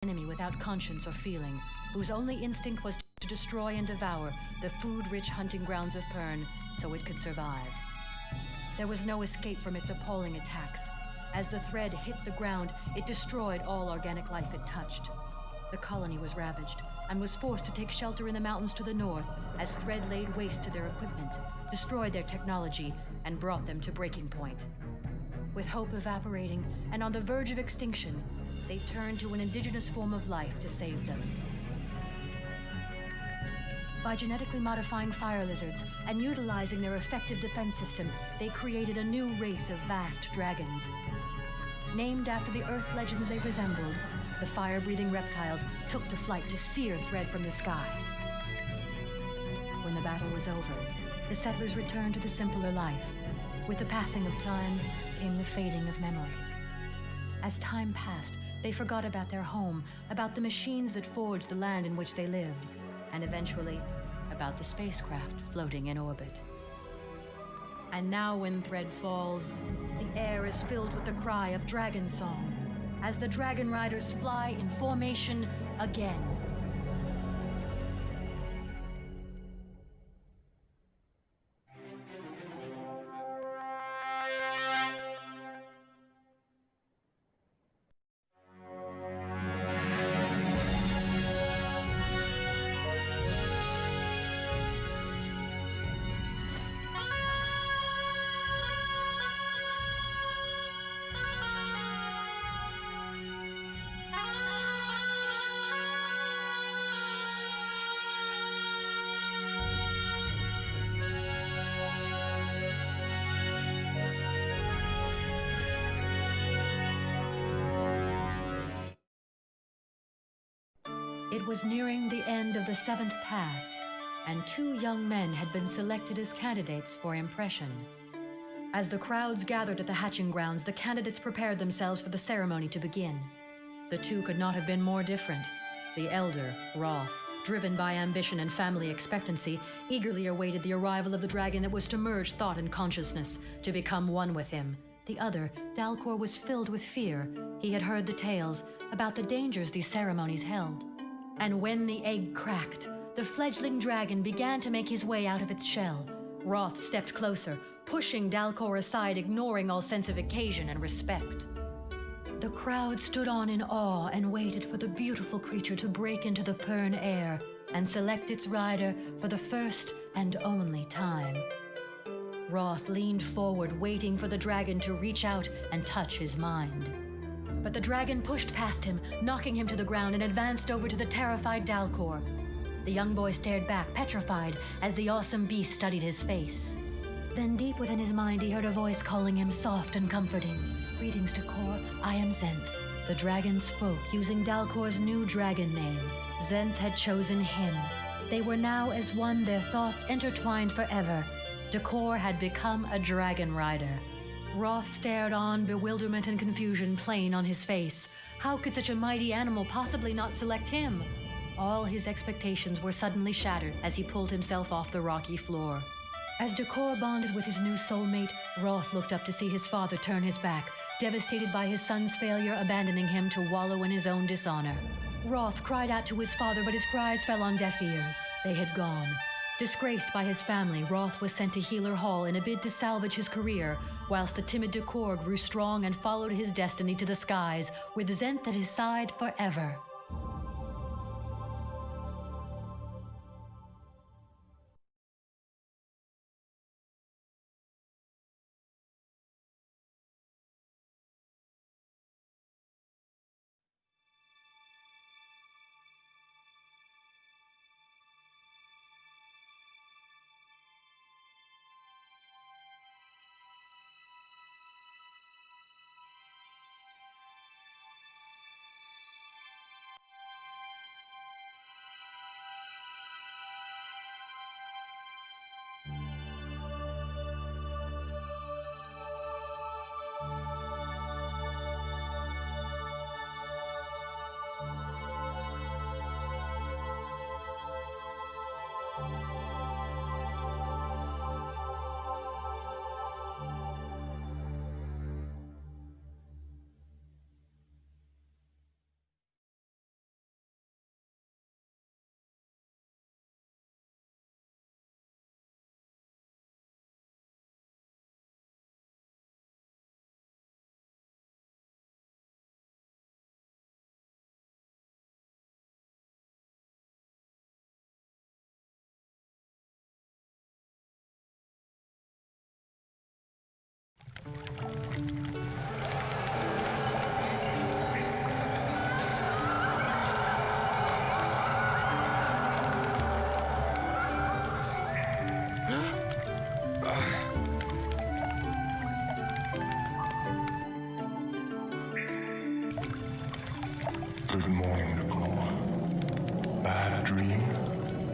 enemy without conscience or feeling, whose only instinct was to destroy and devour the food-rich hunting grounds of Pern so it could survive. There was no escape from its appalling attacks. As the thread hit the ground, it destroyed all organic life it touched. The colony was ravaged and was forced to take shelter in the mountains to the north as thread laid waste to their equipment, destroyed their technology, and brought them to breaking point. With hope evaporating and on the verge of extinction, they turned to an indigenous form of life to save them. By genetically modifying fire lizards and utilizing their effective defense system, they created a new race of vast dragons. Named after the earth legends they resembled, the fire-breathing reptiles took to flight to sear thread from the sky. When the battle was over, the settlers returned to the simpler life. With the passing of time came the fading of memories. As time passed, they forgot about their home, about the machines that forged the land in which they lived, and eventually about the spacecraft floating in orbit. And now when thread falls, the air is filled with the cry of dragon song, as the dragon riders fly in formation again. It was nearing the end of the 7th pass, and 2 young men had been selected as candidates for impression. As the crowds gathered at the hatching grounds, the candidates prepared themselves for the ceremony to begin. The 2 could not have been more different. The elder, Roth, driven by ambition and family expectancy, eagerly awaited the arrival of the dragon that was to merge thought and consciousness, to become one with him. The other, Dalcor, was filled with fear. He had heard the tales about the dangers these ceremonies held. And when the egg cracked, the fledgling dragon began to make his way out of its shell. Roth stepped closer, pushing Dalcor aside, ignoring all sense of occasion and respect. The crowd stood on in awe and waited for the beautiful creature to break into the Pern air and select its rider for the first and only time. Roth leaned forward, waiting for the dragon to reach out and touch his mind. But the dragon pushed past him, knocking him to the ground, and advanced over to the terrified Dalcor. The young boy stared back, petrified, as the awesome beast studied his face. Then deep within his mind, he heard a voice calling him soft and comforting. "Greetings, Dalcor. I am Zenth." The dragon spoke, using Dalcor's new dragon name. Zenth had chosen him. They were now as one, their thoughts intertwined forever. Dalcor had become a dragon rider. Roth stared on, bewilderment and confusion plain on his face. How could such a mighty animal possibly not select him? All his expectations were suddenly shattered as he pulled himself off the rocky floor. As Dalcor bonded with his new soulmate, Roth looked up to see his father turn his back, devastated by his son's failure, abandoning him to wallow in his own dishonor. Roth cried out to his father, but his cries fell on deaf ears. They had gone. Disgraced by his family, Roth was sent to Healer Hall in a bid to salvage his career, whilst the timid Dalcor grew strong and followed his destiny to the skies, with Zenth at his side forever.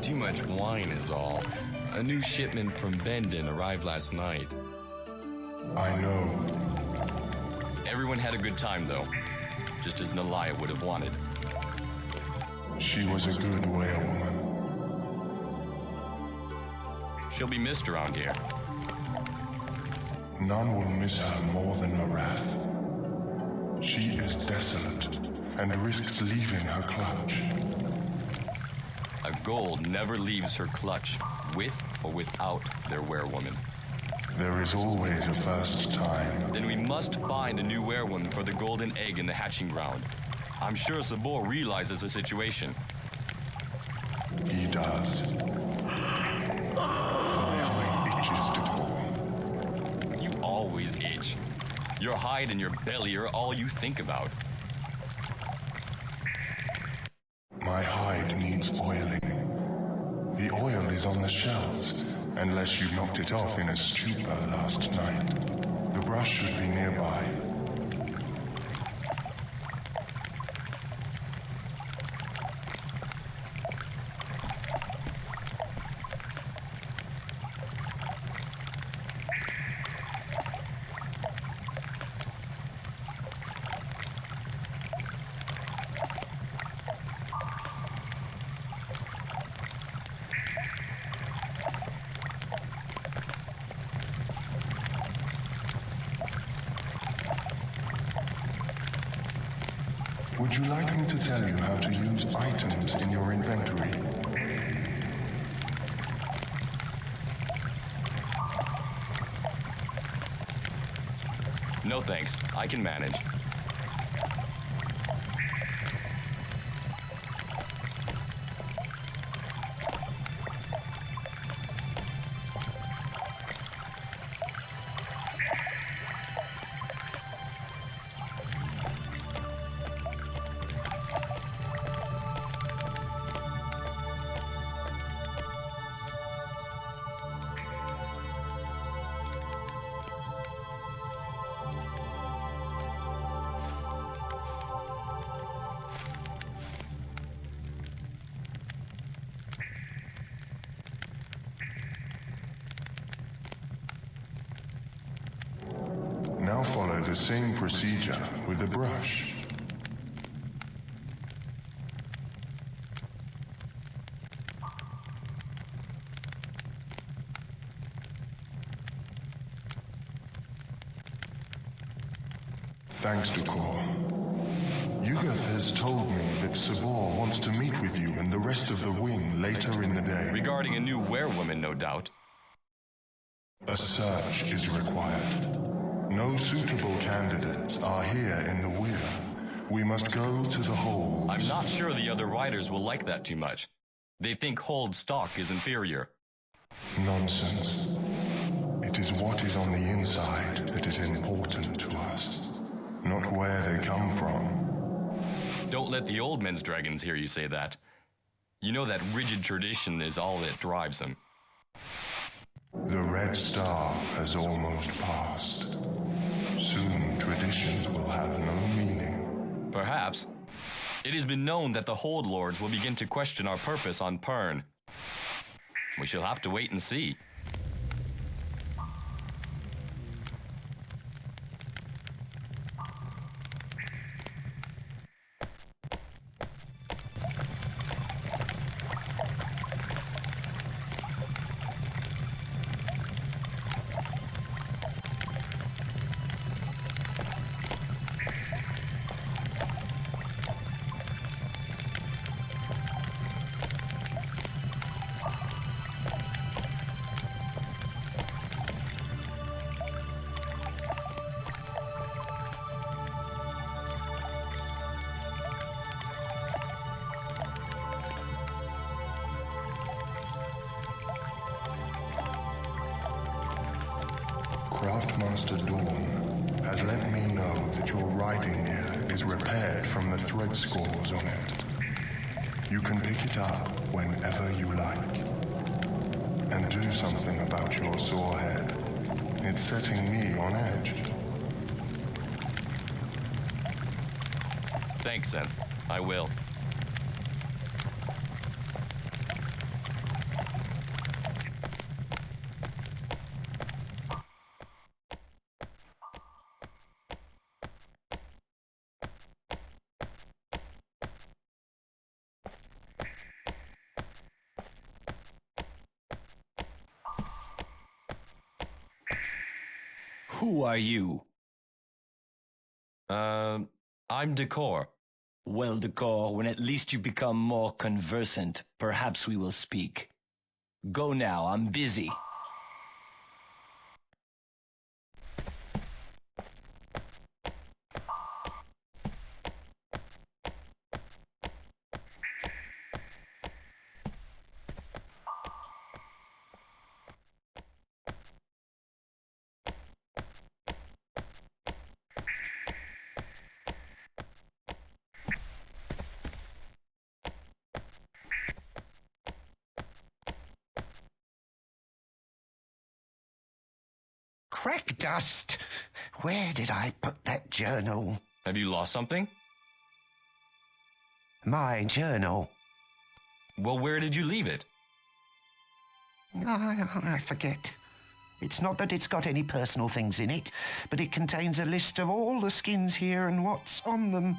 Too much wine is all. A new shipment from Bendon arrived last night. I know. Everyone had a good time, though. Just as Nalaya would have wanted. She was a good whalewoman. She'll be missed around here. None will miss her more than Marath. She is desolate and risks leaving her clutch. A gold never leaves her clutch, with or without their werewoman. There is always a first time. Then we must find a new werewoman for the golden egg in the hatching ground. I'm sure Sabor realizes the situation. He does. My hide itches to call. You always itch. Your hide and your belly are all you think about. My hide needs oiling. The oil is on the shelves, unless you knocked it off in a stupor last night. The brush should be nearby. Would you like me to tell you how to use items in your inventory? No thanks, I can manage. Now follow the same procedure with a brush. Thanks to Kor. Yugath has told me that Sabor wants to meet with you and the rest of the wing later in the day. Regarding a new werewoman, no doubt. A search is required. No suitable candidates are here in the weir. We must go to the hold. I'm not sure the other riders will like that too much. They think hold stock is inferior. Nonsense. It is what is on the inside that is important to us, not where they come from. Don't let the old men's dragons hear you say that. You know that rigid tradition is all that drives them. The Red Star has almost passed. Soon traditions will have no meaning. Perhaps. It has been known that the Hold Lords will begin to question our purpose on Pern. We shall have to wait and see. Craftmaster Dawn has let me know that your riding gear is repaired from the thread scores on it. You can pick it up whenever you like. And do something about your sore head. It's setting me on edge. Thanks, Zen. I will. Who are you? I'm Decor. Well, Decor, when at least you become more conversant, perhaps we will speak. Go now, I'm busy. Crack dust! Where did I put that journal? Have you lost something? My journal. Well, where did you leave it? I forget. It's not that it's got any personal things in it, but it contains a list of all the skins here and what's on them.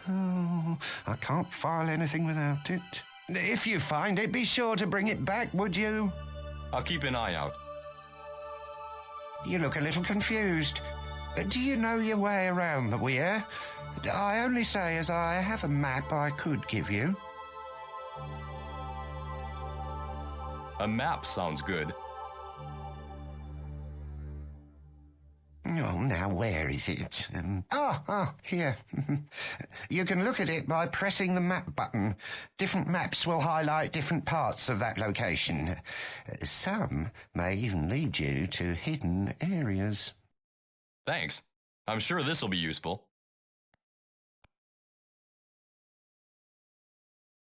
Oh, I can't file anything without it. If you find it, be sure to bring it back, would you? I'll keep an eye out. You look a little confused. Do you know your way around the weir? I only say as I have a map I could give you. A map sounds good. Oh, now where is it? Here. You can look at it by pressing the map button. Different maps will highlight different parts of that location. Some may even lead you to hidden areas. Thanks. I'm sure this will be useful.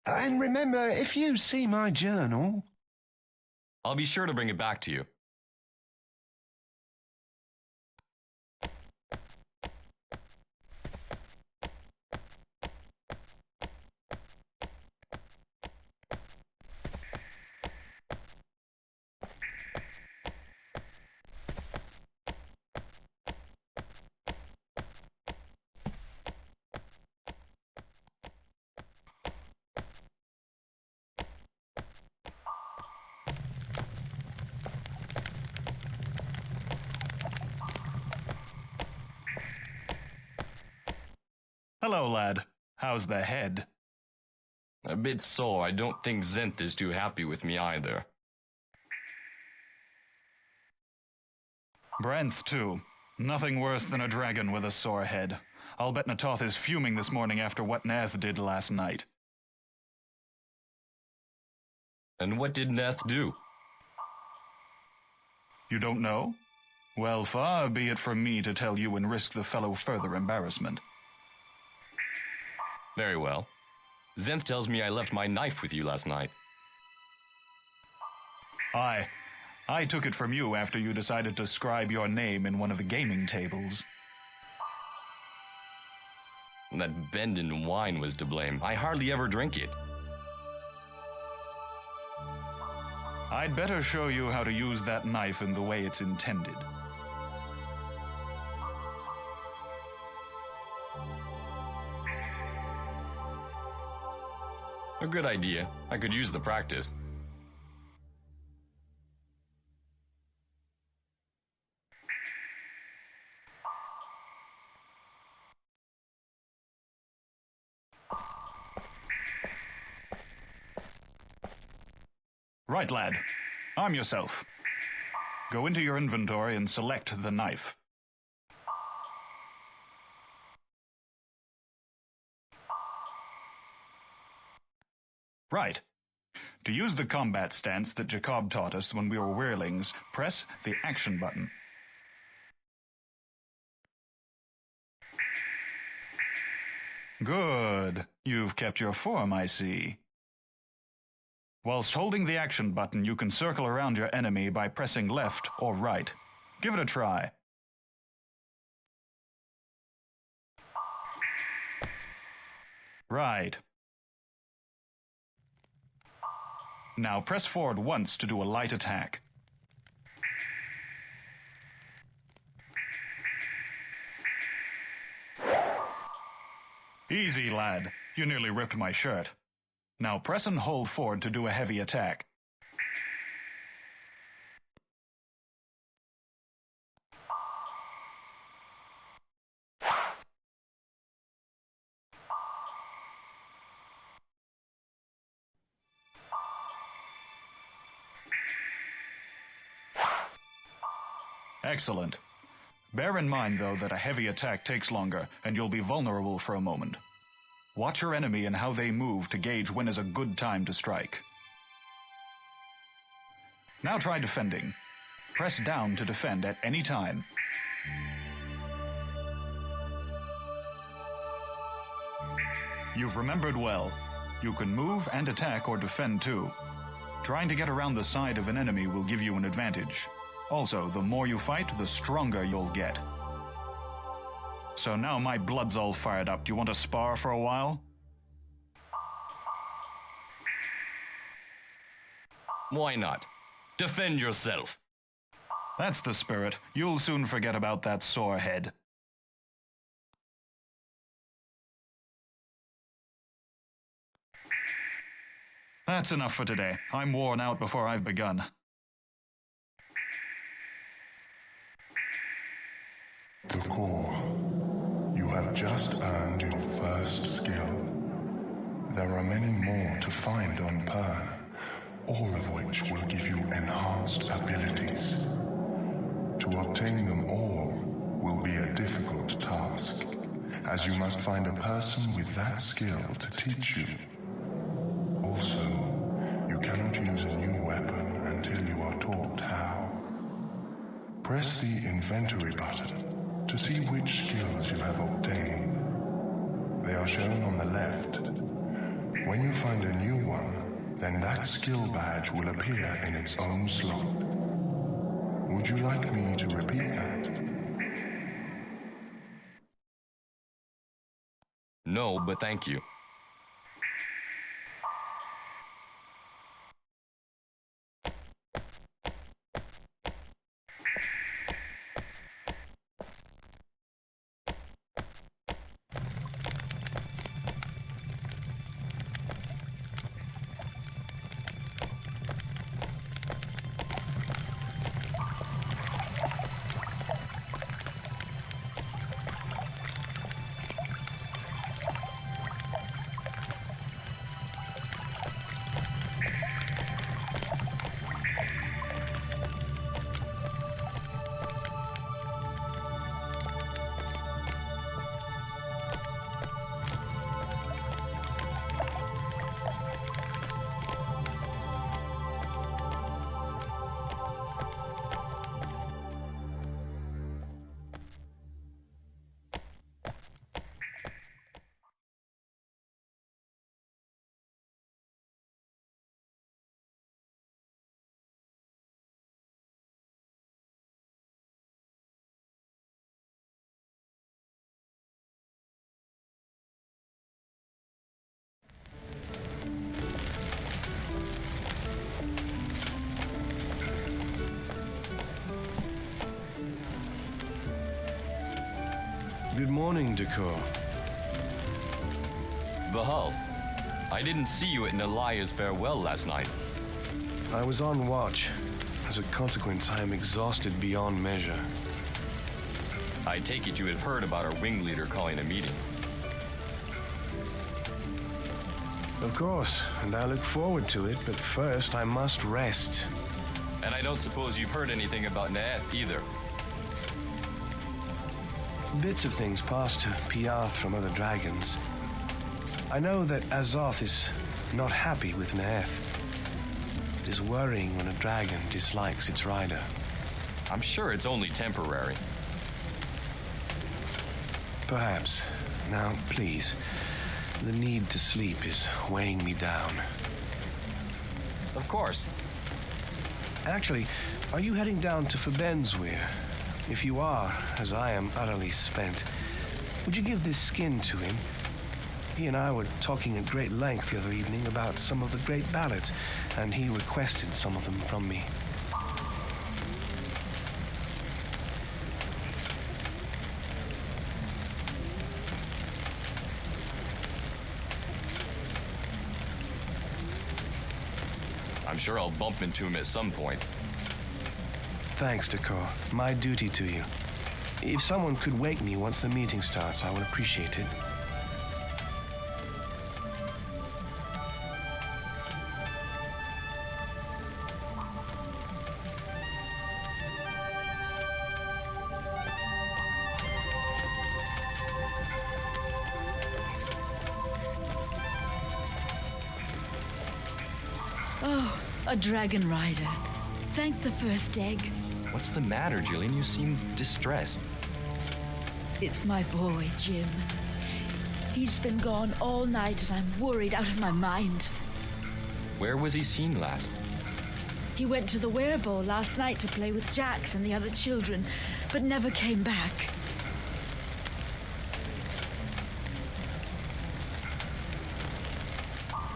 And remember, if you see my journal... I'll be sure to bring it back to you. Hello, lad. How's the head? A bit sore. I don't think Zenth is too happy with me either. Brenth, too. Nothing worse than a dragon with a sore head. I'll bet Natoth is fuming this morning after what Nath did last night. And what did Neth do? You don't know? Well, far be it from me to tell you and risk the fellow further embarrassment. Very well. Zenth tells me I left my knife with you last night. I took it from you after you decided to scribe your name in one of the gaming tables. That Bendon wine was to blame. I hardly ever drink it. I'd better show you how to use that knife in the way it's intended. A good idea. I could use the practice. Right, lad. Arm yourself. Go into your inventory and select the knife. Right. To use the combat stance that Jacob taught us when we were weirlings, press the action button. Good. You've kept your form, I see. Whilst holding the action button, you can circle around your enemy by pressing left or right. Give it a try. Right. Now press forward once to do a light attack. Easy, lad. You nearly ripped my shirt. Now press and hold forward to do a heavy attack. Excellent. Bear in mind, though, that a heavy attack takes longer, and you'll be vulnerable for a moment. Watch your enemy and how they move to gauge when is a good time to strike. Now try defending. Press down to defend at any time. You've remembered well. You can move and attack or defend too. Trying to get around the side of an enemy will give you an advantage. Also, the more you fight, the stronger you'll get. So now my blood's all fired up. Do you want to spar for a while? Why not? Defend yourself. That's the spirit. You'll soon forget about that sore head. That's enough for today. I'm worn out before I've begun. The core. You have just earned your first skill. There are many more to find on Pern, all of which will give you enhanced abilities. To obtain them all will be a difficult task, as you must find a person with that skill to teach you. Also, you cannot use a new weapon until you are taught how. Press the inventory button to see which skills you have obtained. They are shown on the left. When you find a new one, then that skill badge will appear in its own slot. Would you like me to repeat that? No, but thank you. Good morning, Decor. Bahal, I didn't see you at Nalaya's farewell last night. I was on watch. As a consequence, I am exhausted beyond measure. I take it you had heard about a ringleader calling a meeting. Of course, and I look forward to it, but first I must rest. And I don't suppose you've heard anything about Naeth either. Bits of things passed to Piath from other dragons. I know that Azoth is not happy with Naeth. It is worrying when a dragon dislikes its rider. I'm sure it's only temporary. Perhaps. Now, please. The need to sleep is weighing me down. Of course. Actually, are you heading down to Fabenzweir? If you are, as I am utterly spent, would you give this skin to him? He and I were talking at great length the other evening about some of the great ballads, and he requested some of them from me. I'm sure I'll bump into him at some point. Thanks, Decor. My duty to you. If someone could wake me once the meeting starts, I would appreciate it. Oh, a dragon rider. Thank the first egg. What's the matter, Jillian? You seem distressed. It's my boy, Jim. He's been gone all night and I'm worried out of my mind. Where was he seen last? He went to the Werebowl last night to play with Jax and the other children, but never came back.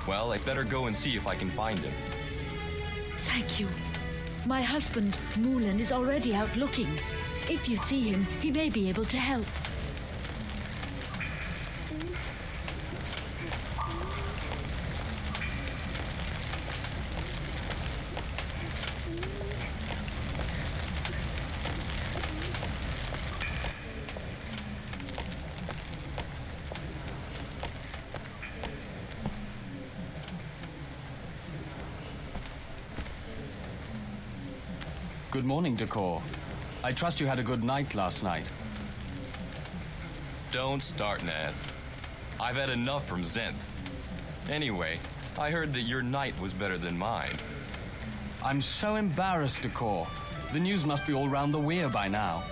Well, I'd better go and see if I can find him. Thank you. My husband, Moulin, is already out looking. If you see him, he may be able to help. Good morning, Decor. I trust you had a good night last night. Don't start, Ned. I've had enough from Zenth. Anyway, I heard that your night was better than mine. I'm so embarrassed, Decor. The news must be all round the weir by now.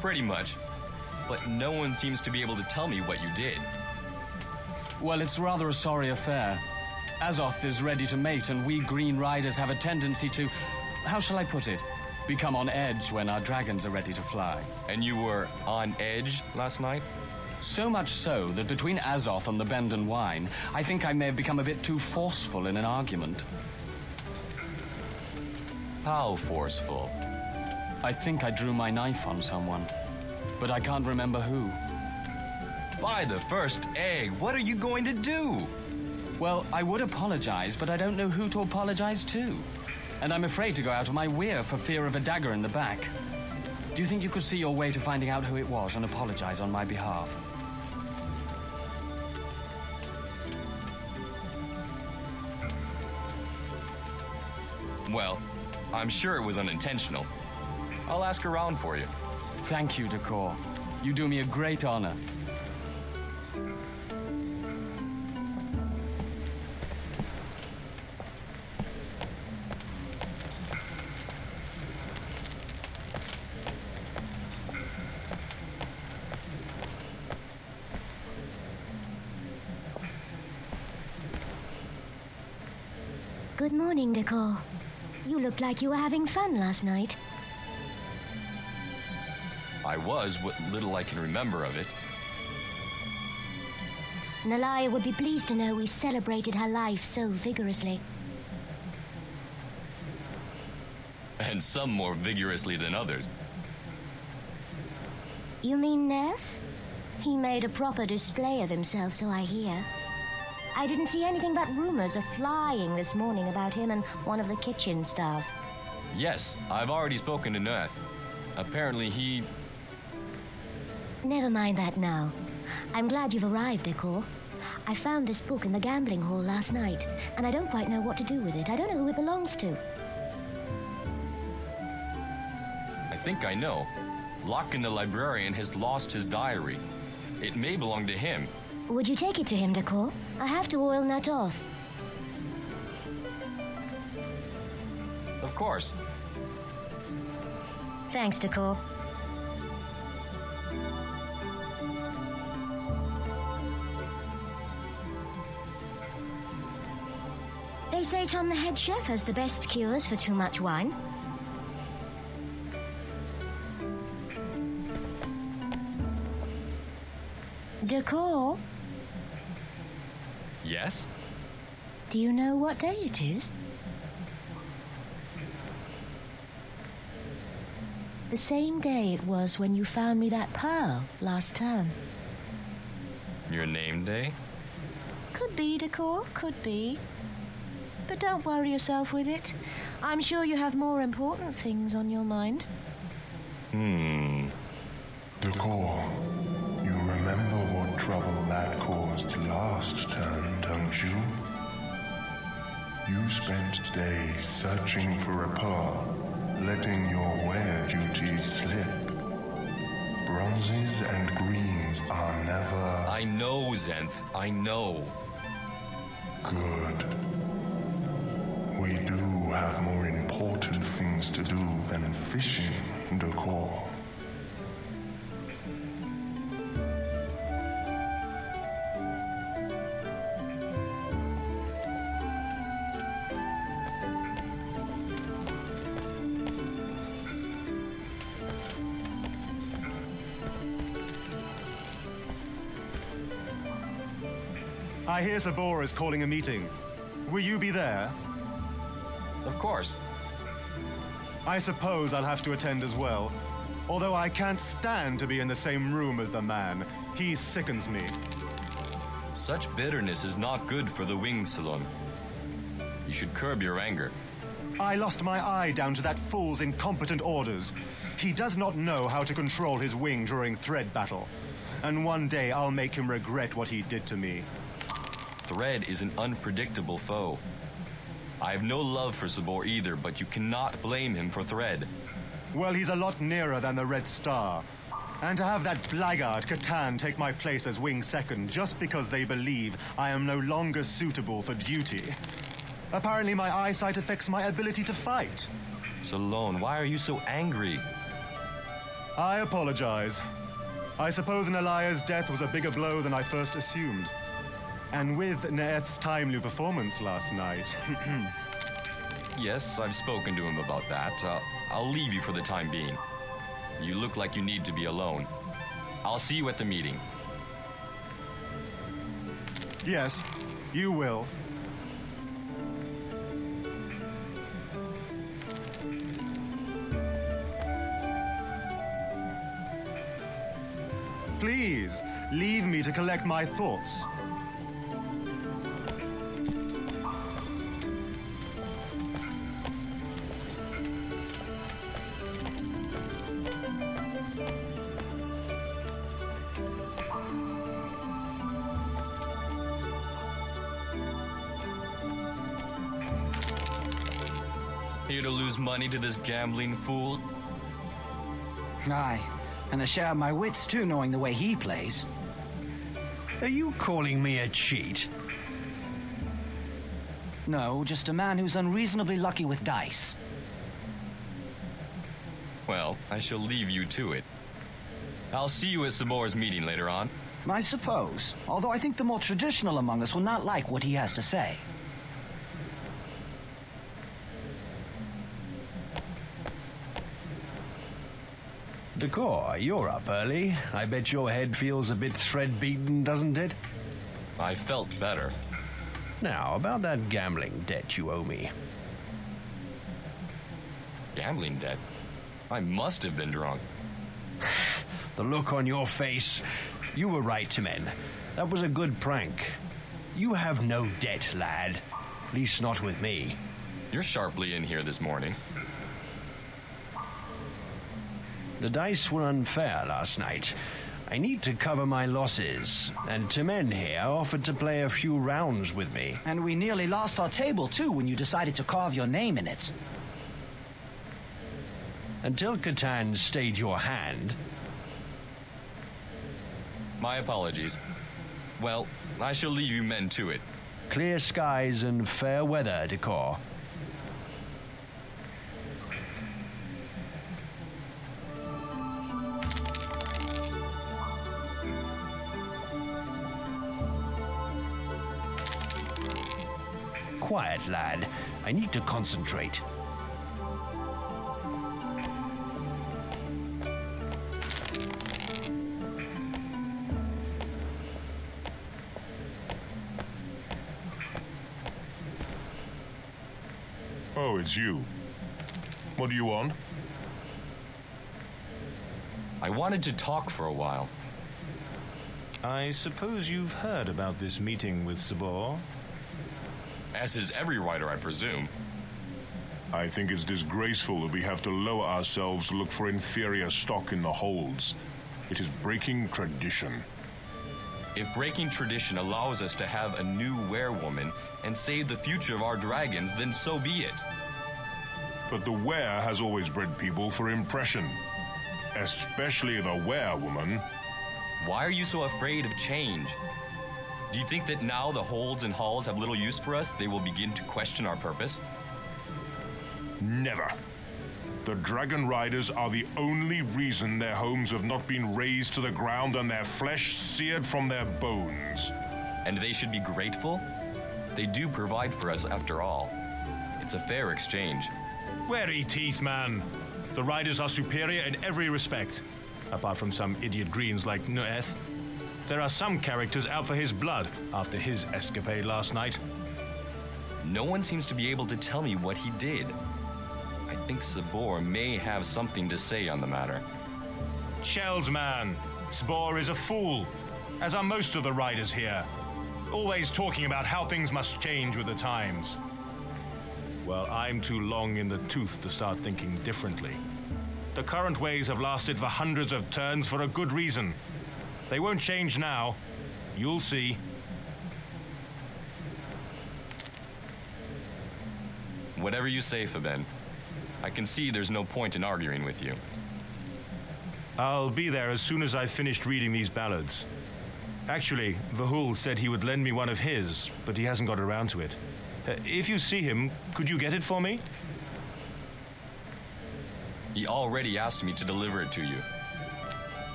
Pretty much. But no one seems to be able to tell me what you did. Well, it's rather a sorry affair. Azoth is ready to mate, and we Green Riders have a tendency to... how shall I put it? Become on edge when our dragons are ready to fly. And you were on edge last night? So much so that between Azoth and the Bend and Wine, I think I may have become a bit too forceful in an argument. How forceful? I think I drew my knife on someone, but I can't remember who. By the first egg, what are you going to do? Well, I would apologize, but I don't know who to apologize to. And I'm afraid to go out of my weir for fear of a dagger in the back. Do you think you could see your way to finding out who it was and apologize on my behalf? Well, I'm sure it was unintentional. I'll ask around for you. Thank you, Decor. You do me a great honor. Good morning, Decor. You looked like you were having fun last night. I was, what little I can remember of it. Nalaya would be pleased to know we celebrated her life so vigorously. And some more vigorously than others. You mean Neff? He made a proper display of himself, so I hear. I didn't see anything but rumors of flying this morning about him and one of the kitchen staff. Yes, I've already spoken to Neth. Apparently he... Never mind that now. I'm glad you've arrived, Decor. I found this book in the gambling hall last night, and I don't quite know what to do with it. I don't know who it belongs to. I think I know. Locke, the librarian, has lost his diary. It may belong to him. Would you take it to him, Decor? I have to oil that off. Of course. Thanks, Decor. They say Tom the head chef has the best cures for too much wine. Decor? Yes? Do you know what day it is? The same day it was when you found me that pearl last term. Your name day? Could be, Decor, could be. But don't worry yourself with it. I'm sure you have more important things on your mind. Decor, you remember what trouble that caused last term, don't you? You spent days searching for a pearl, letting your wear duties slip. Bronzes and greens are never... I know, Zenth. I know. Good. have more important things to do than fishing, Decor. I hear Sabor is calling a meeting. Will you be there? Of course. I suppose I'll have to attend as well. Although I can't stand to be in the same room as the man. He sickens me. Such bitterness is not good for the wing salon. You should curb your anger. I lost my eye down to that fool's incompetent orders. He does not know how to control his wing during thread battle. And one day I'll make him regret what he did to me. Thread is an unpredictable foe. I have no love for Sabor either, but you cannot blame him for Thread. Well, he's a lot nearer than the Red Star. And to have that blackguard Catan take my place as wing second just because they believe I am no longer suitable for duty. Apparently my eyesight affects my ability to fight. Salone, why are you so angry? I apologize. I suppose Nalaya's death was a bigger blow than I first assumed. And with Neeth's timely performance last night. Yes, I've spoken to him about that. I'll leave you for the time being. You look like you need to be alone. I'll see you at the meeting. Yes, you will. Please, leave me to collect my thoughts. Here to lose money to this gambling fool? Aye, and a share of my wits too, knowing the way he plays. Are you calling me a cheat? No, just a man who's unreasonably lucky with dice. Well, I shall leave you to it. I'll see you at Sabor's meeting later on. I suppose, although I think the more traditional among us will not like what he has to say. Decor, you're up early. I bet your head feels a bit thread-beaten, doesn't it? I felt better. Now, about that gambling debt you owe me. Gambling debt? I must have been drunk. The look on your face. You were right, Timen. That was a good prank. You have no debt, lad. At least not with me. You're sharply in here this morning. The dice were unfair last night. I need to cover my losses, and Timen here offered to play a few rounds with me. And we nearly lost our table, too, when you decided to carve your name in it. Until Catan stayed your hand. My apologies. Well, I shall leave you men to it. Clear skies and fair weather, Decor. Quiet, lad. I need to concentrate. Oh, it's you. What do you want? I wanted to talk for a while. I suppose you've heard about this meeting with Sabor? As is every writer, I presume. I think it's disgraceful that we have to lower ourselves to look for inferior stock in the holds. It is breaking tradition. If breaking tradition allows us to have a new werewoman and save the future of our dragons, then so be it. But the were has always bred people for impression. Especially the werewoman. Why are you so afraid of change? Do you think that now the holds and halls have little use for us, they will begin to question our purpose? Never. The Dragon Riders are the only reason their homes have not been razed to the ground and their flesh seared from their bones. And they should be grateful? They do provide for us after all. It's a fair exchange. Wary teeth, man. The Riders are superior in every respect. Apart from some idiot greens like Nueth. There are some characters out for his blood after his escapade last night. No one seems to be able to tell me what he did. I think Sabor may have something to say on the matter. Shells, man. Sabor is a fool, as are most of the Riders here. Always talking about how things must change with the times. Well, I'm too long in the tooth to start thinking differently. The current ways have lasted for hundreds of turns for a good reason. They won't change now. You'll see. Whatever you say, Faben. I can see there's no point in arguing with you. I'll be there as soon as I've finished reading these ballads. Actually, Vahul said he would lend me one of his, but he hasn't got around to it. If you see him, could you get it for me? He already asked me to deliver it to you.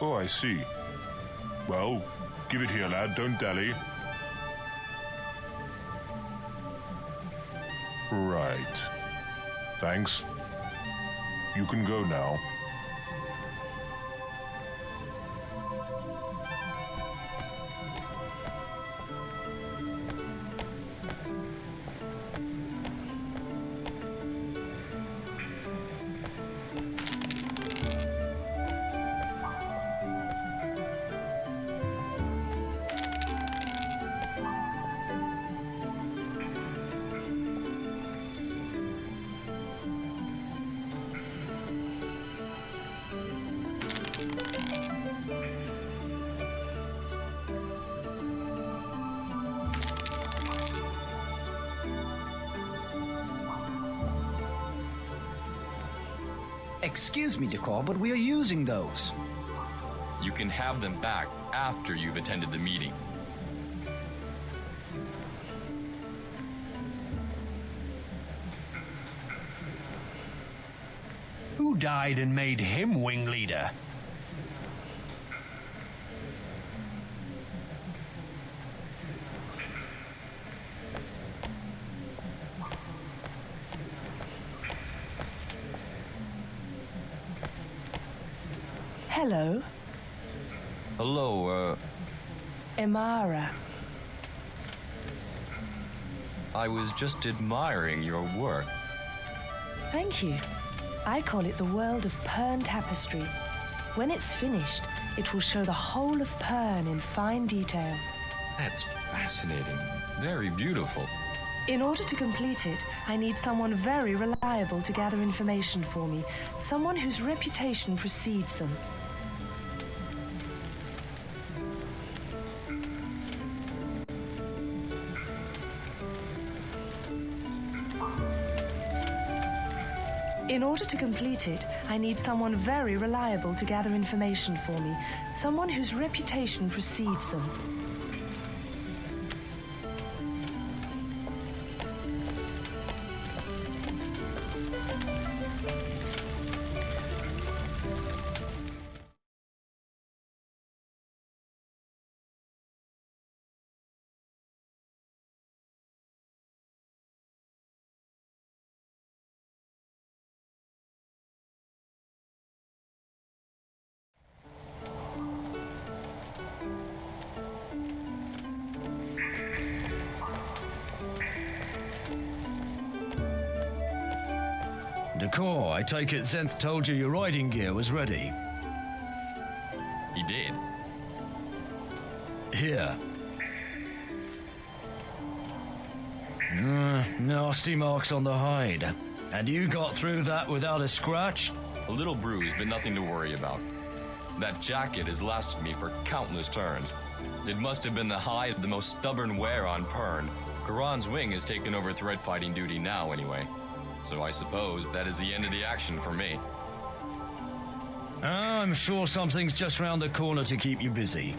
Oh, I see. Well, give it here, lad. Don't dally. Right. Thanks. You can go now. Excuse me, Decor, but we are using those. You can have them back after you've attended the meeting. Who died and made him wing leader? Hello. Hello, Imara. I was just admiring your work. Thank you. I call it the world of Pern tapestry. When it's finished, it will show the whole of Pern in fine detail. That's fascinating. Very beautiful. In order to complete it, I need someone very reliable to gather information for me. Someone whose reputation precedes them. In order to complete it, I need someone very reliable to gather information for me. Someone whose reputation precedes them. Decor, I take it Zenth told you your riding gear was ready. He did. Here. Nasty marks on the hide. And you got through that without a scratch? A little bruised, but nothing to worry about. That jacket has lasted me for countless turns. It must have been the hide of the most stubborn wear on Pern. Karan's wing has taken over threat fighting duty now anyway. So I suppose that is the end of the action for me. I'm sure something's just round the corner to keep you busy.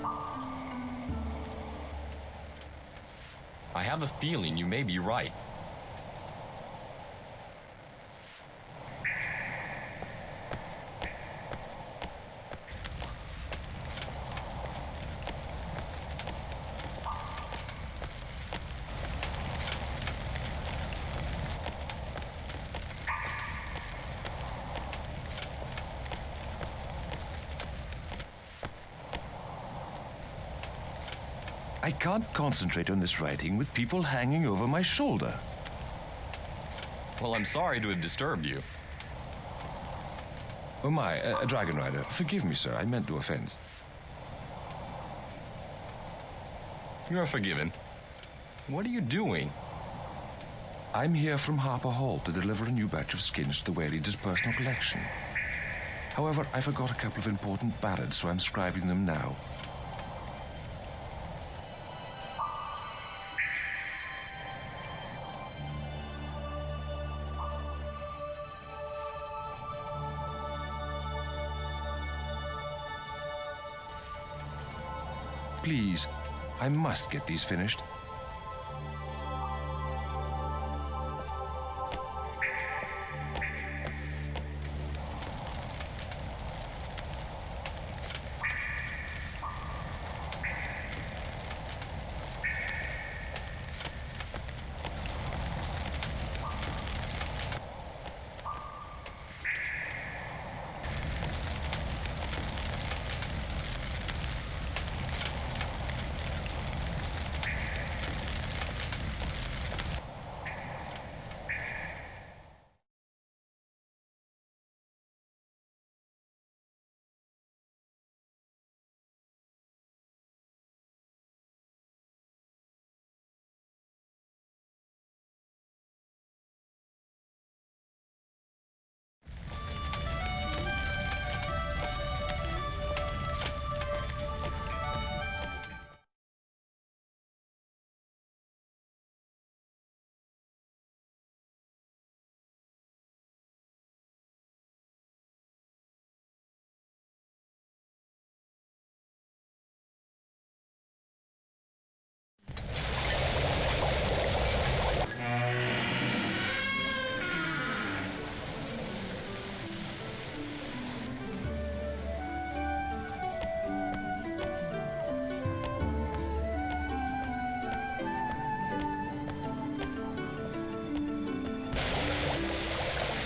I have a feeling you may be right. I can't concentrate on this writing with people hanging over my shoulder. Well, I'm sorry to have disturbed you. Oh my, a dragon rider. Forgive me, sir. I meant no offense. You're forgiven. What are you doing? I'm here from Harper Hall to deliver a new batch of skins to the Wayleader's personal collection. However, I forgot a couple of important ballads, so I'm scribing them now. Please, I must get these finished.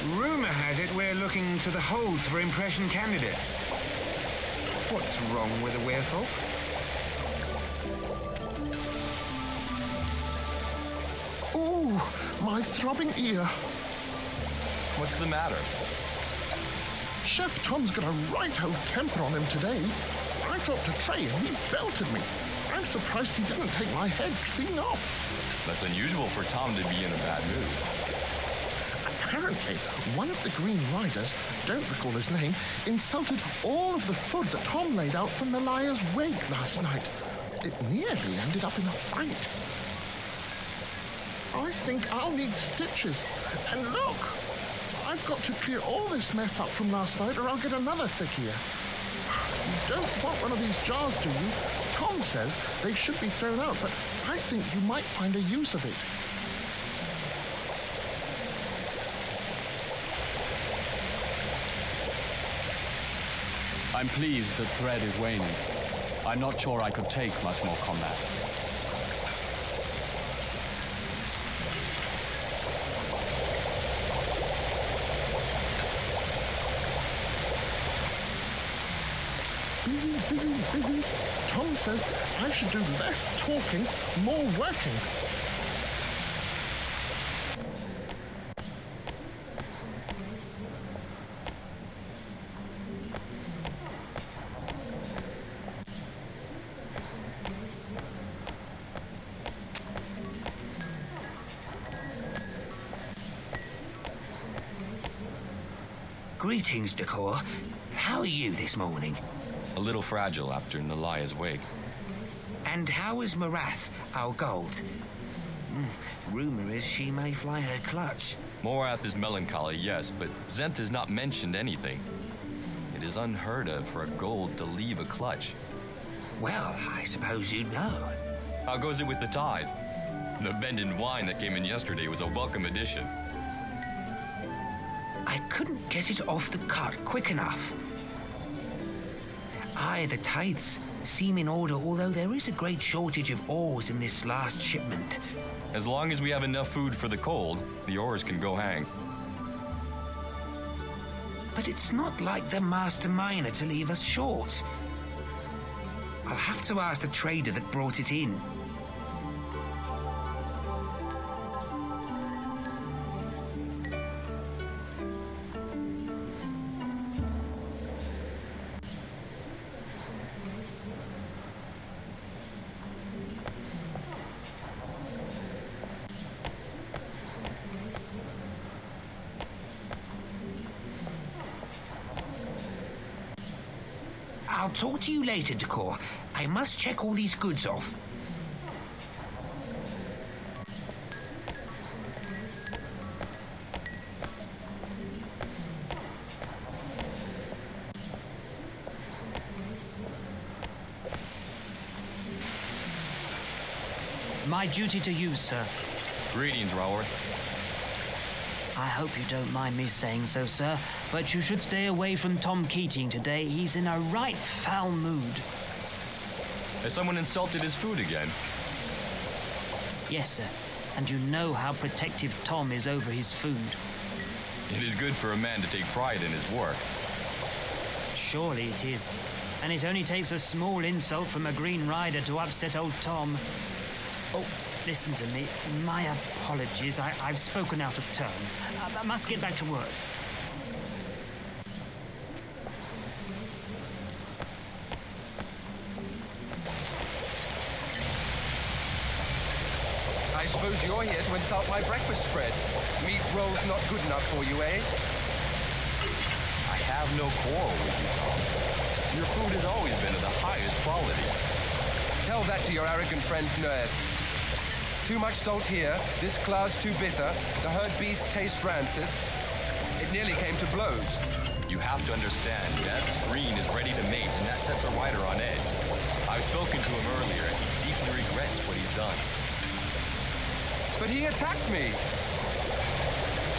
Rumor has it we're looking to the holds for impression candidates. What's wrong with the werefolk? Oh, my throbbing ear. What's the matter? Chef Tom's got a right old temper on him today. I dropped a tray and he belted me. I'm surprised he didn't take my head clean off. That's unusual for Tom to be in a bad mood. Apparently, one of the Green Riders, don't recall his name, insulted all of the food that Tom laid out from the liar's wake last night. It nearly ended up in a fight. I think I'll need stitches. And look, I've got to clear all this mess up from last night or I'll get another thick ear. You don't want one of these jars, do you? Tom says they should be thrown out, but I think you might find a use of it. I'm pleased that thread is waning. I'm not sure I could take much more combat. Busy. Tom says I should do less talking, more working. Greetings, Decor. How are you this morning? A little fragile after Nalaya's wake. And how is Marath, our gold? Rumor is she may fly her clutch. Morath is melancholy, yes, but Zenth has not mentioned anything. It is unheard of for a gold to leave a clutch. Well, I suppose you know. How goes it with the tithe? The Bendon wine that came in yesterday was a welcome addition. I couldn't get it off the cart quick enough. Aye, the tithes seem in order, although there is a great shortage of ores in this last shipment. As long as we have enough food for the cold, the ores can go hang. But it's not like the master miner to leave us short. I'll have to ask the trader that brought it in. I'll talk to you later, Decor. I must check all these goods off. My duty to you, sir. Greetings, Raworth. I hope you don't mind me saying so, sir, but you should stay away from Tom Keating today. He's in a right foul mood. Has someone insulted his food again? Yes, sir. And you know how protective Tom is over his food. It is good for a man to take pride in his work. Surely it is. And it only takes a small insult from a Green Rider to upset old Tom. Oh, listen to me. My apologies. I've spoken out of turn. I must get back to work. I suppose you're here to insult my breakfast spread. Meat rolls not good enough for you, eh? I have no quarrel with you, Tom. Your food has always been of the highest quality. Tell that to your arrogant friend, Nerth. Too much salt here, this cloud's too bitter, the herd beast tastes rancid. It nearly came to blows. You have to understand, Death's Green is ready to mate, and that sets a rider on edge. I've spoken to him earlier, and he deeply regrets what he's done. But he attacked me!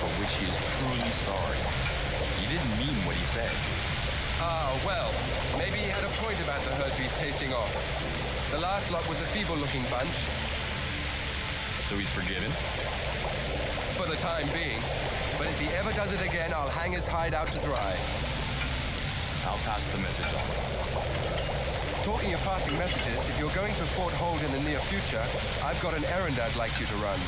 For which he is truly sorry. He didn't mean what he said. Ah, well, maybe he had a point about the herd beast tasting off. The last lot was a feeble-looking bunch. So he's forgiven? For the time being. But if he ever does it again, I'll hang his hide out to dry. I'll pass the message on. Talking of passing messages, if you're going to Fort Hold in the near future, I've got an errand I'd like you to run.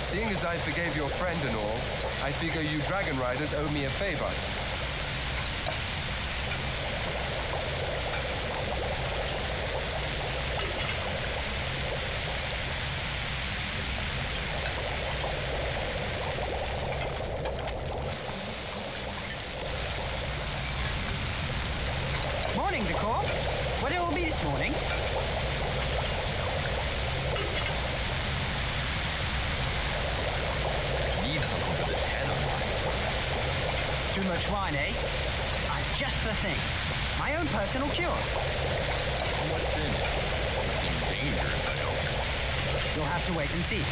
Seeing as I forgave your friend and all, I figure you Dragon Riders owe me a favor. Morning, Decor. What it will be this morning? Need something for this head of mine. Too much wine, eh? I've just the thing. My own personal cure. What's in it? Dangerous, I hope. You'll have to wait and see.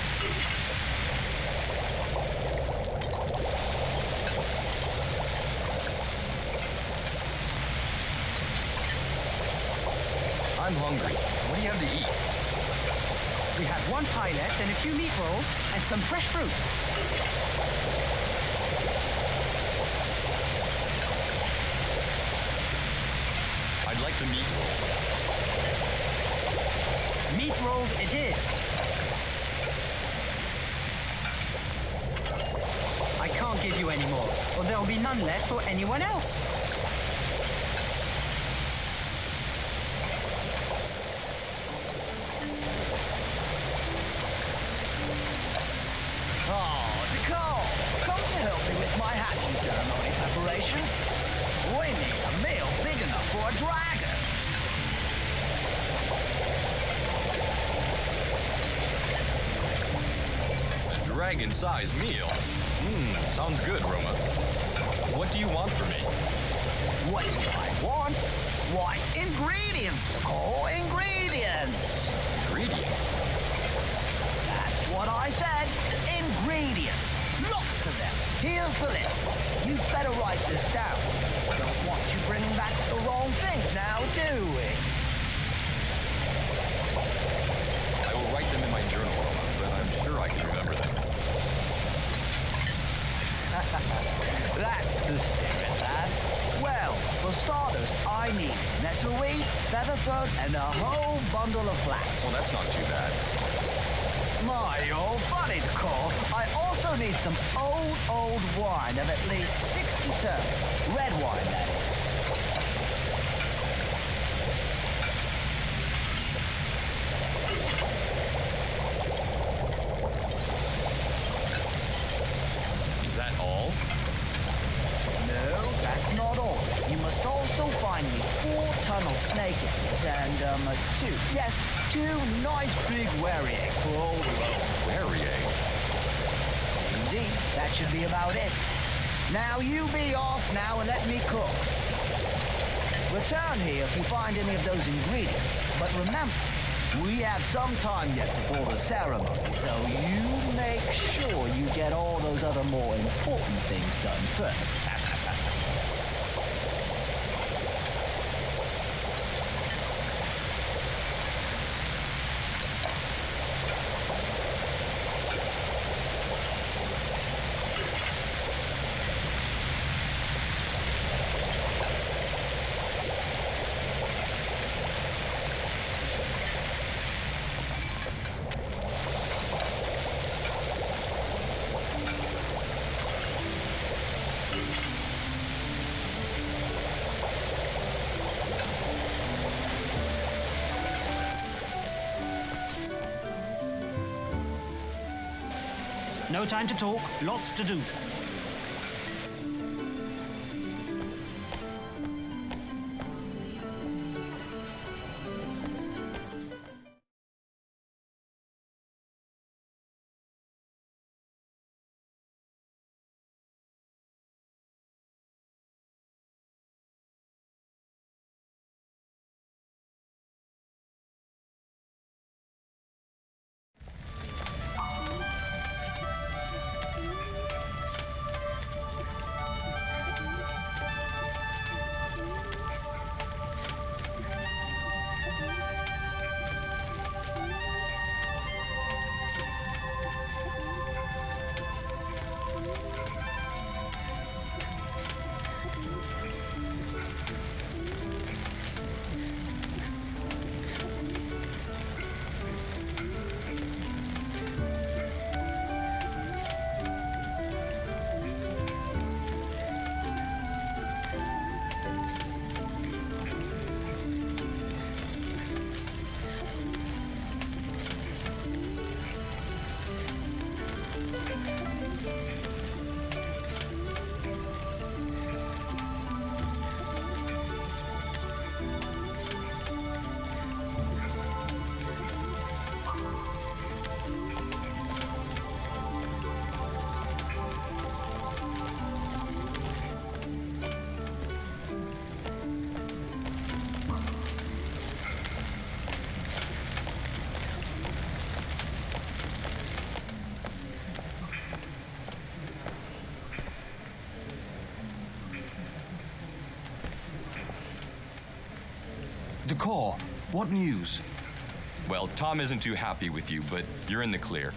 I'm hungry. What do you have to eat? We have one pie left and a few meat rolls and some fresh fruit. I'd like the meat roll. Meat rolls it is. I can't give you any more, or there'll be none left for anyone else. Oh, Decor, come to help me with my hatching ceremony preparations. We need a meal big enough for a dragon. A dragon-sized meal? Sounds good, Roma. What do you want from me? What do I want? Why, ingredients, Decor, ingredients. Ingredient? That's what I said. Ingredients. Lots of them. Here's the list. You'd better write this down. Don't want you bringing back the wrong things now, do we? I will write them in my journal, Roma, but I'm sure I can remember them. That's the spirit, lad. Well, For starters, I need netherweed, featherfern, and a whole bundle of flax. Well, that's not too bad. My old buddy, Nicole. I also need some old wine of at least 60 turns. Red wine, that is. Is that all? No, that's not all. You must also find me 4 tunnel snake eggs and, 2 nice big wary eggs for old Rome. Wary eggs? Indeed, that should be about it. Now you be off now and let me cook. Return here if you find any of those ingredients. But remember, we have some time yet before the ceremony, so you make sure you get all those other more important things done first. No time to talk, lots to do. Decor, what news? Well, Tom isn't too happy with you, but you're in the clear.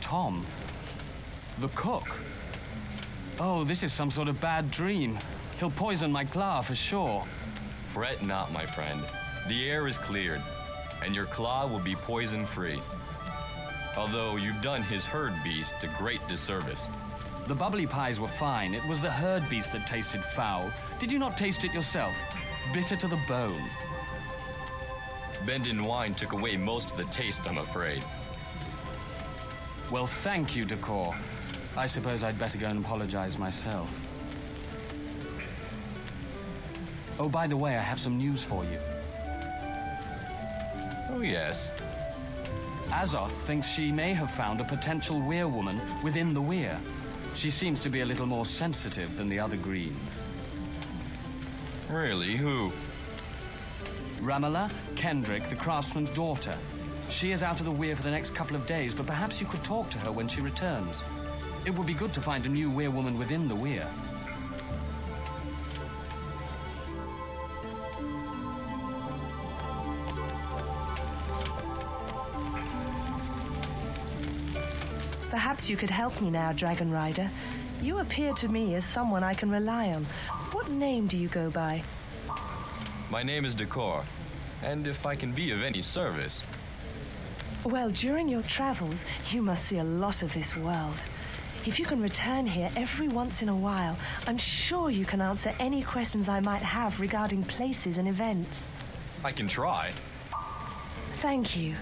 Tom? The cook? Oh, this is some sort of bad dream. He'll poison my claw for sure. Fret not, my friend. The air is cleared, and your claw will be poison-free. Although you've done his herd beast a great disservice. The bubbly pies were fine. It was the herd beast that tasted foul. Did you not taste it yourself? Bitter to the bone. Bendin wine took away most of the taste, I'm afraid. Well, thank you, Decor. I suppose I'd better go and apologize myself. Oh, by the way, I have some news for you. Oh, yes. Azoth thinks she may have found a potential weir-woman within the weir. She seems to be a little more sensitive than the other greens. Really? Who? Ramala Kendrick, the craftsman's daughter. She is out of the weir for the next couple of days, but perhaps you could talk to her when she returns. It would be good to find a new weir-woman within the weir. Perhaps you could help me now, Dragon Rider. You appear to me as someone I can rely on. What name do you go by? My name is Decor, and if I can be of any service... Well, during your travels, you must see a lot of this world. If you can return here every once in a while, I'm sure you can answer any questions I might have regarding places and events. I can try. Thank you.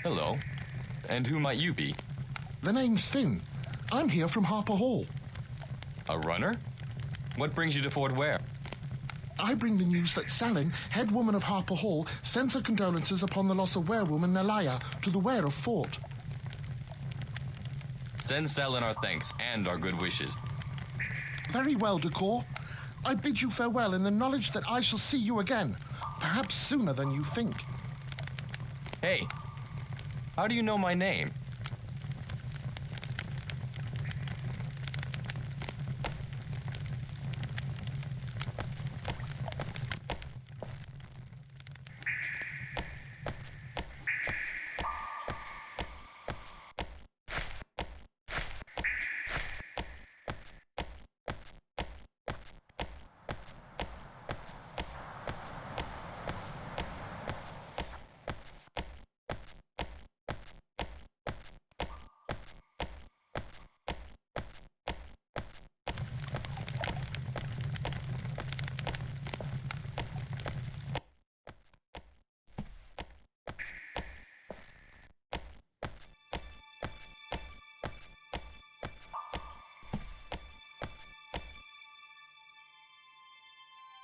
Hello. And who might you be? The name's Finn. I'm here from Harper Hall. A runner? What brings you to Fort Ware? I bring the news that Salin, head woman of Harper Hall, sends her condolences upon the loss of werewoman Nalaya to the Ware of Fort. Send Selin our thanks and our good wishes. Very well, Decor. I bid you farewell in the knowledge that I shall see you again, perhaps sooner than you think. Hey, how do you know my name?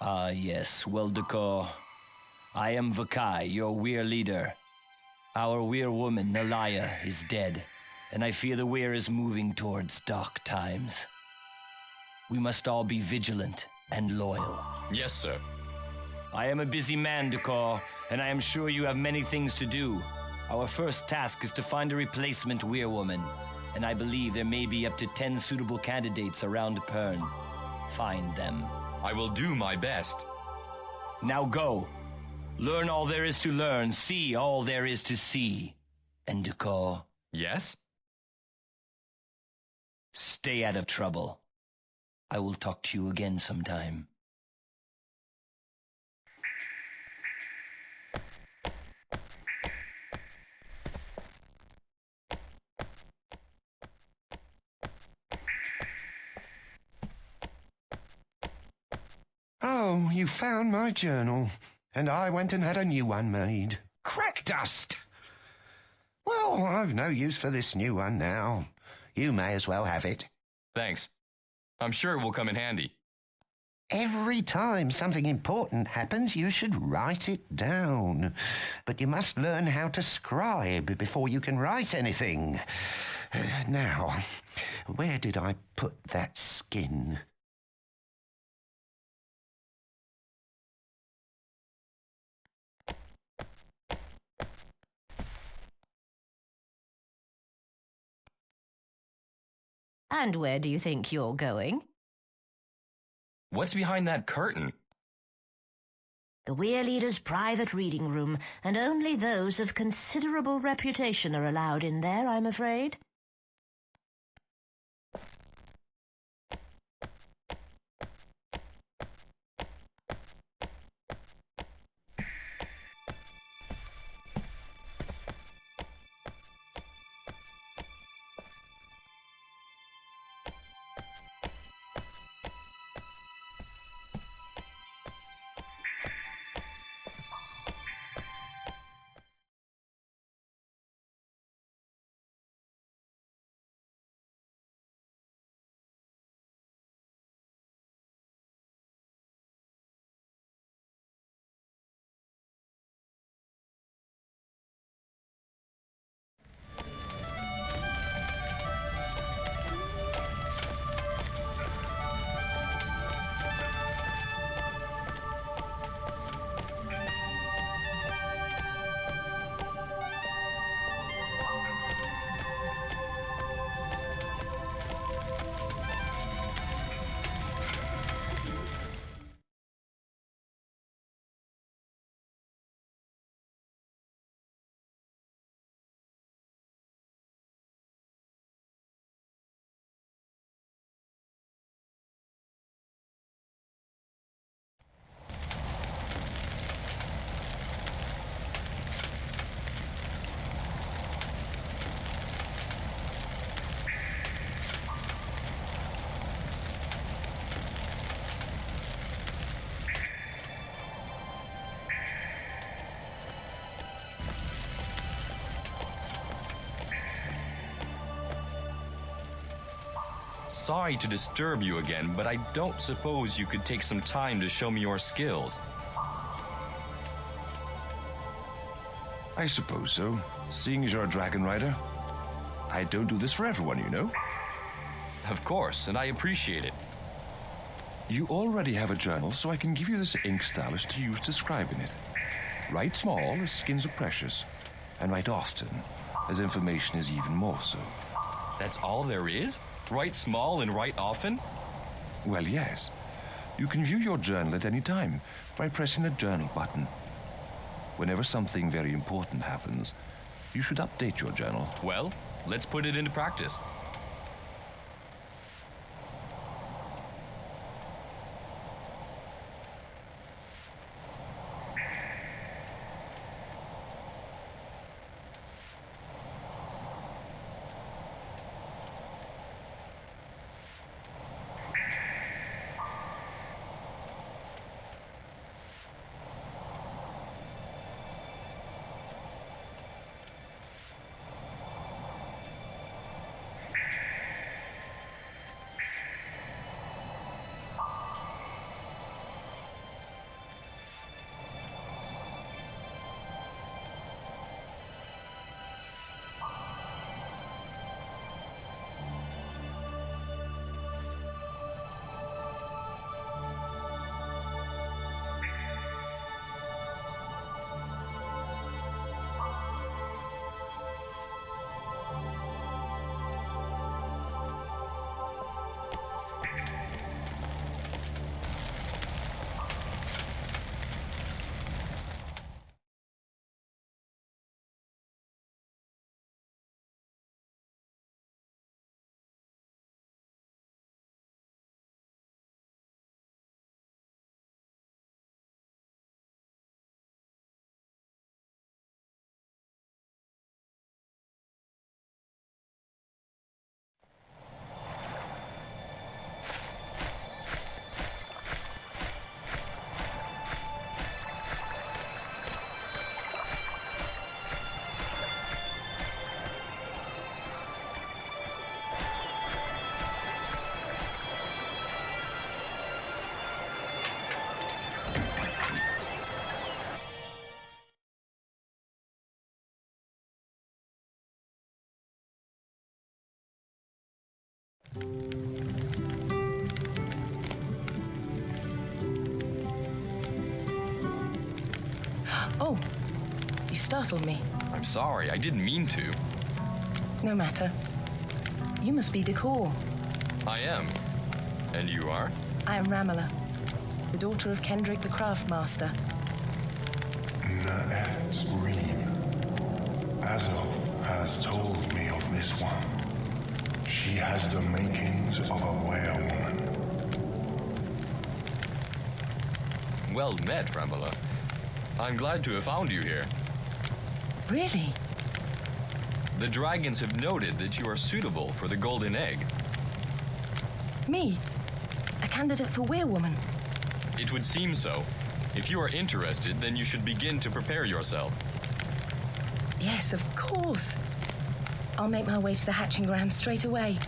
Ah, yes, well, Decor. I am Vakai, your Weir leader. Our Weir woman, Nalaya, is dead, and I fear the Weir is moving towards dark times. We must all be vigilant and loyal. Yes, sir. I am a busy man, Decor, and I am sure you have many things to do. Our first task is to find a replacement Weir woman, and I believe there may be up to 10 suitable candidates around Pern. Find them. I will do my best. Now go. Learn all there is to learn, see all there is to see. And Decor. Yes? Stay out of trouble. I will talk to you again sometime. Oh, you found my journal, and I went and had a new one made. Crack dust! Well, I've no use for this new one now. You may as well have it. Thanks. I'm sure it will come in handy. Every time something important happens, you should write it down. But you must learn how to scribe before you can write anything. Now, where did I put that skin? And where do you think you're going? What's behind that curtain? The Weir Leader's private reading room, and only those of considerable reputation are allowed in there, I'm afraid. Sorry to disturb you again, but I don't suppose you could take some time to show me your skills. I suppose so, seeing as you're a dragon rider. I don't do this for everyone, you know. Of course, and I appreciate it. You already have a journal, so I can give you this ink stylus to use to scribe in it. Write small, as skins are precious, and write often, as information is even more so. That's all there is? Write small and write often? Well, yes. You can view your journal at any time by pressing the journal button. Whenever something very important happens, you should update your journal. Well, let's put it into practice. Oh, you startled me. I'm sorry, I didn't mean to. No matter. You must be Decor. I am. And you are? I am Ramala, the daughter of Kendrick the Craftmaster. Naeth's Reem. Azov has told me of this one. She has the makings of a werewoman. Well met, Ramala. I'm glad to have found you here. Really? The dragons have noted that you are suitable for the golden egg. Me? A candidate for werewoman? It would seem so. If you are interested, then you should begin to prepare yourself. Yes, of course. I'll make my way to the hatching ground straight away.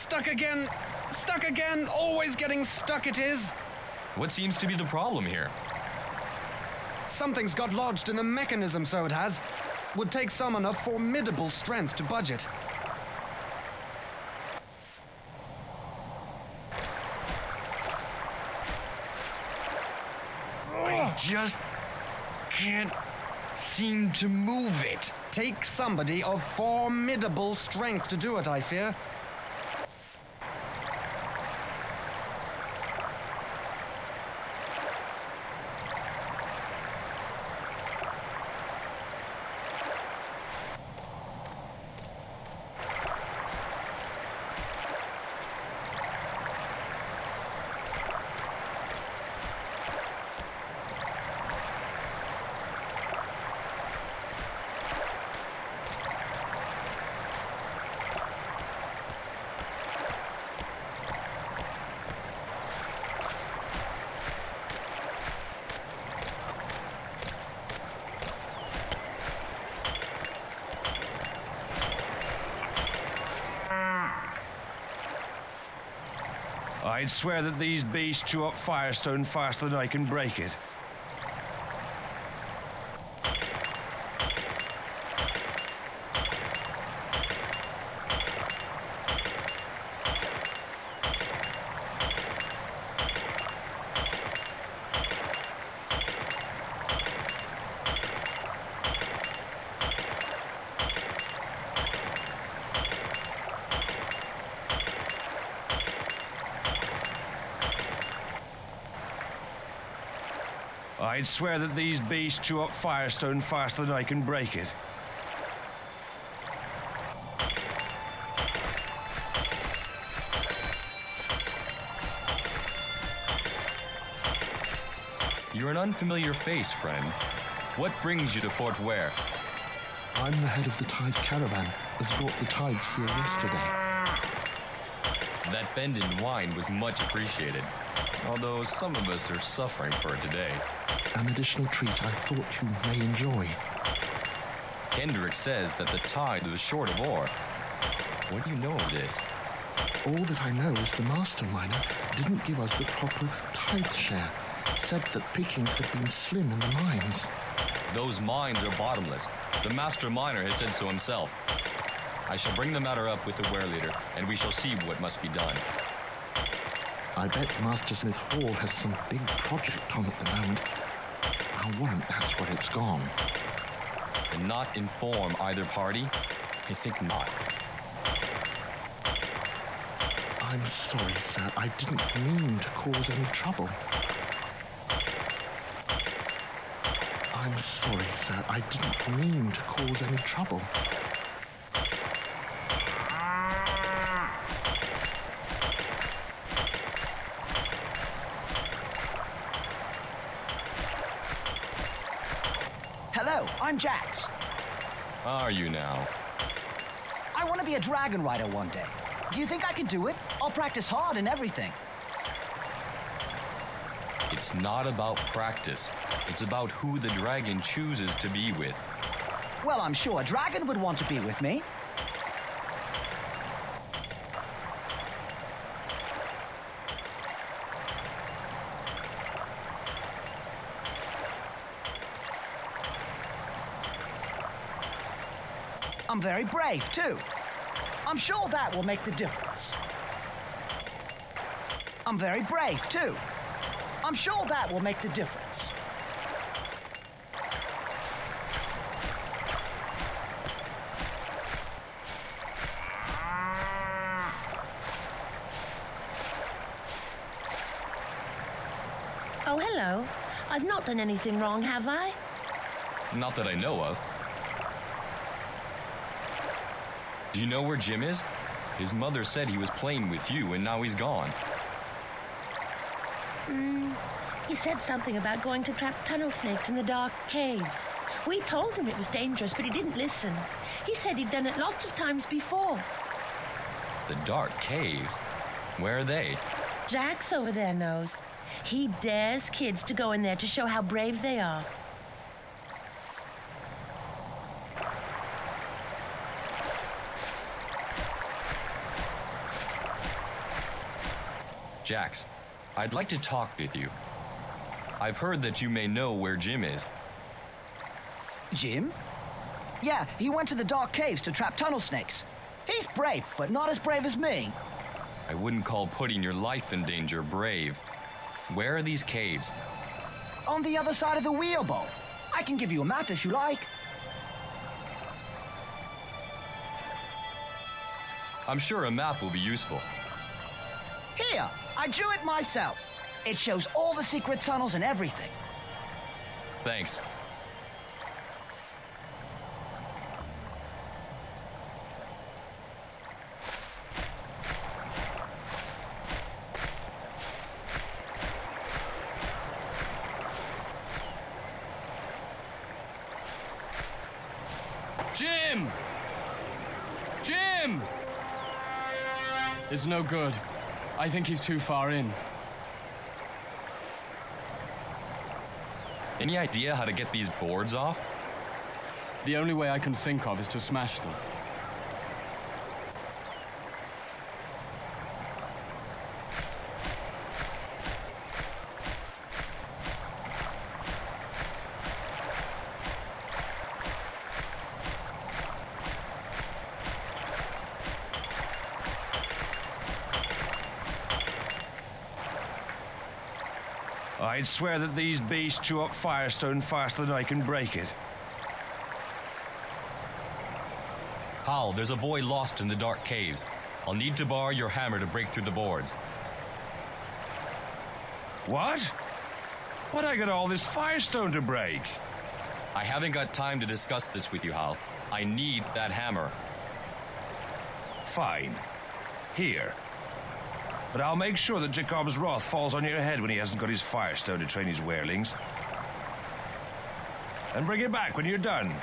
Stuck again! Stuck again! Always getting stuck it is! What seems to be the problem here? Something's got lodged in the mechanism, so it has. Would take someone of formidable strength to budge it. I just can't seem to move it. Take somebody of formidable strength to do it, I fear. I'd swear that these beasts chew up firestone faster than I can break it. I'd swear that these beasts chew up firestone faster than I can break it. You're an unfamiliar face, friend. What brings you to Fort Ware? I'm the head of the tithe caravan, as brought the tithes here yesterday. That bend in wine was much appreciated, although some of us are suffering for it today. An additional treat I thought you may enjoy. Kendrick says that the tide was short of ore. What do you know of this? All that I know is the master miner didn't give us the proper tithe share. Said that pickings had been slim in the mines. Those mines are bottomless. The master miner has said so himself. I shall bring the matter up with the Ware leader, and we shall see what must be done. I bet Master Smith Hall has some big project on at the moment. I'll warrant that's where it's gone. And not inform either party? I think not. I'm sorry, sir. I didn't mean to cause any trouble. I'm sorry, sir. I didn't mean to cause any trouble. Hello, I'm Jax. Are you now? I want to be a dragon rider one day. Do you think I can do it? I'll practice hard and everything. It's not about practice. It's about who the dragon chooses to be with. Well, I'm sure a dragon would want to be with me. I'm very brave, too. I'm sure that will make the difference. I'm very brave, too. I'm sure that will make the difference. Oh, hello. I've not done anything wrong, have I? Not that I know of. Do you know where Jim is? His mother said he was playing with you, and now he's gone. He said something about going to trap tunnel snakes in the dark caves. We told him it was dangerous, but he didn't listen. He said he'd done it lots of times before. The dark caves? Where are they? Jack's over there knows. He dares kids to go in there to show how brave they are. Jax. I'd like to talk with you. I've heard that you may know where Jim is. Jim? Yeah, he went to the dark caves to trap tunnel snakes. He's brave, but not as brave as me. I wouldn't call putting your life in danger brave. Where are these caves? On the other side of the wheelboat. I can give you a map if you like. I'm sure a map will be useful. Here, I drew it myself. It shows all the secret tunnels and everything. Thanks. Jim! Jim! It's no good. I think he's too far in. Any idea how to get these boards off? The only way I can think of is to smash them. I'd swear that these beasts chew up firestone faster than I can break it. Hal, there's a boy lost in the dark caves. I'll need to borrow your hammer to break through the boards. What? But I got all this firestone to break. I haven't got time to discuss this with you, Hal. I need that hammer. Fine. Here. But I'll make sure that Jacob's wrath falls on your head when he hasn't got his firestone to train his werelings. And bring it back when you're done.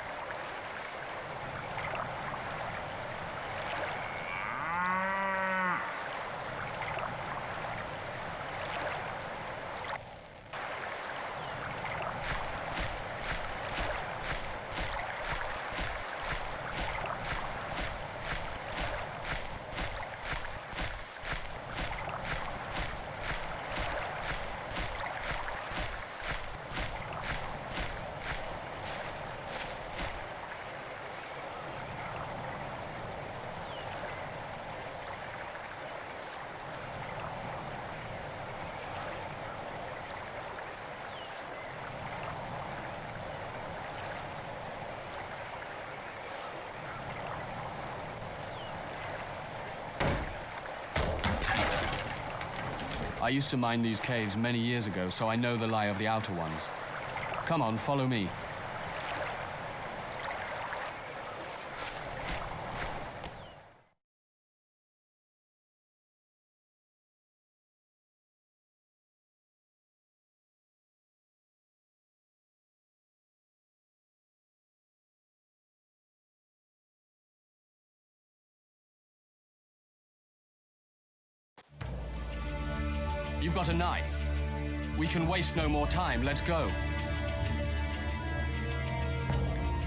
I used to mine these caves many years ago, so I know the lie of the outer ones. Come on, follow me. You've got a knife. We can waste no more time. Let's go.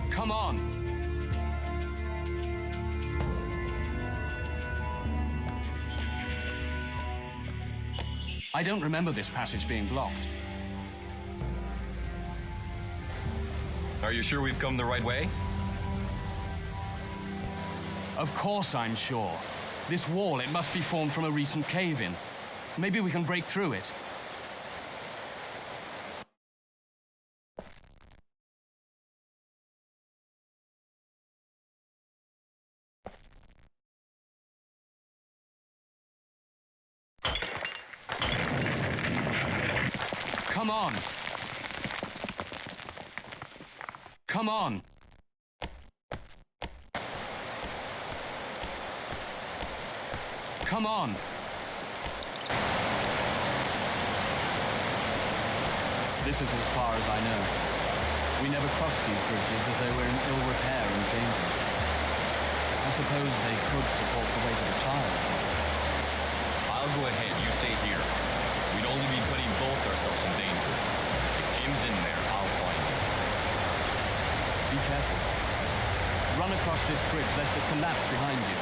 Come on. I don't remember this passage being blocked. Are you sure we've come the right way? Of course I'm sure. This wall, it must be formed from a recent cave-in. Maybe we can break through it. Come on. Come on. Come on. This is as far as I know. We never crossed these bridges as they were in ill repair and dangerous. I suppose they could support the weight of a child. I'll go ahead, you stay here. We'd only be putting both ourselves in danger. If Jim's in there, I'll find him. Be careful. Run across this bridge lest it collapse behind you.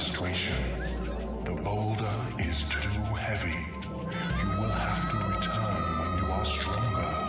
frustration. The boulder is too heavy. You will have to return when you are stronger.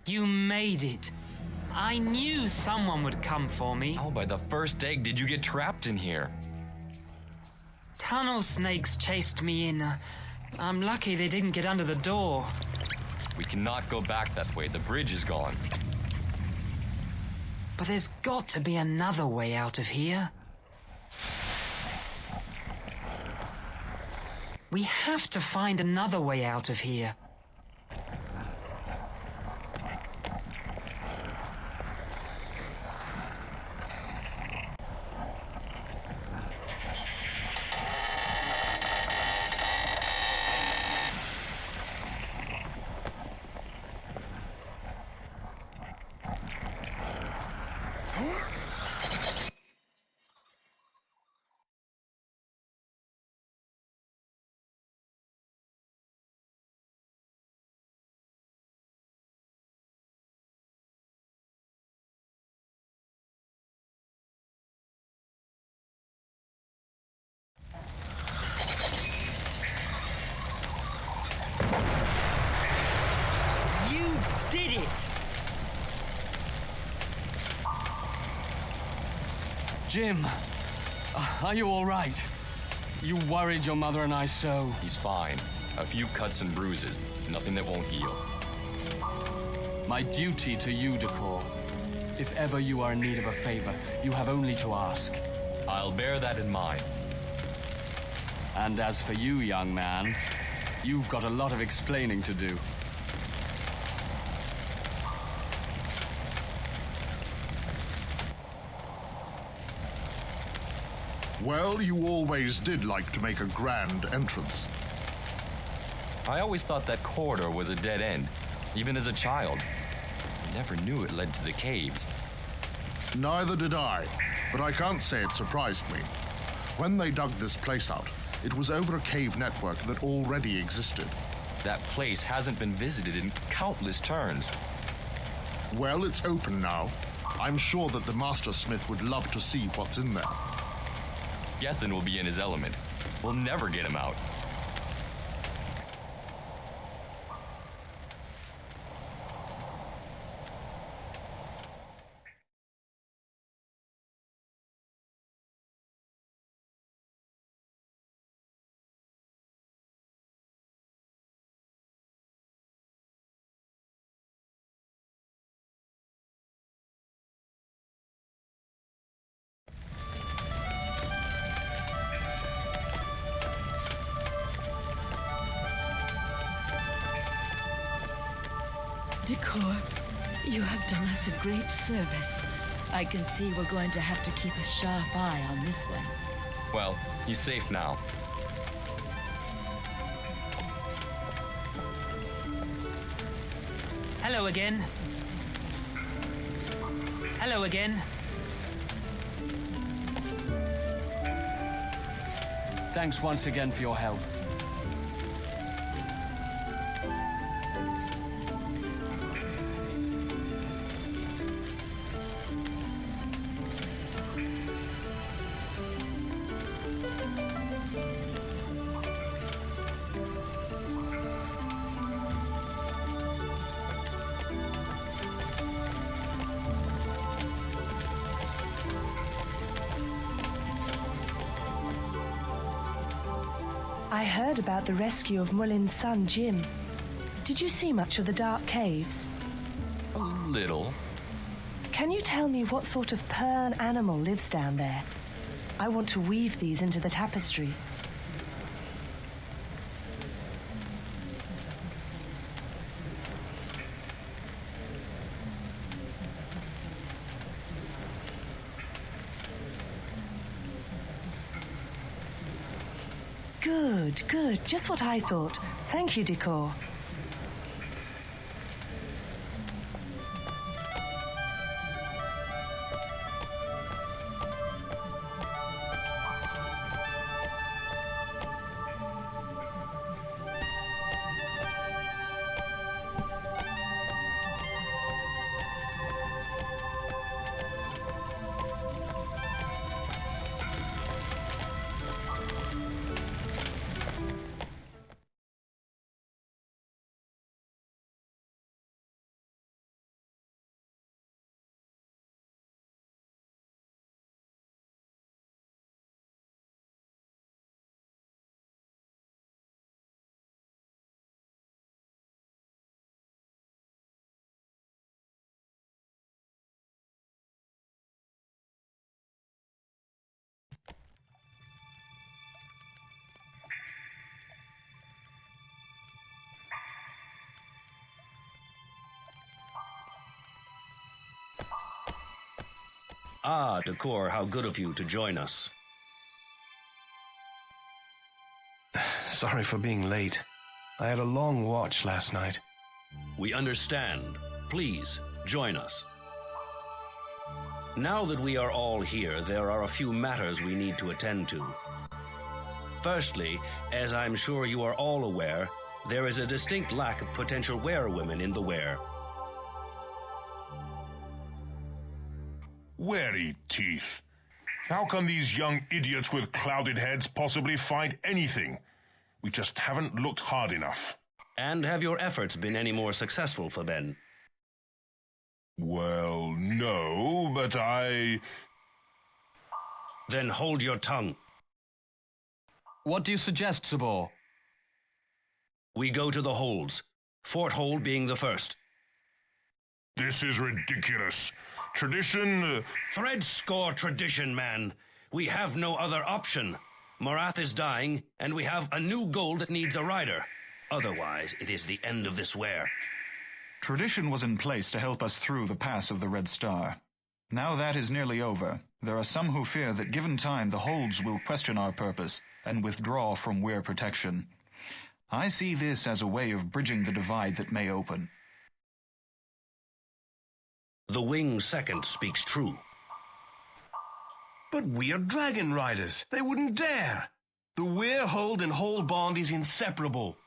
You made it. I knew someone would come for me. How by the first egg did you get trapped in here? Tunnel snakes chased me in. I'm lucky they didn't get under the door. We cannot go back that way. The bridge is gone. But there's got to be another way out of here. We have to find another way out of here. You did it! Jim, are you all right? You worried your mother and I so. He's fine. A few cuts and bruises. Nothing that won't heal. My duty to you, Decor. If ever you are in need of a favor, you have only to ask. I'll bear that in mind. And as for you, young man, you've got a lot of explaining to do. Well, you always did like to make a grand entrance. I always thought that corridor was a dead end, even as a child. I never knew it led to the caves. Neither did I, but I can't say it surprised me. When they dug this place out, it was over a cave network that already existed. That place hasn't been visited in countless turns. Well, it's open now. I'm sure that the Master Smith would love to see what's in there. Gethin will be in his element. We'll never get him out. Decor, you have done us a great service. I can see we're going to have to keep a sharp eye on this one. Well, he's safe now. Hello again. Hello again. Thanks once again for your help. I heard about the rescue of Mullin's son, Jim. Did you see much of the dark caves? A little. Can you tell me what sort of pern animal lives down there? I want to weave these into the tapestry. Good, good. Just what I thought. Thank you, Decor. Ah, Decor, how good of you to join us. Sorry for being late. I had a long watch last night. We understand. Please, join us. Now that we are all here, there are a few matters we need to attend to. Firstly, as I'm sure you are all aware, there is a distinct lack of potential werewomen in the Were. Wary teeth. How can these young idiots with clouded heads possibly find anything? We just haven't looked hard enough. And have your efforts been any more successful for Ben? Well, no, but I... Then hold your tongue. What do you suggest, Sabor? We go to the holds, Fort Hold being the first. This is ridiculous. Tradition... Thread score tradition, man. We have no other option. Morath is dying, and we have a new goal that needs a rider. Otherwise, it is the end of this Were. Tradition was in place to help us through the pass of the Red Star. Now that is nearly over. There are some who fear that given time, the holds will question our purpose and withdraw from weir protection. I see this as a way of bridging the divide that may open. The Winged Second speaks true. But we are dragon riders. They wouldn't dare. The weir hold and hold bond is inseparable.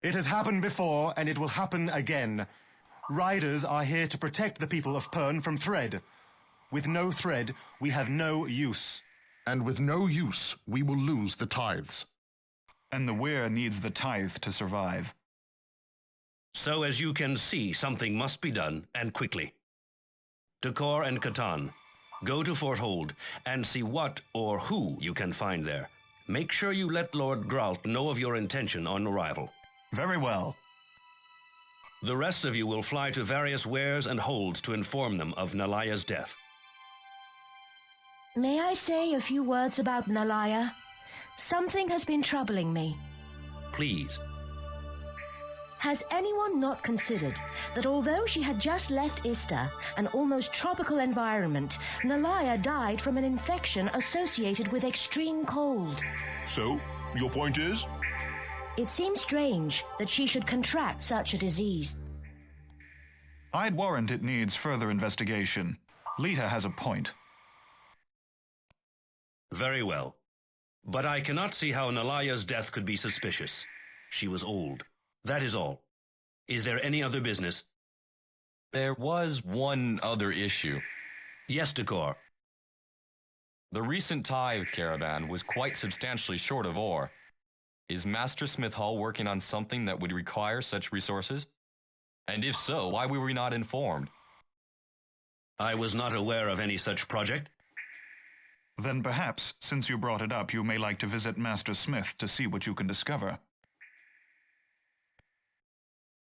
It has happened before, and it will happen again. Riders are here to protect the people of Pern from thread. With no thread, we have no use. And with no use, we will lose the tithes. And the weir needs the tithe to survive. So as you can see, something must be done, and quickly. Decor and Catan, go to Fort Hold and see what or who you can find there. Make sure you let Lord Grault know of your intention on arrival. Very well. The rest of you will fly to various weirs and holds to inform them of Nalaya's death. May I say a few words about Nalaya? Something has been troubling me. Please. Has anyone not considered that although she had just left Ista, an almost tropical environment, Nalaya died from an infection associated with extreme cold? So, your point is? It seems strange that she should contract such a disease. I'd warrant it needs further investigation. Lita has a point. Very well. But I cannot see how Nalaya's death could be suspicious. She was old. That is all. Is there any other business? There was one other issue. Yes, Decor. The recent tithe caravan was quite substantially short of ore. Is Master Smith Hall working on something that would require such resources? And if so, why were we not informed? I was not aware of any such project. Then perhaps, since you brought it up, you may like to visit Master Smith to see what you can discover.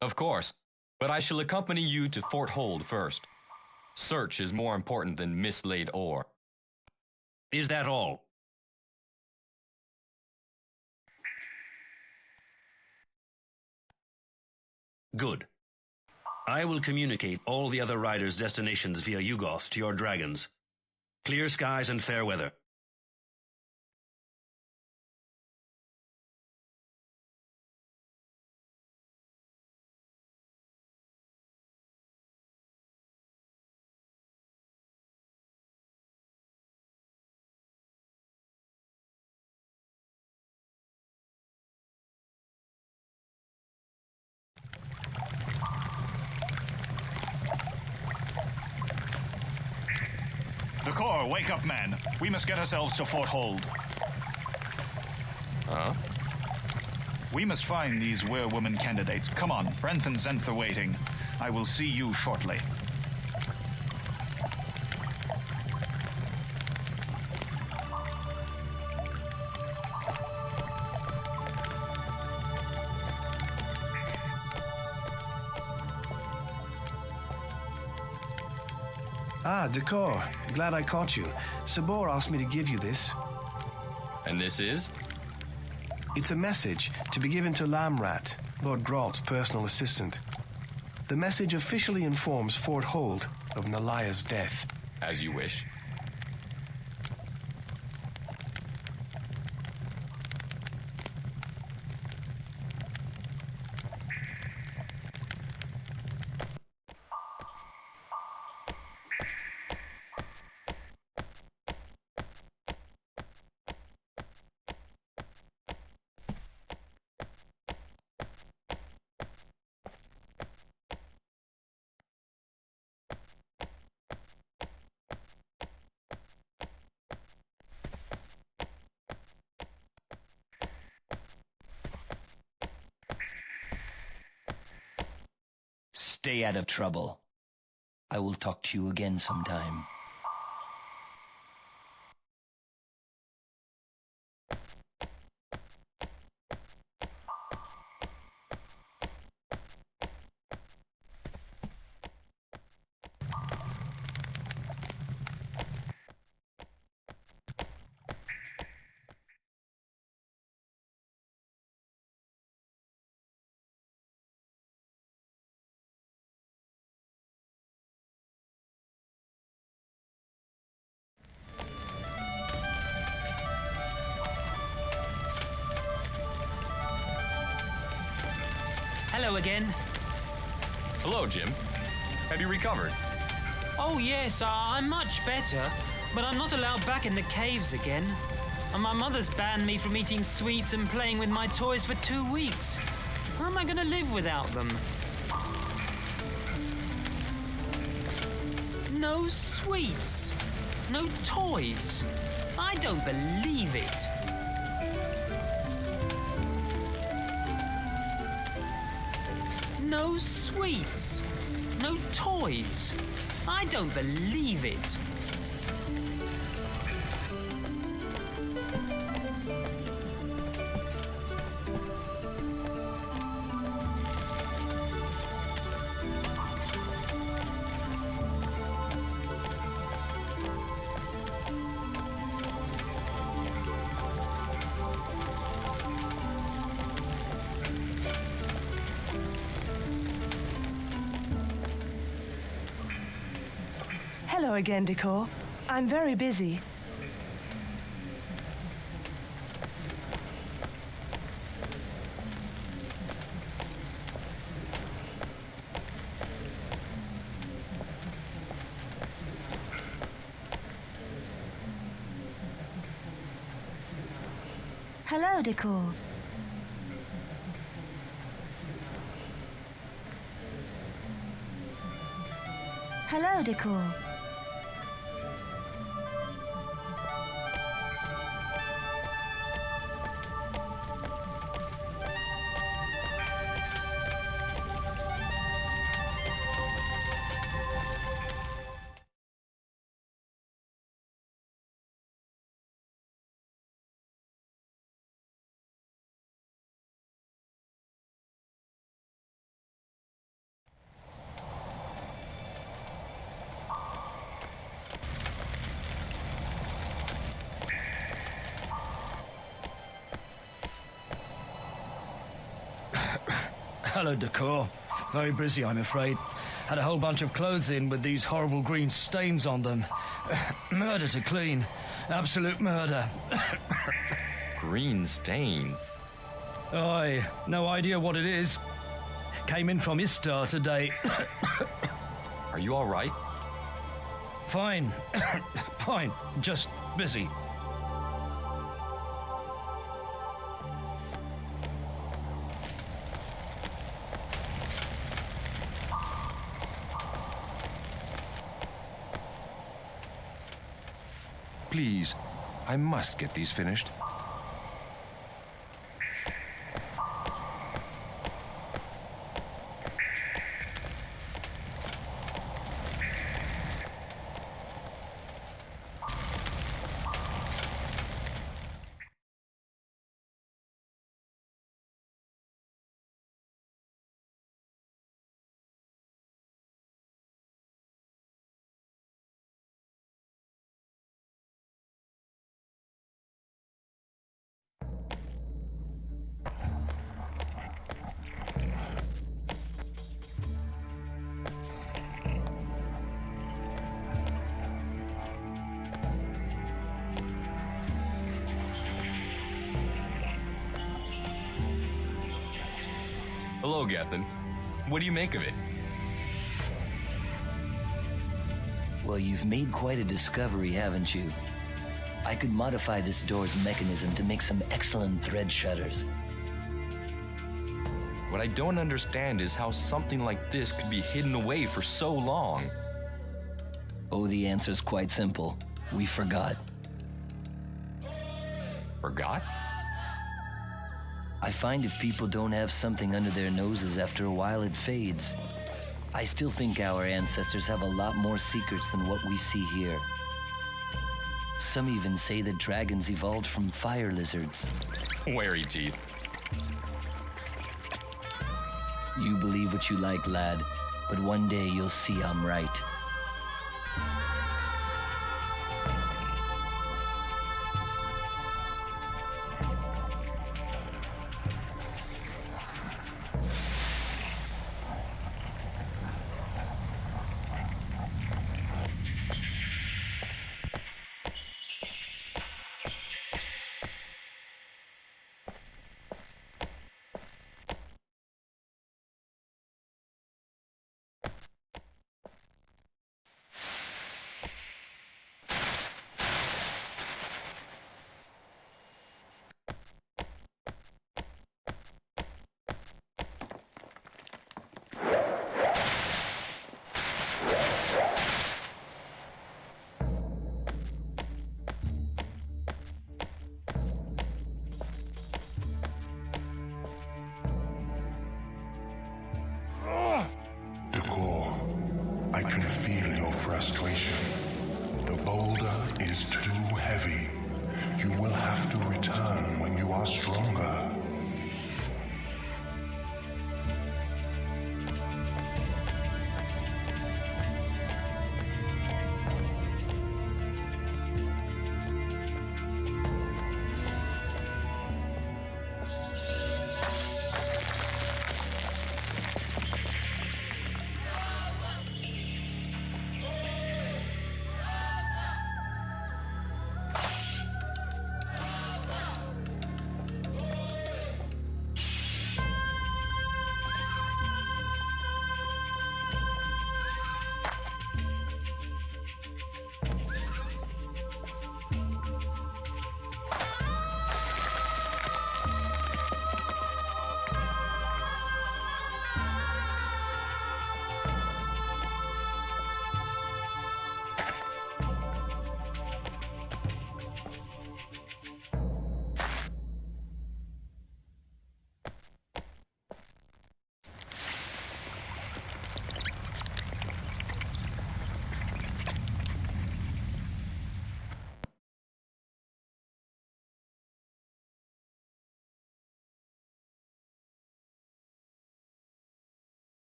Of course, but I shall accompany you to Fort Hold first. Search is more important than mislaid ore. Is that all? Good. I will communicate all the other riders' destinations via Yugoth to your dragons. Clear skies and fair weather. Decor, wake up, man. We must get ourselves to Fort Hold. Huh? We must find these werewoman candidates. Come on, Brenth and Zenth are waiting. I will see you shortly. Ah, Decor. Glad I caught you. Sabor asked me to give you this. And this is? It's a message to be given to Lamrat, Lord Grault's personal assistant. The message officially informs Fort Hold of Nalaya's death. As you wish. Stay out of trouble. I will talk to you again sometime. Hello again. Hello, Jim. Have you recovered? Oh yes, I'm much better, but I'm not allowed back in the caves again. And my mother's banned me from eating sweets and playing with my toys for 2 weeks. How am I going to live without them? No sweets. No toys. I don't believe it. No sweets. No toys. I don't believe it. Hello again, Decor. I'm very busy. Hello, Decor. Hello, Decor. Hello, Decor. Very busy, I'm afraid. Had a whole bunch of clothes in with these horrible green stains on them. Murder to clean. Absolute murder. Green stain? Aye, no idea what it is. Came in from Istar today. Are you all right? Fine. Fine. Just busy. Please, I must get these finished. Hello, Gethin. What do you make of it? Well, you've made quite a discovery, haven't you? I could modify this door's mechanism to make some excellent thread shutters. What I don't understand is how something like this could be hidden away for so long. Oh, the answer's quite simple. We forgot. Forgot? I find if people don't have something under their noses, after a while it fades. I still think our ancestors have a lot more secrets than what we see here. Some even say that dragons evolved from fire lizards. Wary teeth. You believe what you like, lad, but one day you'll see I'm right. frustration. The boulder is too heavy. You will have to return when you are stronger.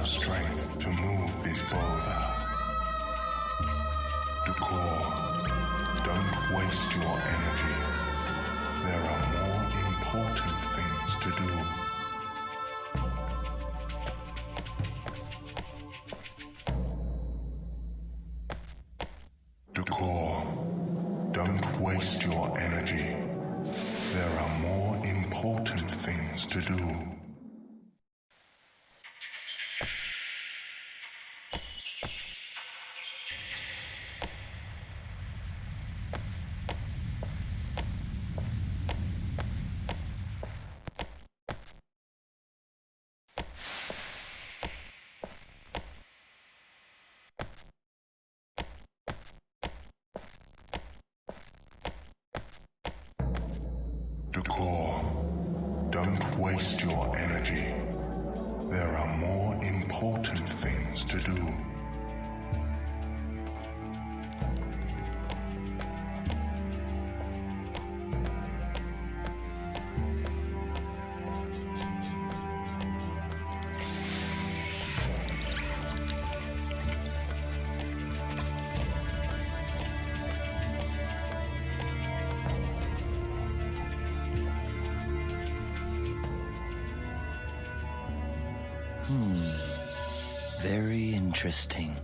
strength to move this boulder. Decor, don't waste your energy. There are more important things to do. Decor, don't important things to do. Decor, don't waste your energy. There are more important things to do. Very interesting.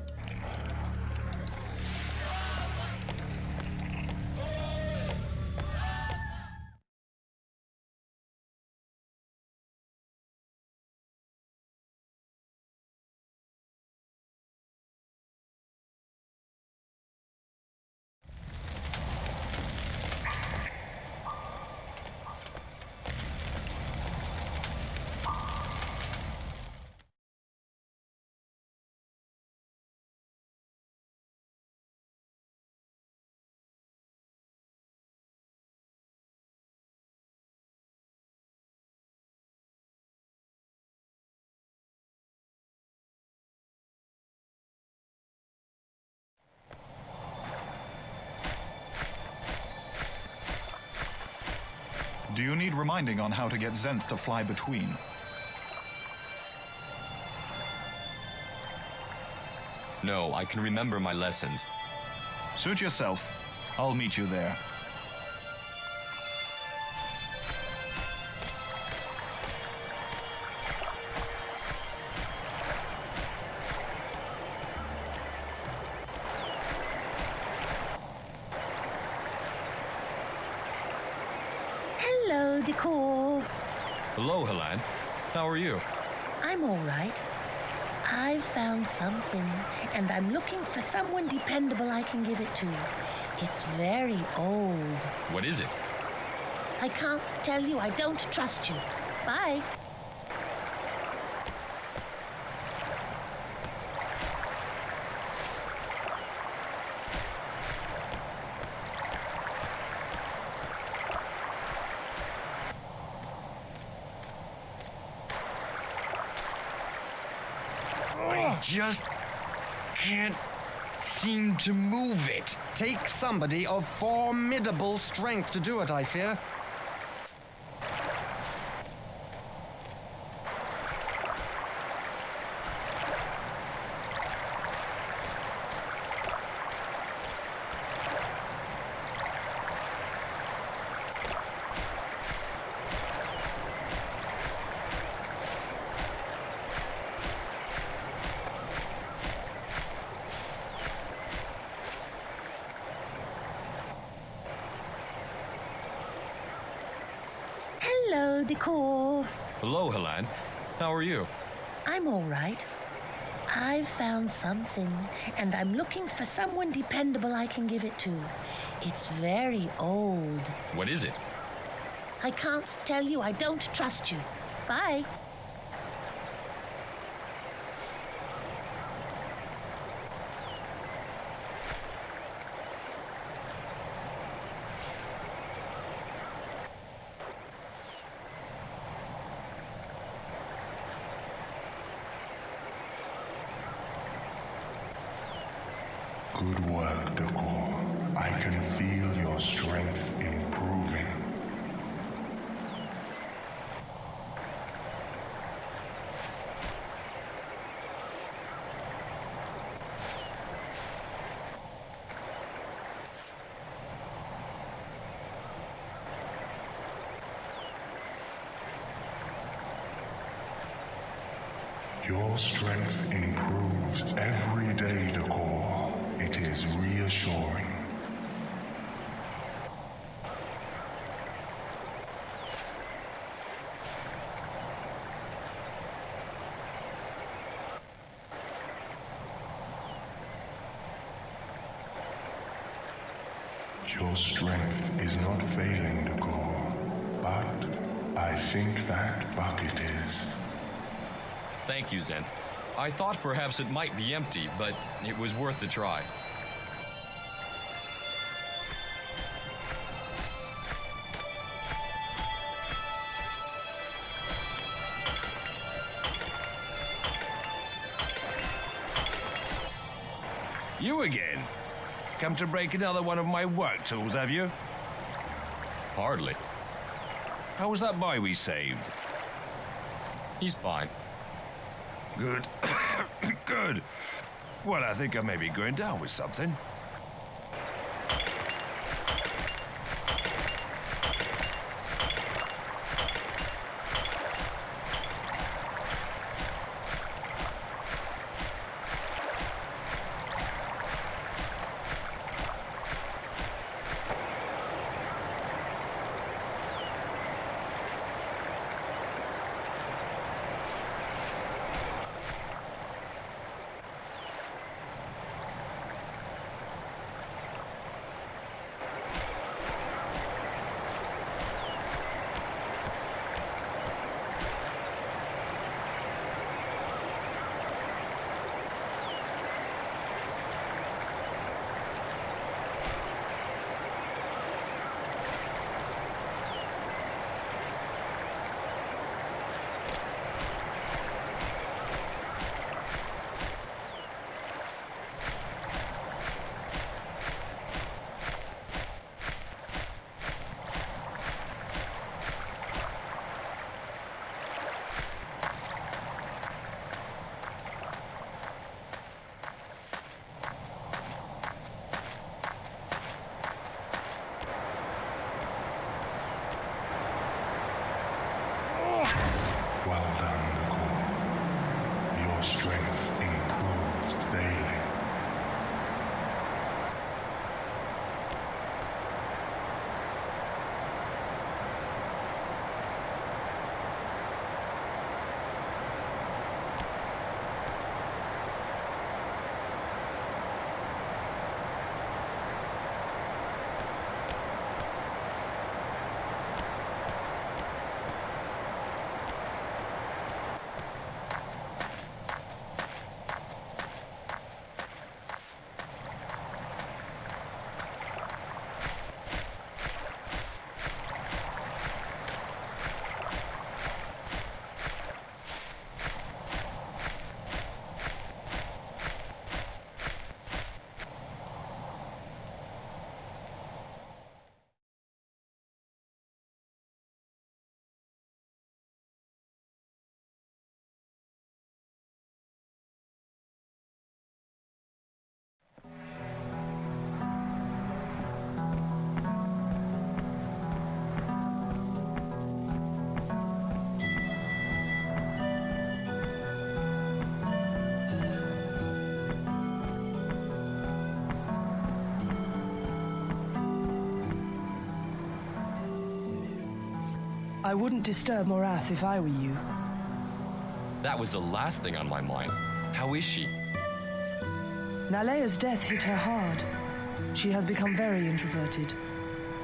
Do you need reminding on how to get Zenth to fly between? No, I can remember my lessons. Suit yourself. I'll meet you there. Hello, Decor. Hello, Helen. How are you? I'm all right. I've found something, and I'm looking for someone dependable I can give it to. It's very old. What is it? I can't tell you. I don't trust you. Bye. Just can't seem to move it. Take somebody of formidable strength to do it, I fear. Hello, Decor. Hello, Helen. How are you? I'm all right. I've found something, and I'm looking for someone dependable I can give it to. It's very old. What is it? I can't tell you. I don't trust you. Bye. Good work, Decor. I can feel your strength improving. Your strength improves every day, Decor. It is reassuring. Your strength is not failing, Decor, but I think that bucket is. Thank you, Zen. I thought perhaps it might be empty, but it was worth the try. You again? Come to break another one of my work tools, have you? Hardly. How was that boy we saved? He's fine. Good. Good. Well, I think I may be going down with something. Well done, Decor. Your strength improves daily. I wouldn't disturb Morath if I were you. That was the last thing on my mind. How is she? Nalea's death hit her hard. She has become very introverted.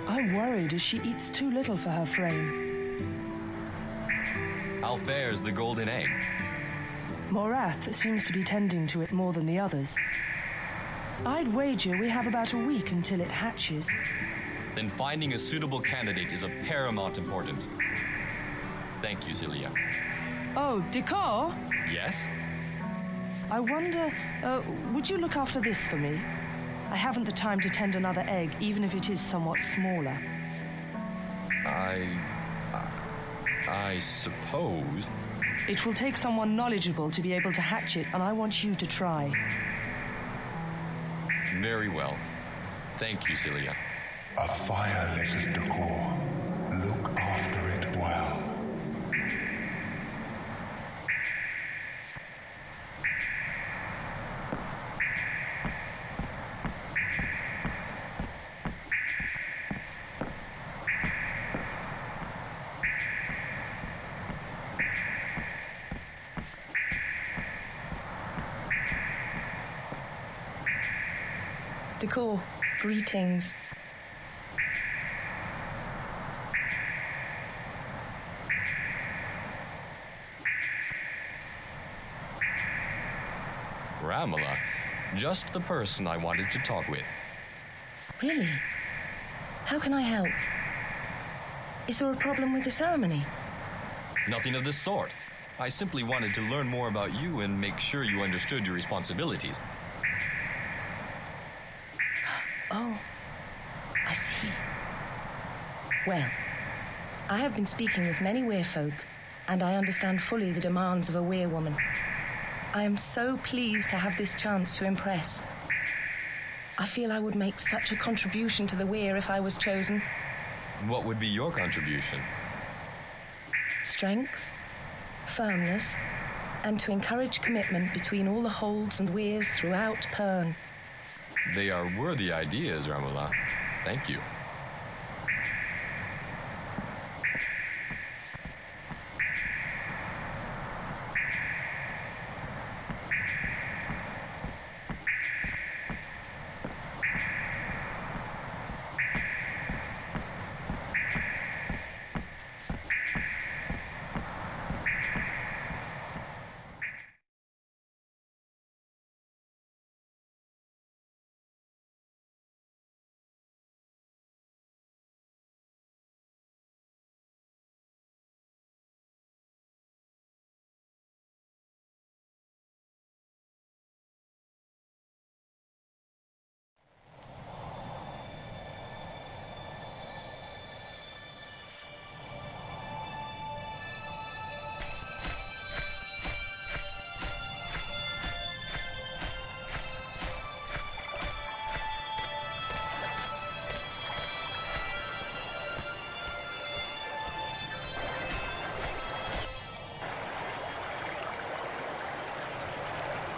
I'm worried as she eats too little for her frame. How fares the golden egg? Morath seems to be tending to it more than the others. I'd wager we have about a week until it hatches. Then finding a suitable candidate is of paramount importance. Thank you, Zelia. Oh, Decor? Yes? I wonder, would you look after this for me? I haven't the time to tend another egg, even if it is somewhat smaller. I suppose. It will take someone knowledgeable to be able to hatch it, and I want you to try. Very well. Thank you, Zelia. A fireless Decor. Look after it well. Decor, greetings. Ramala. Just the person I wanted to talk with. Really? How can I help? Is there a problem with the ceremony? Nothing of the sort. I simply wanted to learn more about you and make sure you understood your responsibilities. Oh, I see. Well, I have been speaking with many werefolk, and I understand fully the demands of a werewoman. I am so pleased to have this chance to impress. I feel I would make such a contribution to the were if I was chosen. What would be your contribution? Strength, firmness, and to encourage commitment between all the holds and weirs throughout Pern. They are worthy ideas, Ramala. Thank you.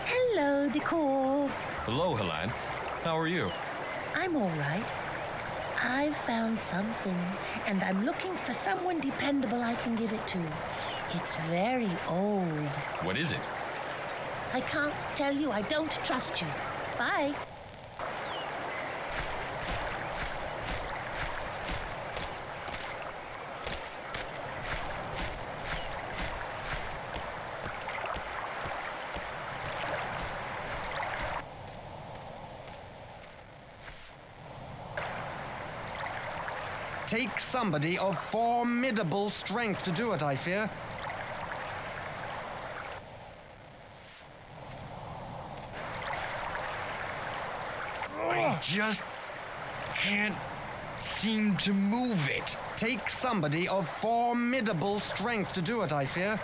Hello, Decor. Hello, Helen. How are you? I'm all right. I've found something, and I'm looking for someone dependable I can give it to. It's very old. What is it? I can't tell you. I don't trust you. Bye. Take somebody of formidable strength to do it, I fear. I just can't seem to move it. Take somebody of formidable strength to do it, I fear.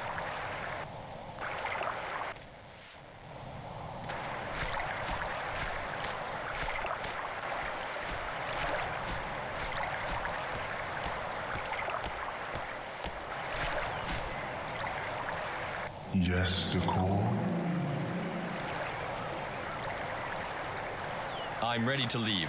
Yes, Decor? I'm ready to leave.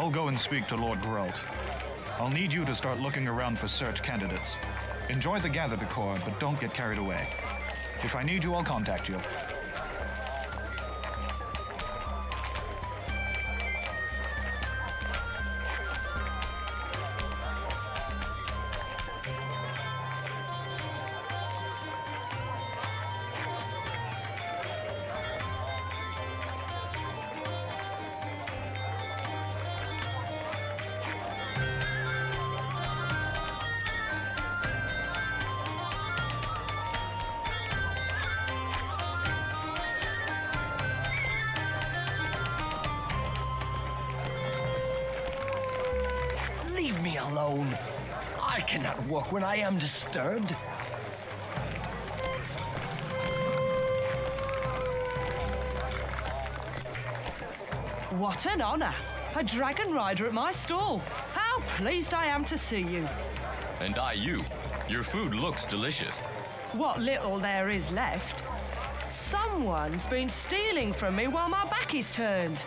I'll go and speak to Lord Geralt. I'll need you to start looking around for search candidates. Enjoy the gather decor, but don't get carried away. If I need you, I'll contact you. Leave me alone. I cannot work when I am disturbed. What an honor! A dragon rider at my stall. How pleased I am to see you. And I you. Your food looks delicious. What little there is left. Someone's been stealing from me while my back is turned.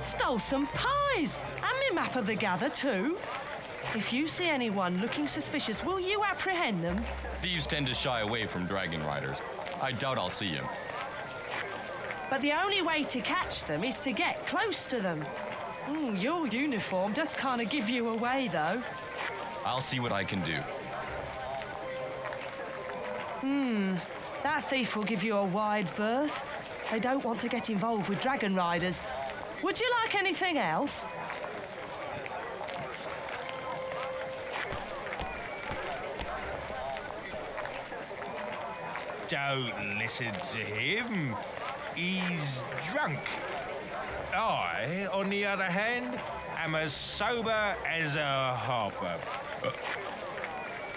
Stole some pies and my map of the gather too. If you see anyone looking suspicious, will you apprehend them? Thieves tend to shy away from dragon riders. I doubt I'll see him. But the only way to catch them is to get close to them. Your uniform does kind of give you away, though. I'll see what I can do. That thief will give you a wide berth. They don't want to get involved with dragon riders. Would you like anything else? Don't listen to him. He's drunk. I, on the other hand, am as sober as a harper.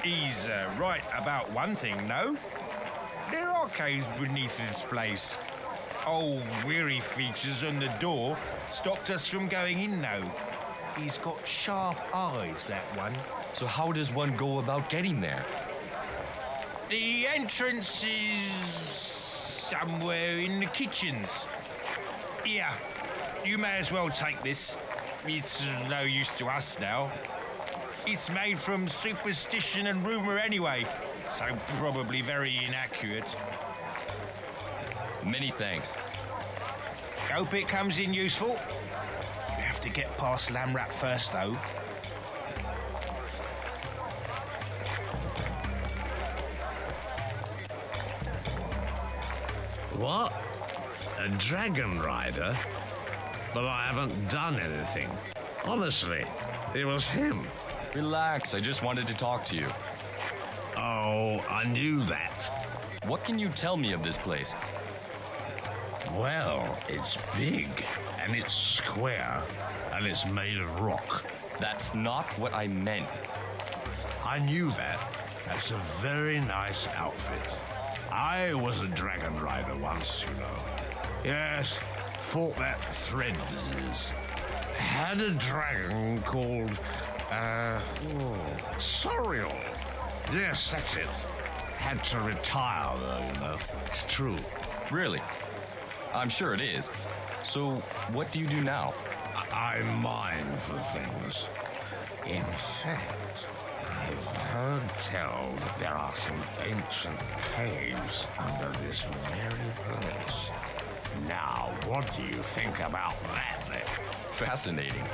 He's right about one thing, no? There are caves beneath this place. Old weary features on the door stopped us from going in, though. He's got sharp eyes, that one. So how does one go about getting there? The entrance is somewhere in the kitchens. Yeah, you may as well take this. It's no use to us now. It's made from superstition and rumor anyway, so probably very inaccurate. Many thanks. Hope it comes in useful. You have to get past Lamrat first, though. What? A dragon rider? But I haven't done anything. Honestly, it was him. Relax, I just wanted to talk to you. Oh, I knew that. What can you tell me of this place? Well, it's big, and it's square, and it's made of rock. That's not what I meant. I knew that. That's a very nice outfit. I was a dragon rider once, you know. Yes, fought that thread disease. Had a dragon called, Sorial. Yes, that's it. Had to retire, though, you know. It's true. Really? I'm sure it is. So, what do you do now? I mine for things. In fact, I've heard tell that there are some ancient caves under this very place. Now, what do you think about that, then? Fascinating.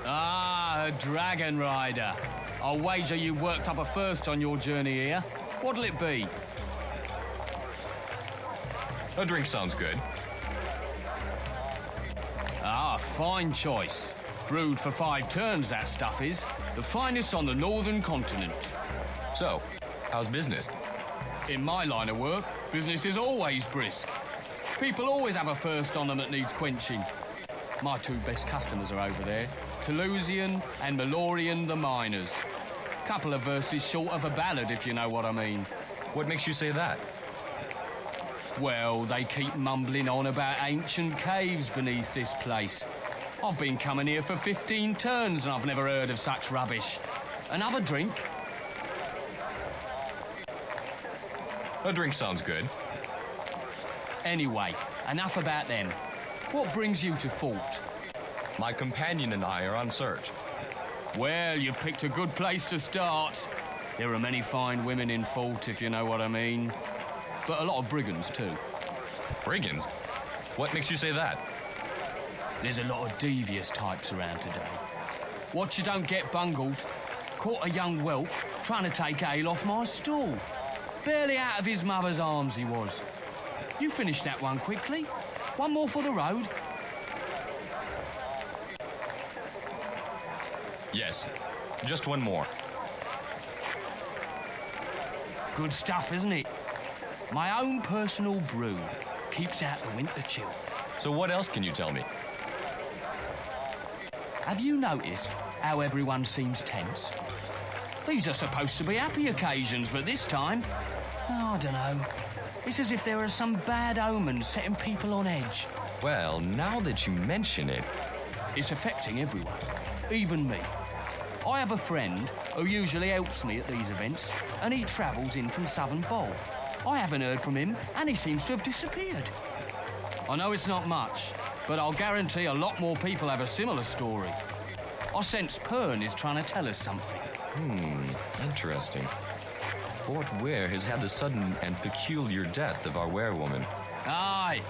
Ah, a dragon rider. I'll wager you worked up a first on your journey here. What'll it be? A drink sounds good. Ah, fine choice. Brewed for 5 turns, that stuff is. The finest on the northern continent. So, how's business? In my line of work, business is always brisk. People always have a first on them that needs quenching. My 2 best customers are over there, Toulousian and Malorian the miners. Couple of verses short of a ballad, if you know what I mean. What makes you say that? Well, they keep mumbling on about ancient caves beneath this place. I've been coming here for 15 turns and I've never heard of such rubbish. Another drink? A drink sounds good. Anyway, enough about them. What brings you to Fort? My companion and I are on search. Well, you've picked a good place to start. There are many fine women in Fort, if you know what I mean. But a lot of brigands, too. Brigands? What makes you say that? There's a lot of devious types around today. Watch you don't get bungled. Caught a young whelp trying to take ale off my stall. Barely out of his mother's arms he was. You finished that one quickly. One more for the road. Yes, just one more. Good stuff, isn't it? My own personal brew. Keeps out the winter chill. So what else can you tell me? Have you noticed how everyone seems tense? These are supposed to be happy occasions, but this time, I don't know. It's as if there are some bad omens setting people on edge. Well, now that you mention it... It's affecting everyone, even me. I have a friend who usually helps me at these events, and he travels in from Southern Bowl. I haven't heard from him, and he seems to have disappeared. I know it's not much, but I'll guarantee a lot more people have a similar story. I sense Pern is trying to tell us something. Interesting. Fort Ware has had the sudden and peculiar death of our werewoman. Aye.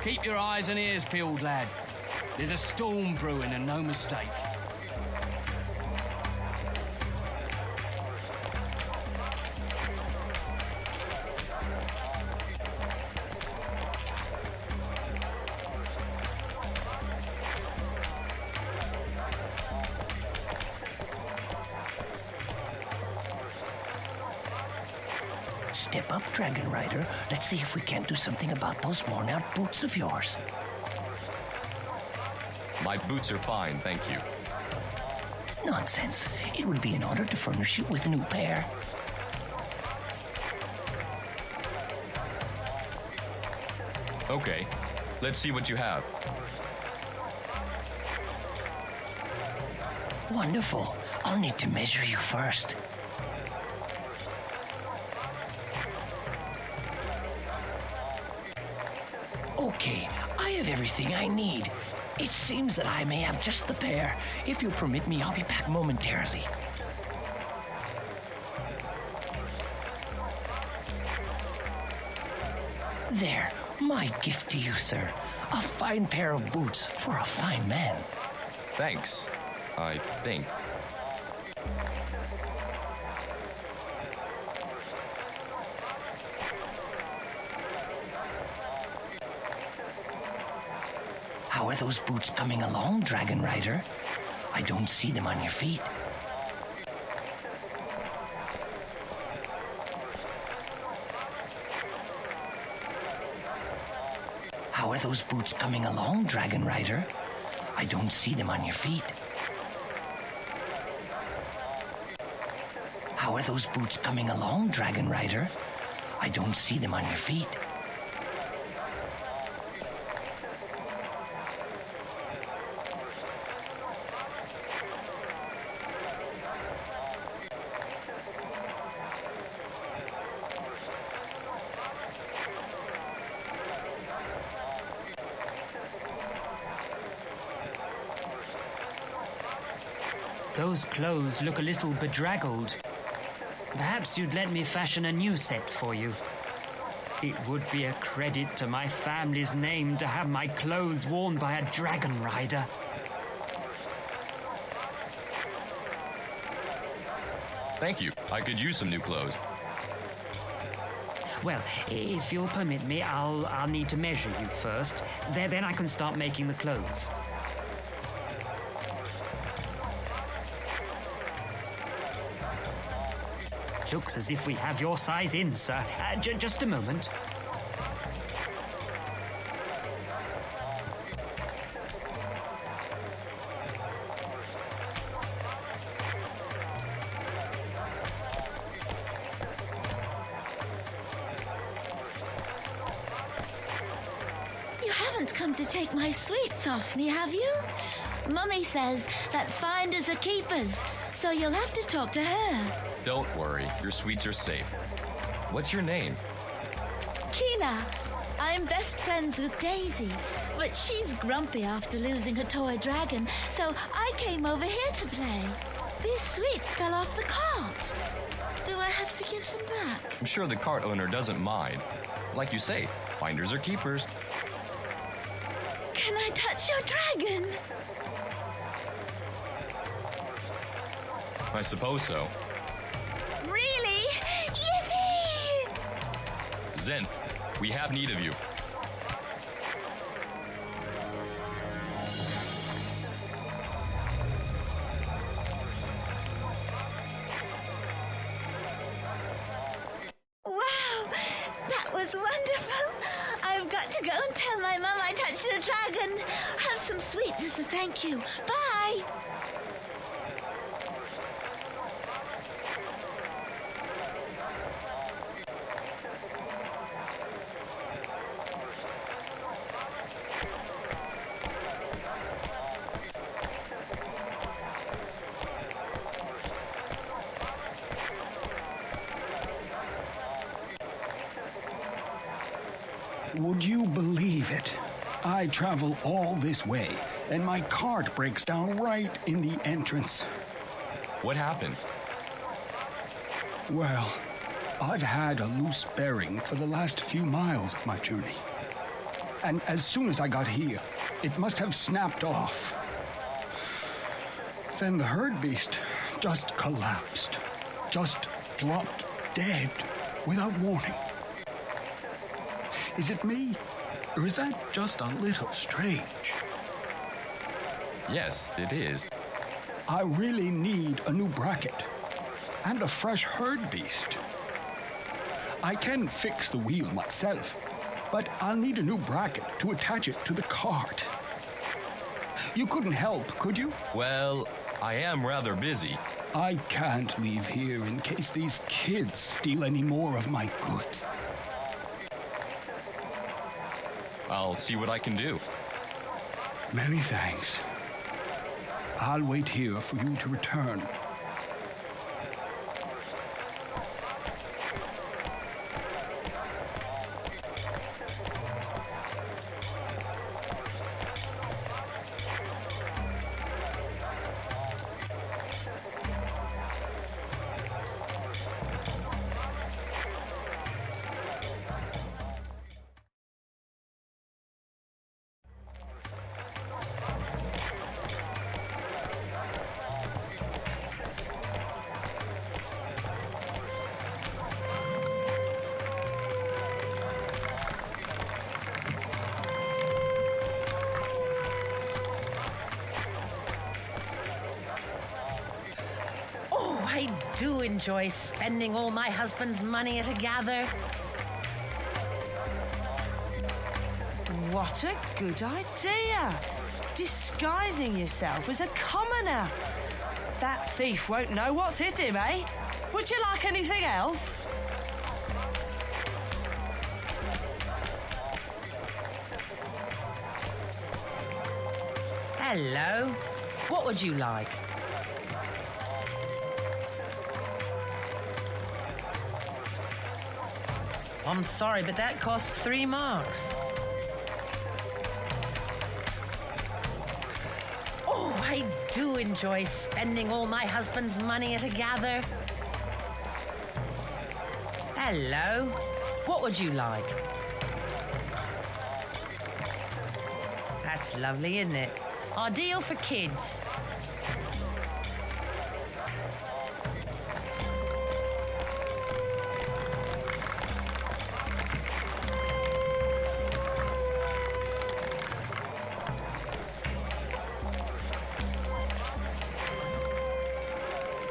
Keep your eyes and ears peeled, lad. There's a storm brewing and no mistake. Step up, Dragon Rider. Let's see if we can't do something about those worn-out boots of yours. My boots are fine, thank you. Nonsense. It would be an honor to furnish you with a new pair. Okay, let's see what you have. Wonderful. I'll need to measure you first. Okay, I have everything I need. It seems that I may have just the pair. If you'll permit me, I'll be back momentarily. There, my gift to you, sir. A fine pair of boots for a fine man. Thanks, I think. How are those boots coming along, Dragon Rider? I don't see them on your feet. How are those boots coming along, Dragon Rider? I don't see them on your feet. How are those boots coming along, Dragon Rider? I don't see them on your feet. Those clothes look a little bedraggled. Perhaps you'd let me fashion a new set for you. It would be a credit to my family's name to have my clothes worn by a dragon rider. Thank you. I could use some new clothes. Well, if you'll permit me, I'll need to measure you first. Then I can start making the clothes. Looks as if we have your size in, sir. Just a moment. You haven't come to take my sweets off me, have you? Mummy says that finders are keepers, so you'll have to talk to her. Don't worry, your sweets are safe. What's your name? Keela, I'm best friends with Daisy, but she's grumpy after losing her toy dragon, so I came over here to play. These sweets fell off the cart. Do I have to give them back? I'm sure the cart owner doesn't mind. Like you say, finders are keepers. Can I touch your dragon? I suppose so. Really? Yippee! Zenth, we have need of you. Wow, that was wonderful. I've got to go and tell my mum I touched a dragon. Have some sweets as a thank you. Bye. Would you believe it? I travel all this way, and my cart breaks down right in the entrance. What happened? Well, I've had a loose bearing for the last few miles of my journey. And as soon as I got here, it must have snapped off. Then the herd beast just collapsed. Just dropped dead without warning. Is it me? Or is that just a little strange? Yes, it is. I really need a new bracket. And a fresh herd beast. I can fix the wheel myself, but I'll need a new bracket to attach it to the cart. You couldn't help, could you? Well, I am rather busy. I can't leave here in case these kids steal any more of my goods. I'll see what I can do. Many thanks. I'll wait here for you to return. I do enjoy spending all my husband's money at a gather. What a good idea! Disguising yourself as a commoner. That thief won't know what's hit him, eh? Would you like anything else? Hello. What would you like? I'm sorry, but that costs 3 marks. Oh, I do enjoy spending all my husband's money at a gather. Hello. What would you like? That's lovely, isn't it? Our deal for kids.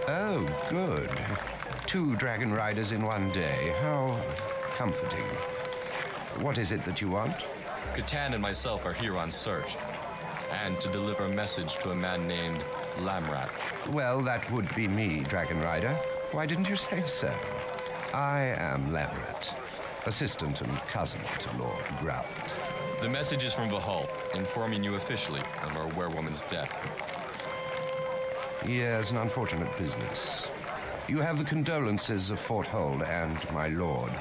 Oh, good. 2 dragon riders in one day. How comforting. What is it that you want? Catan and myself are here on search, and to deliver a message to a man named Lamrat. Well, that would be me, Dragon Rider. Why didn't you say so? I am Lamrat, assistant and cousin to Lord Grout. The message is from Vahal, informing you officially of our werewoman's death. Yes, an unfortunate business. You have the condolences of Fort Hold and my lord.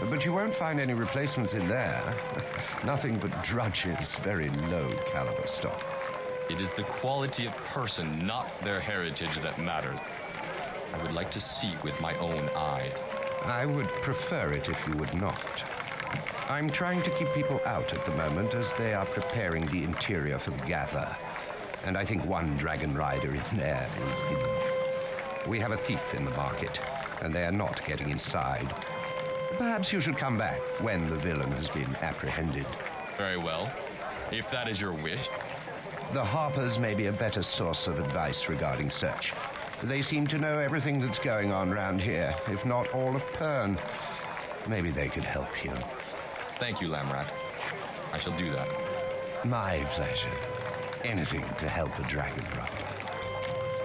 But you won't find any replacements in there. Nothing but drudges, very low caliber stock. It is the quality of person, not their heritage, that matters. I would like to see with my own eyes. I would prefer it if you would not. I'm trying to keep people out at the moment as they are preparing the interior for the gather. And I think one dragon rider in there is enough. We have a thief in the market, and they are not getting inside. Perhaps you should come back when the villain has been apprehended. Very well. If that is your wish. The Harpers may be a better source of advice regarding search. They seem to know everything that's going on round here, if not all of Pern. Maybe they could help you. Thank you, Lamrat. I shall do that. My pleasure. Anything to help a dragon rider.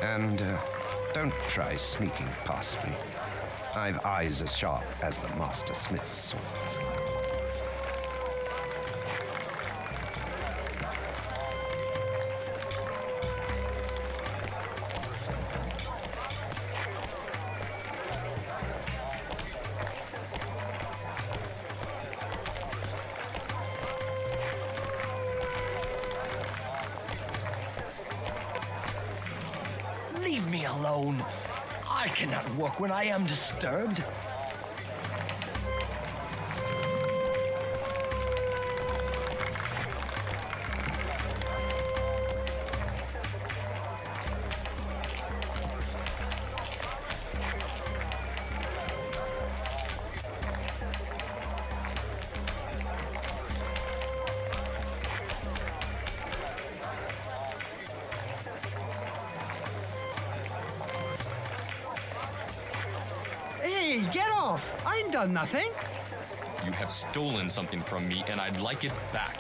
And don't try sneaking past me. I've eyes as sharp as the master smith's swords. Leave me alone. I cannot work when I am disturbed. Hey, get off! I ain't done nothing. You have stolen something from me, and I'd like it back.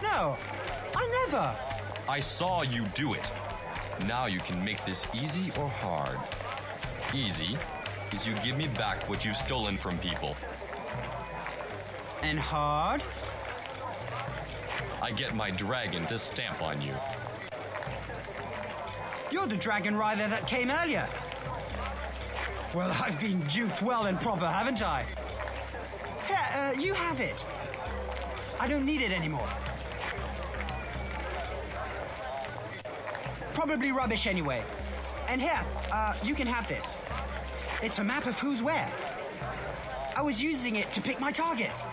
No, I never. I saw you do it. Now you can make this easy or hard. Easy is you give me back what you've stolen from people. And hard? I get my dragon to stamp on you. You're the dragon rider that came earlier. Well, I've been duped well and proper, haven't I? Here, you have it. I don't need it anymore. Probably rubbish anyway. And here, you can have this. It's a map of who's where. I was using it to pick my targets.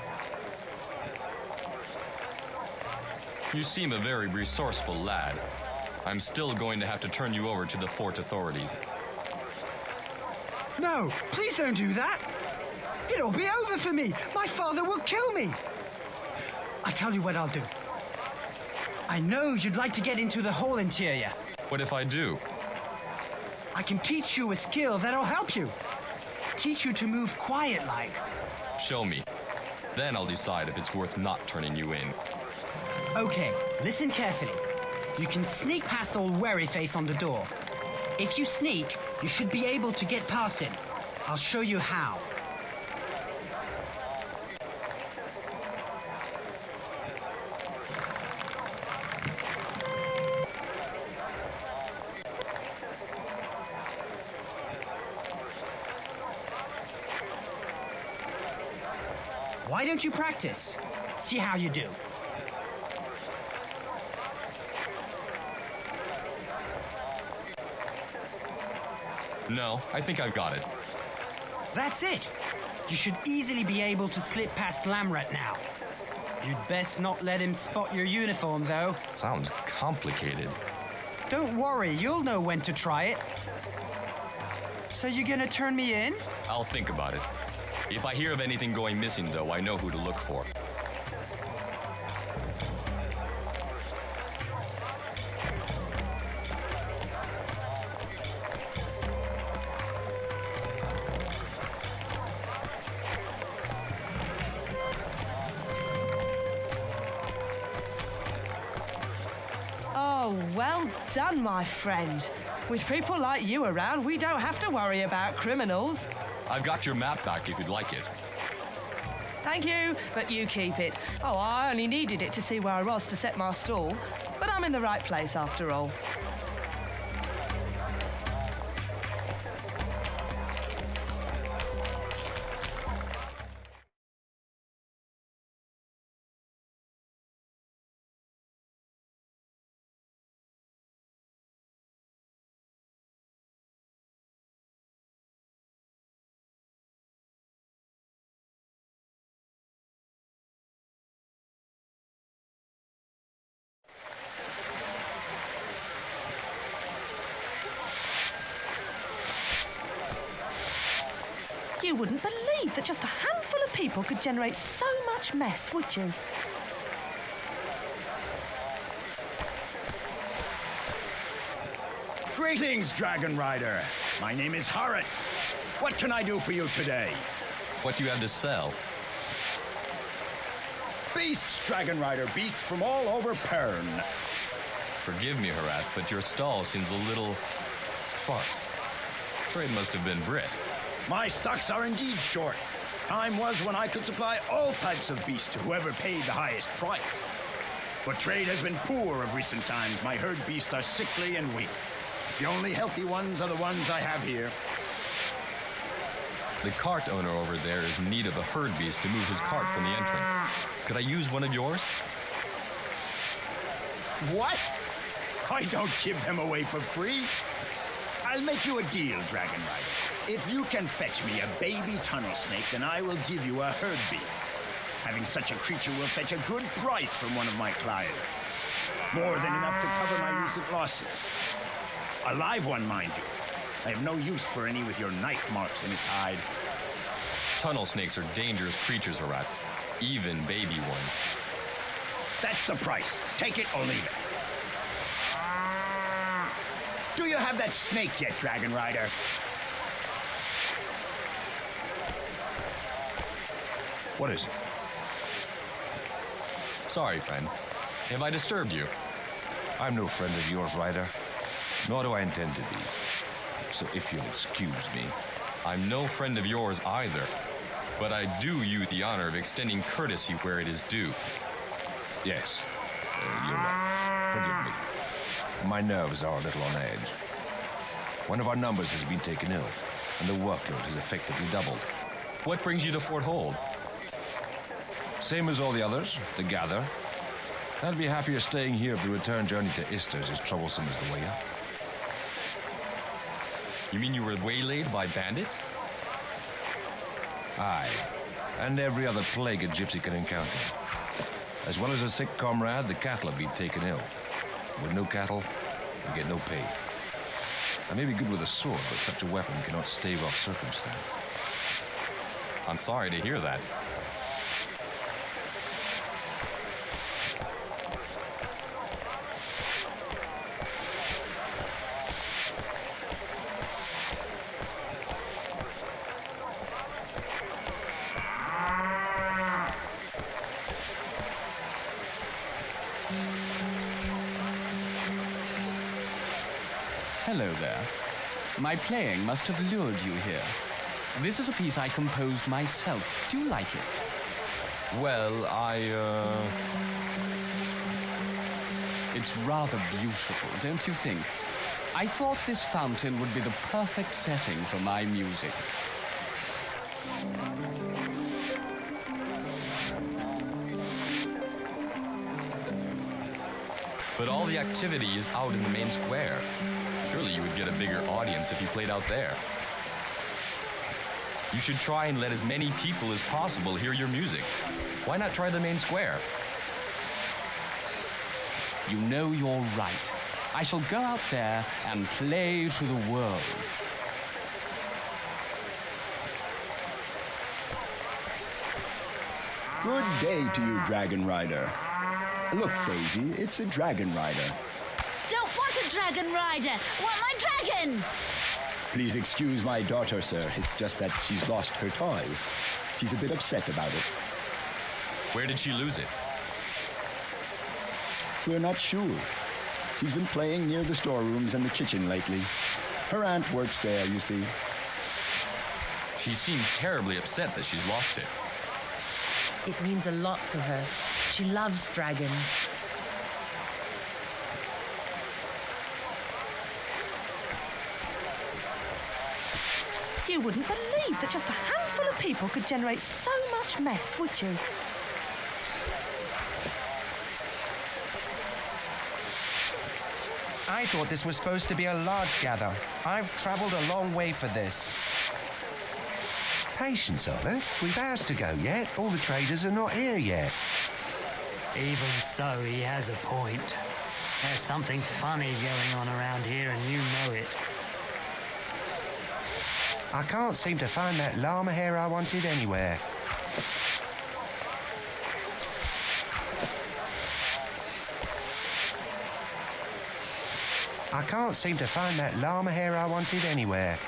You seem a very resourceful lad. I'm still going to have to turn you over to the fort authorities. No, please don't do that. It'll be over for me. My father will kill me. I tell you what I'll do. I know you'd like to get into the whole interior. What if I do? I can teach you a skill that'll help you. Teach you to move quiet-like. Show me. Then I'll decide if it's worth not turning you in. Okay, listen carefully. You can sneak past old Wearyface on the door. If you sneak, you should be able to get past him. I'll show you how. Why don't you practice? See how you do. No, I think I've got it. That's it. You should easily be able to slip past Lamrat now. You'd best not let him spot your uniform, though. Sounds complicated. Don't worry, you'll know when to try it. So you gonna turn me in? I'll think about it. If I hear of anything going missing, though, I know who to look for. Oh, well done, my friend. With people like you around, we don't have to worry about criminals. I've got your map back if you'd like it. Thank you, but you keep it. Oh, I only needed it to see where I was to set my stall, but I'm in the right place after all. You wouldn't believe that just a handful of people could generate so much mess, would you? Greetings, Dragon Rider. My name is Harrod. What can I do for you today? What do you have to sell? Beasts, Dragon Rider. Beasts from all over Pern. Forgive me, Harat, but your stall seems a little sparse. Trade must have been brisk. My stocks are indeed short. Time was when I could supply all types of beasts to whoever paid the highest price. But trade has been poor of recent times. My herd beasts are sickly and weak. The only healthy ones are the ones I have here. The cart owner over there is in need of a herd beast to move his cart from the entrance. Could I use one of yours? What? I don't give them away for free. I'll make you a deal, Dragon Rider. If you can fetch me a baby tunnel snake, then I will give you a herd beast. Having such a creature will fetch a good price from one of my clients. More than enough to cover my recent losses. A live one, mind you. I have no use for any with your knife marks in its hide. Tunnel snakes are dangerous creatures, Harat. Even baby ones. That's the price. Take it or leave it. Do you have that snake yet, Dragon Rider? What is it? Sorry, friend. Have I disturbed you? I'm no friend of yours, Ryder. Nor do I intend to be. So if you'll excuse me. I'm no friend of yours either. But I do you the honor of extending courtesy where it is due. Yes, you're right. Forgive me. My nerves are a little on edge. One of our numbers has been taken ill, and the workload has effectively doubled. What brings you to Fort Hold? Same as all the others, the gather. I'd be happier staying here if the return journey to Ister is as troublesome as the way up. You mean you were waylaid by bandits? Aye, and every other plague a gypsy can encounter. As well as a sick comrade, the cattle have been taken ill. With no cattle, we get no pay. I may be good with a sword, but such a weapon cannot stave off circumstance. I'm sorry to hear that. Hello there. My playing must have lured you here. This is a piece I composed myself. Do you like it? Well, It's rather beautiful, don't you think? I thought this fountain would be the perfect setting for my music. But all the activity is out in the main square. Surely you would get a bigger audience if you played out there. You should try and let as many people as possible hear your music. Why not try the main square? You know you're right. I shall go out there and play to the world. Good day to you, Dragon Rider. Look, Daisy, it's a Dragon Rider. Don't want a dragon rider. Want my dragon! Please excuse my daughter, sir. It's just that she's lost her toy. She's a bit upset about it. Where did she lose it? We're not sure. She's been playing near the storerooms and the kitchen lately. Her aunt works there, you see. She seems terribly upset that she's lost it. It means a lot to her. She loves dragons. You wouldn't believe that just a handful of people could generate so much mess, would you? I thought this was supposed to be a large gather. I've traveled a long way for this. Patience, Olive. We've hours to go yet. All the traders are not here yet. Even so, he has a point. There's something funny going on around here, and you know it. I can't seem to find that llama hair I wanted anywhere. I can't seem to find that llama hair I wanted anywhere.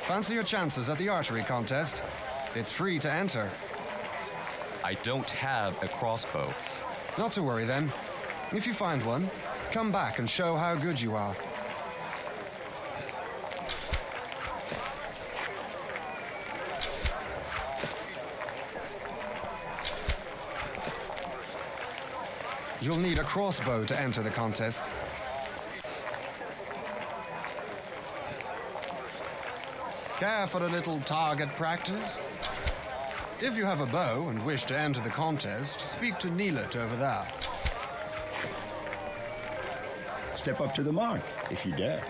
Fancy your chances at the archery contest? It's free to enter. I don't have a crossbow. Not to worry then. If you find one, come back and show how good you are. You'll need a crossbow to enter the contest. Care for a little target practice? If you have a bow and wish to enter the contest, speak to Neelet over there. Step up to the mark, if you dare.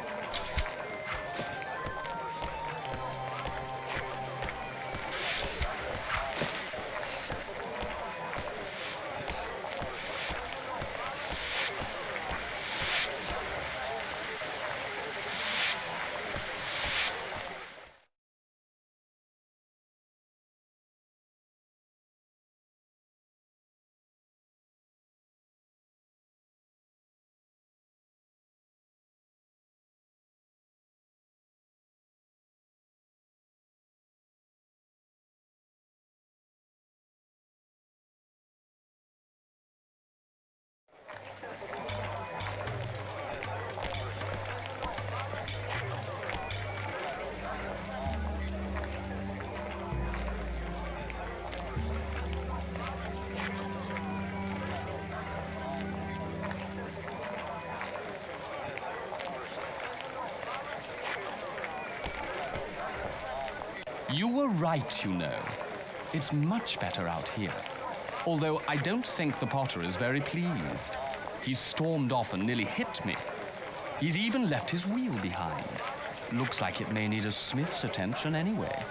You were right, you know. It's much better out here. Although I don't think the Potter is very pleased. He stormed off and nearly hit me. He's even left his wheel behind. Looks like it may need a smith's attention anyway.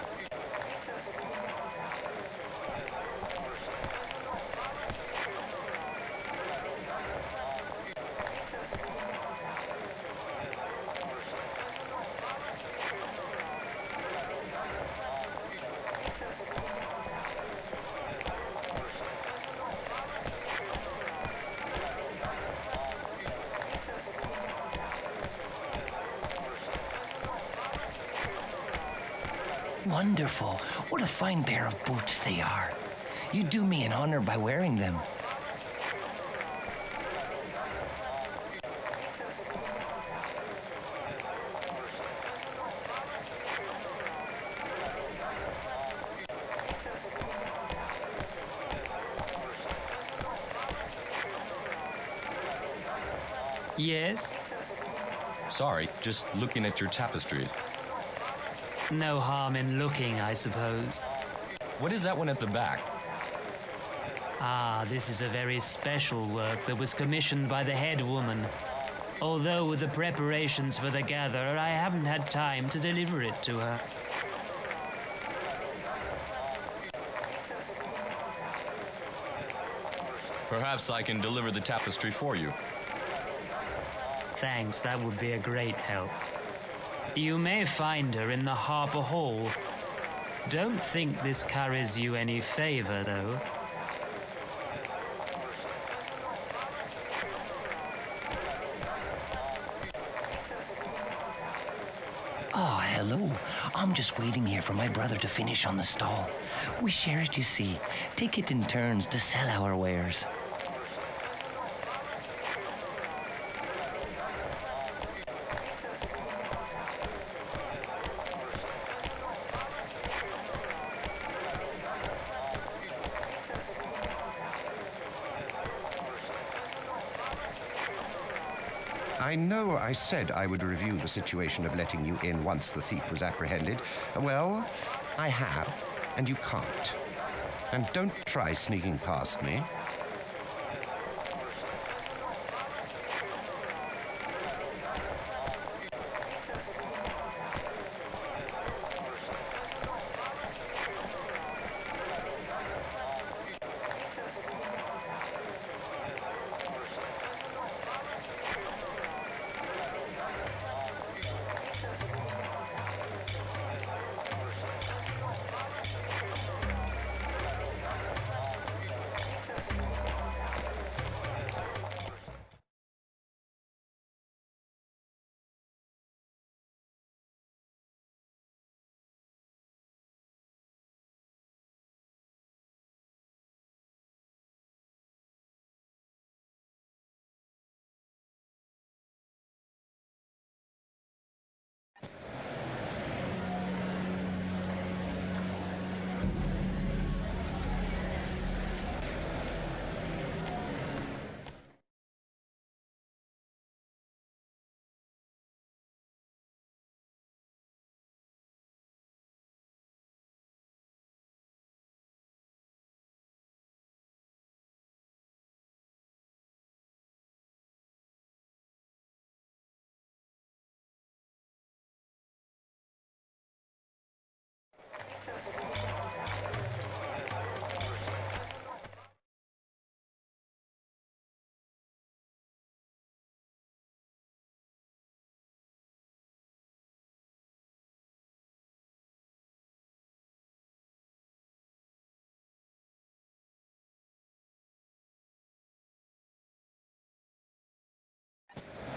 Wonderful. What a fine pair of boots they are. You do me an honor by wearing them. Yes? Sorry, just looking at your tapestries. No harm in looking, I suppose. What is that one at the back? Ah, this is a very special work that was commissioned by the head woman. Although with the preparations for the gather, I haven't had time to deliver it to her. Perhaps I can deliver the tapestry for you. Thanks, that would be a great help. You may find her in the Harper Hall. Don't think this carries you any favor, though. Oh, hello. I'm just waiting here for my brother to finish on the stall. We share it, you see. Take it in turns to sell our wares. I know I said I would review the situation of letting you in once the thief was apprehended. Well, I have, and you can't. And don't try sneaking past me.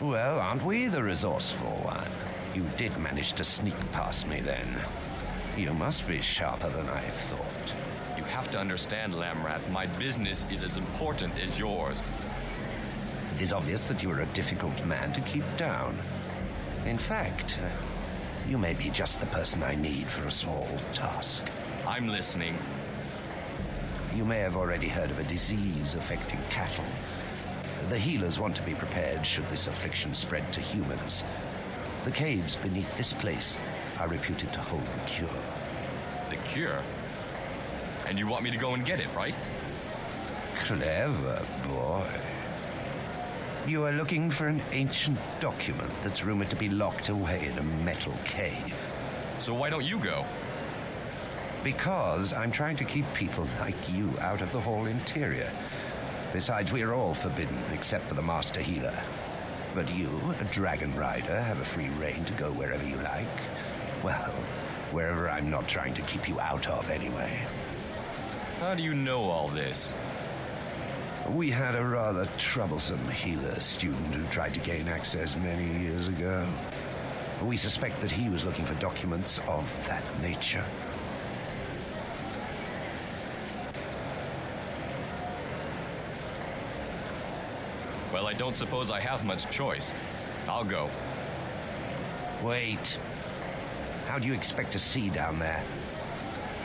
Well, aren't we the resourceful one? You did manage to sneak past me then. You must be sharper than I thought. You have to understand, Lamrat, my business is as important as yours. It is obvious that you are a difficult man to keep down. In fact, you may be just the person I need for a small task. I'm listening. You may have already heard of a disease affecting cattle. The healers want to be prepared should this affliction spread to humans. The caves beneath this place are reputed to hold the cure. The cure? And you want me to go and get it, right? Clever boy. You are looking for an ancient document that's rumored to be locked away in a metal cave. So why don't you go? Because I'm trying to keep people like you out of the whole interior. Besides, we are all forbidden, except for the Master Healer. But you, a dragon rider, have a free rein to go wherever you like. Well, wherever I'm not trying to keep you out of, anyway. How do you know all this? We had a rather troublesome healer student who tried to gain access many years ago. We suspect that he was looking for documents of that nature. Well, I don't suppose I have much choice. I'll go. Wait. How do you expect to see down there?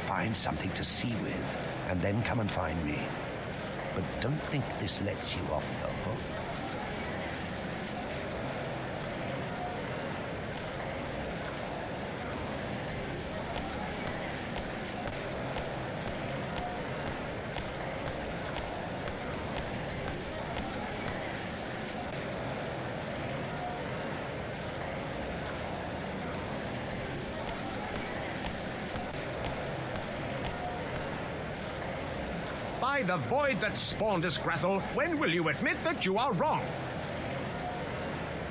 Find something to see with, and then come and find me. But don't think this lets you off the hook. By the void that spawned us, Grathel, when will you admit that you are wrong?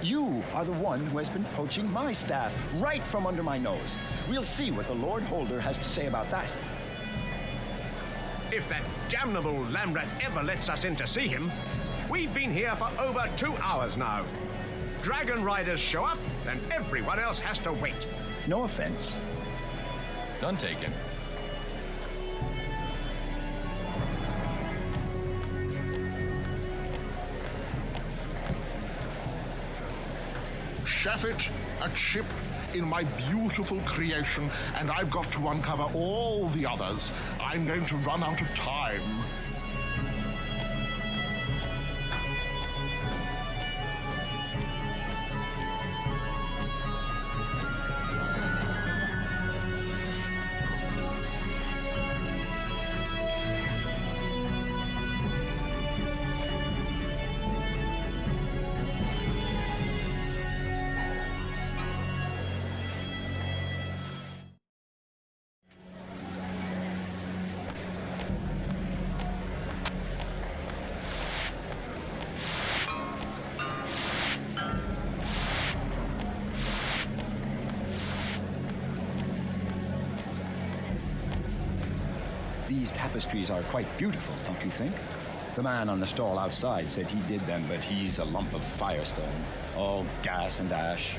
You are the one who has been poaching my staff right from under my nose. We'll see what the Lord Holder has to say about that. If that damnable Lamrat ever lets us in to see him, we've been here for over 2 hours now. Dragon riders show up, and everyone else has to wait. No offense. None taken. Shafit, a chip in my beautiful creation, and I've got to uncover all the others. I'm going to run out of time. These tapestries are quite beautiful, don't you think? The man on the stall outside said he did them, but he's a lump of firestone, all gas and ash.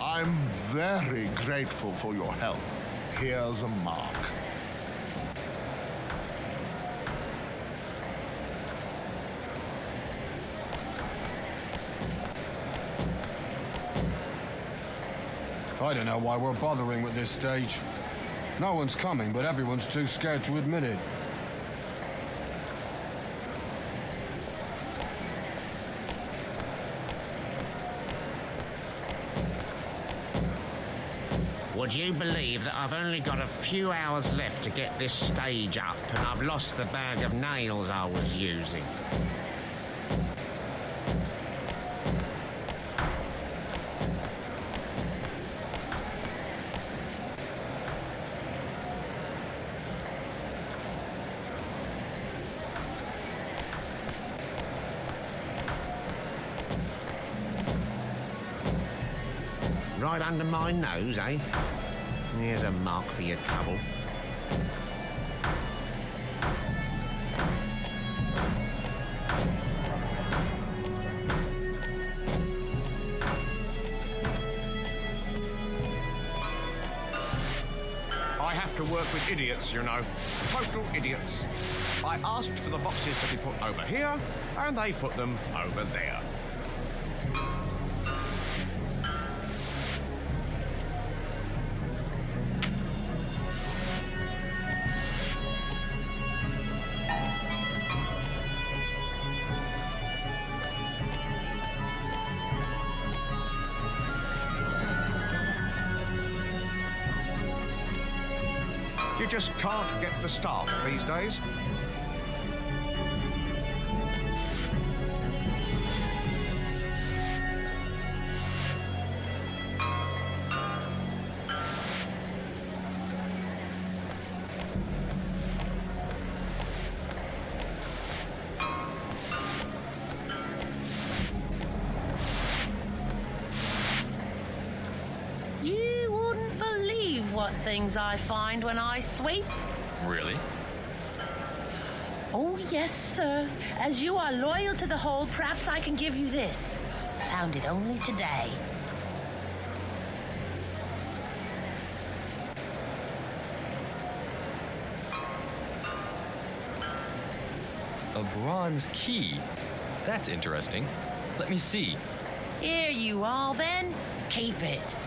I'm very grateful for your help. Here's a mark. I don't know why we're bothering at this stage. No one's coming, but everyone's too scared to admit it. Would you believe that I've only got a few hours left to get this stage up, and I've lost the bag of nails I was using? Right under my nose, eh? Here's a mark for your trouble. I have to work with idiots, you know. Total idiots. I asked for the boxes to be put over here, and they put them over there. You just can't get the staff these days. Things I find when I sweep. Really? Oh, yes, sir. As you are loyal to the hole, perhaps I can give you this. Found it only today. A bronze key? That's interesting. Let me see. Here you are, then. Keep it.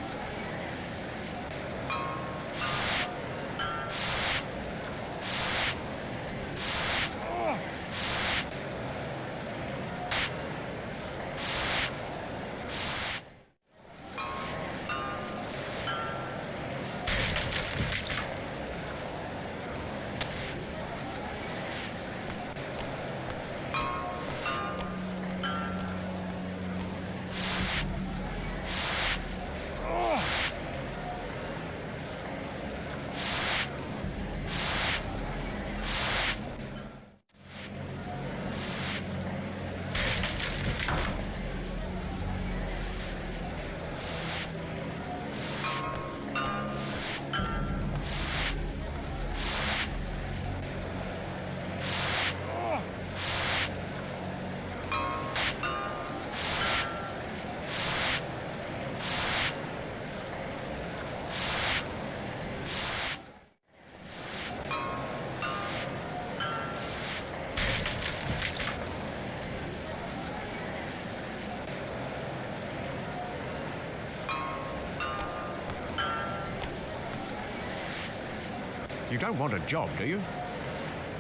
You don't want a job, do you?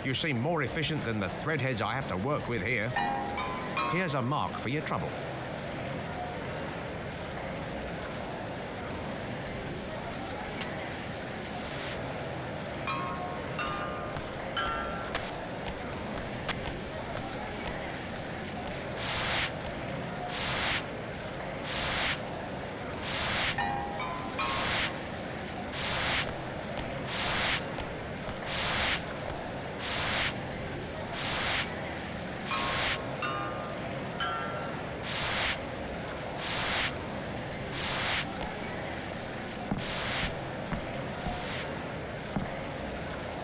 You seem more efficient than the threadheads I have to work with here. Here's a mark for your trouble.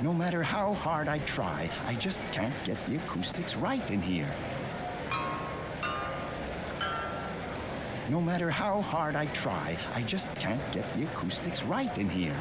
No matter how hard I try, I just can't get the acoustics right in here. No matter how hard I try, I just can't get the acoustics right in here.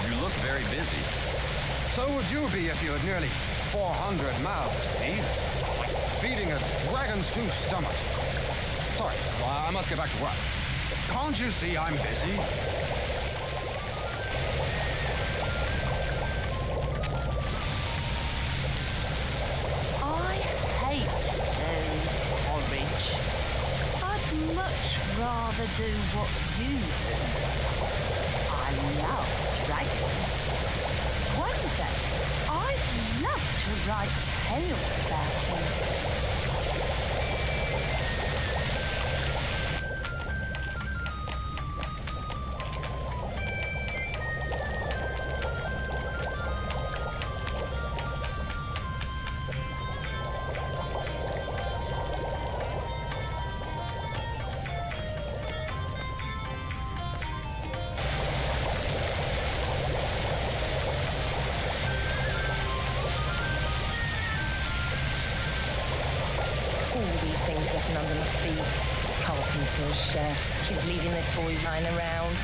You look very busy. So would you be if you had nearly 400 mouths to feed. Like feeding a dragon's 2 stomachs. Sorry, I must get back to work. Can't you see I'm busy? I hate stirring porridge. I'd much rather do what you do. I love dragons. One day, I'd love to write tales about them. All these things getting under my feet. Carpenters, chefs, kids leaving their toys lying around.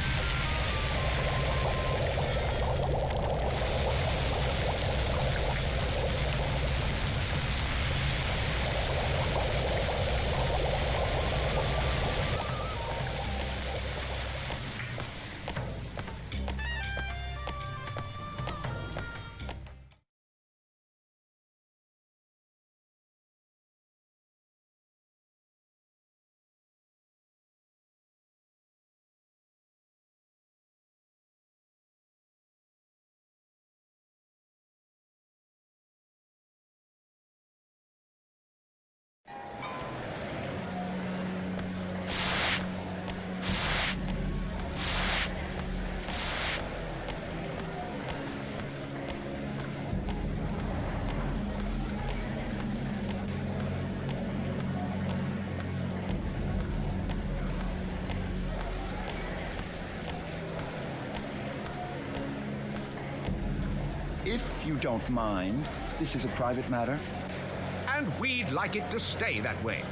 If you don't mind, this is a private matter. And we'd like it to stay that way.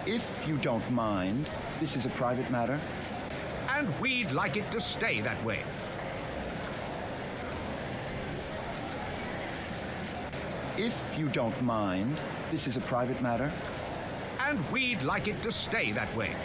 If you don't mind, this is a private matter. And we'd like it to stay that way. If you don't mind, this is a private matter. And we'd like it to stay that way.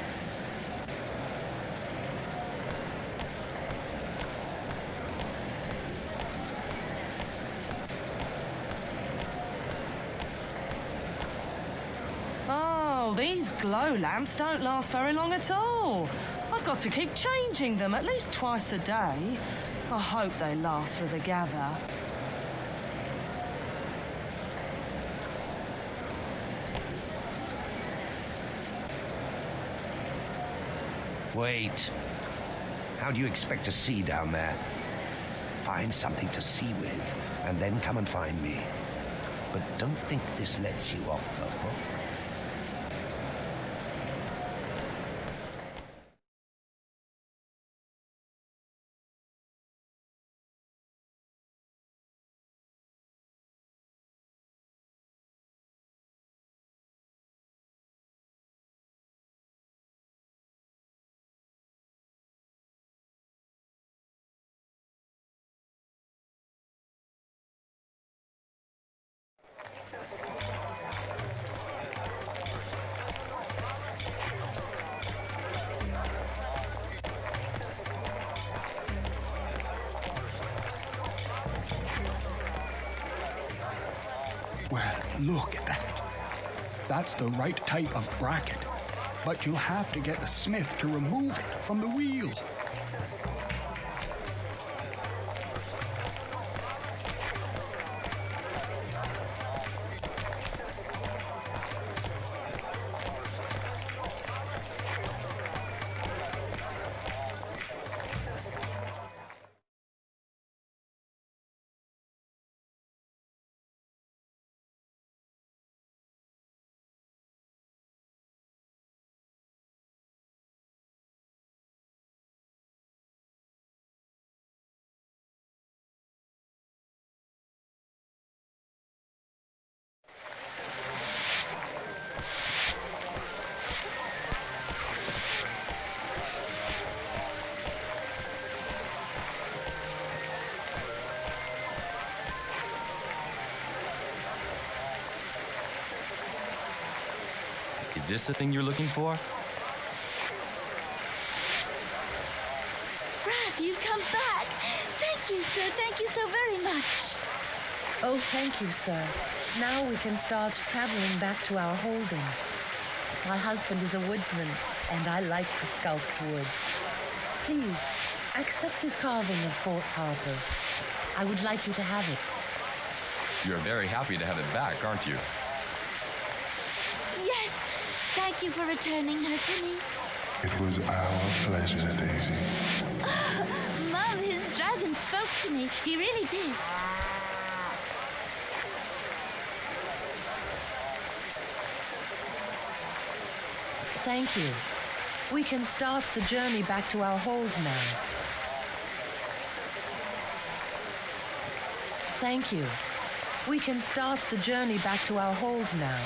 Oh, these glow lamps don't last very long at all. I've got to keep changing them at least twice a day. I hope they last for the gather. Wait. hell do you expect to see down there? Find something to see with, and then come and find me. But don't think this lets you off the hook. Well, look at that. That's the right type of bracket. But you'll have to get the smith to remove it from the wheel. Is this the thing you're looking for? Frath, you've come back. Thank you, sir. Thank you so very much. Oh, thank you, sir. Now we can start traveling back to our holding. My husband is a woodsman, and I like to sculpt wood. Please, accept this carving of Fort's Harper. I would like you to have it. You're very happy to have it back, aren't you? Yes. Thank you for returning her to me. It was our pleasure, Daisy. Mom, his dragon spoke to me. He really did. Thank you. We can start the journey back to our hold now. Thank you. We can start the journey back to our hold now.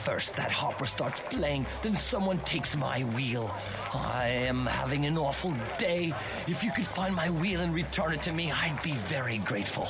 First that harper starts playing, then someone takes my wheel. I am having an awful day. If you could find my wheel and return it to me, I'd be very grateful.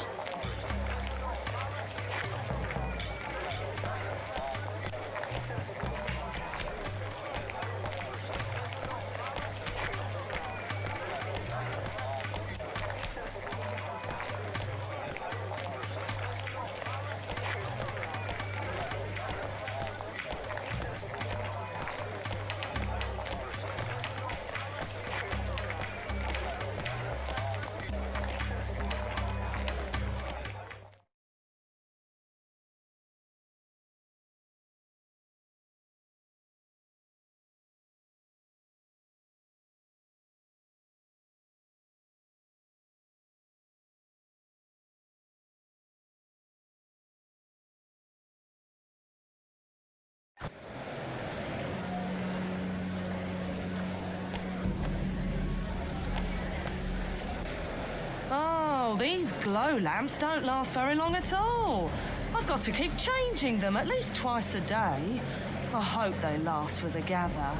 Oh, these glow lamps don't last very long at all. I've got to keep changing them at least twice a day. I hope they last for the gather.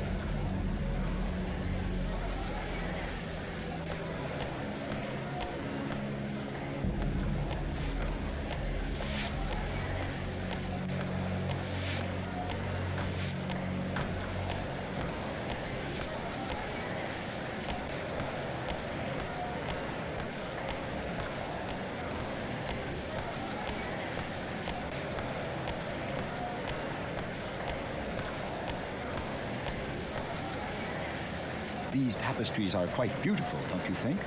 These tapestries are quite beautiful, don't you think?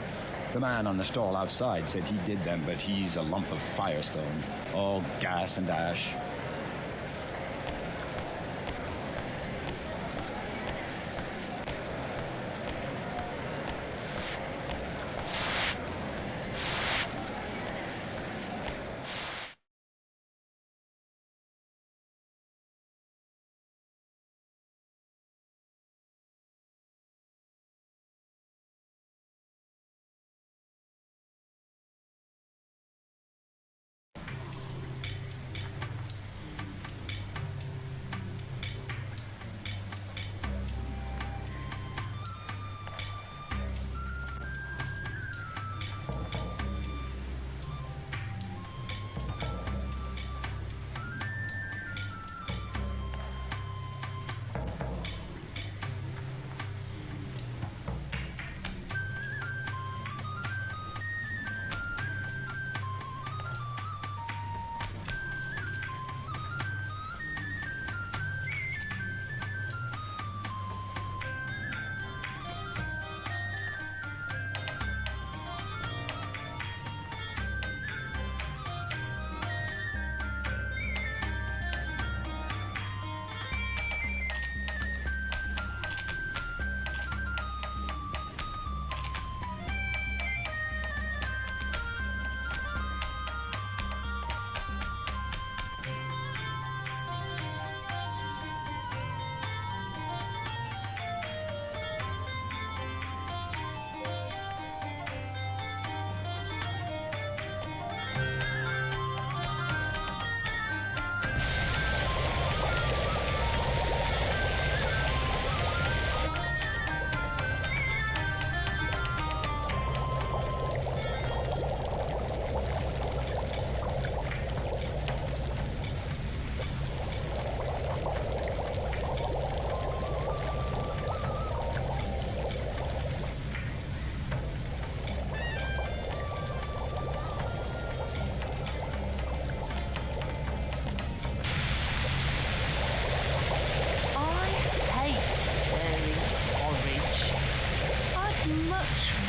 The man on the stall outside said he did them, but he's a lump of firestone, all gas and ash.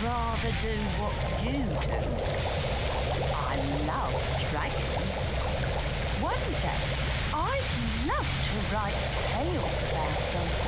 Rather do what you do. I love dragons. One day, I'd love to write tales about them.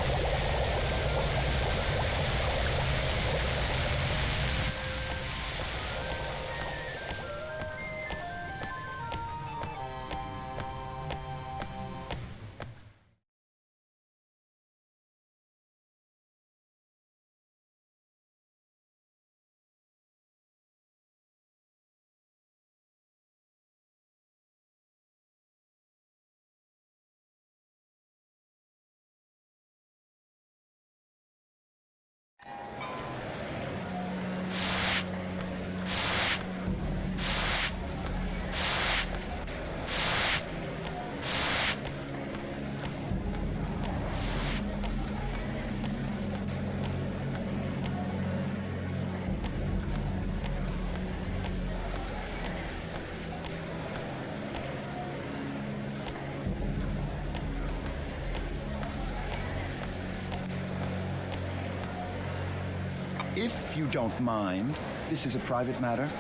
If you don't mind, this is a private matter.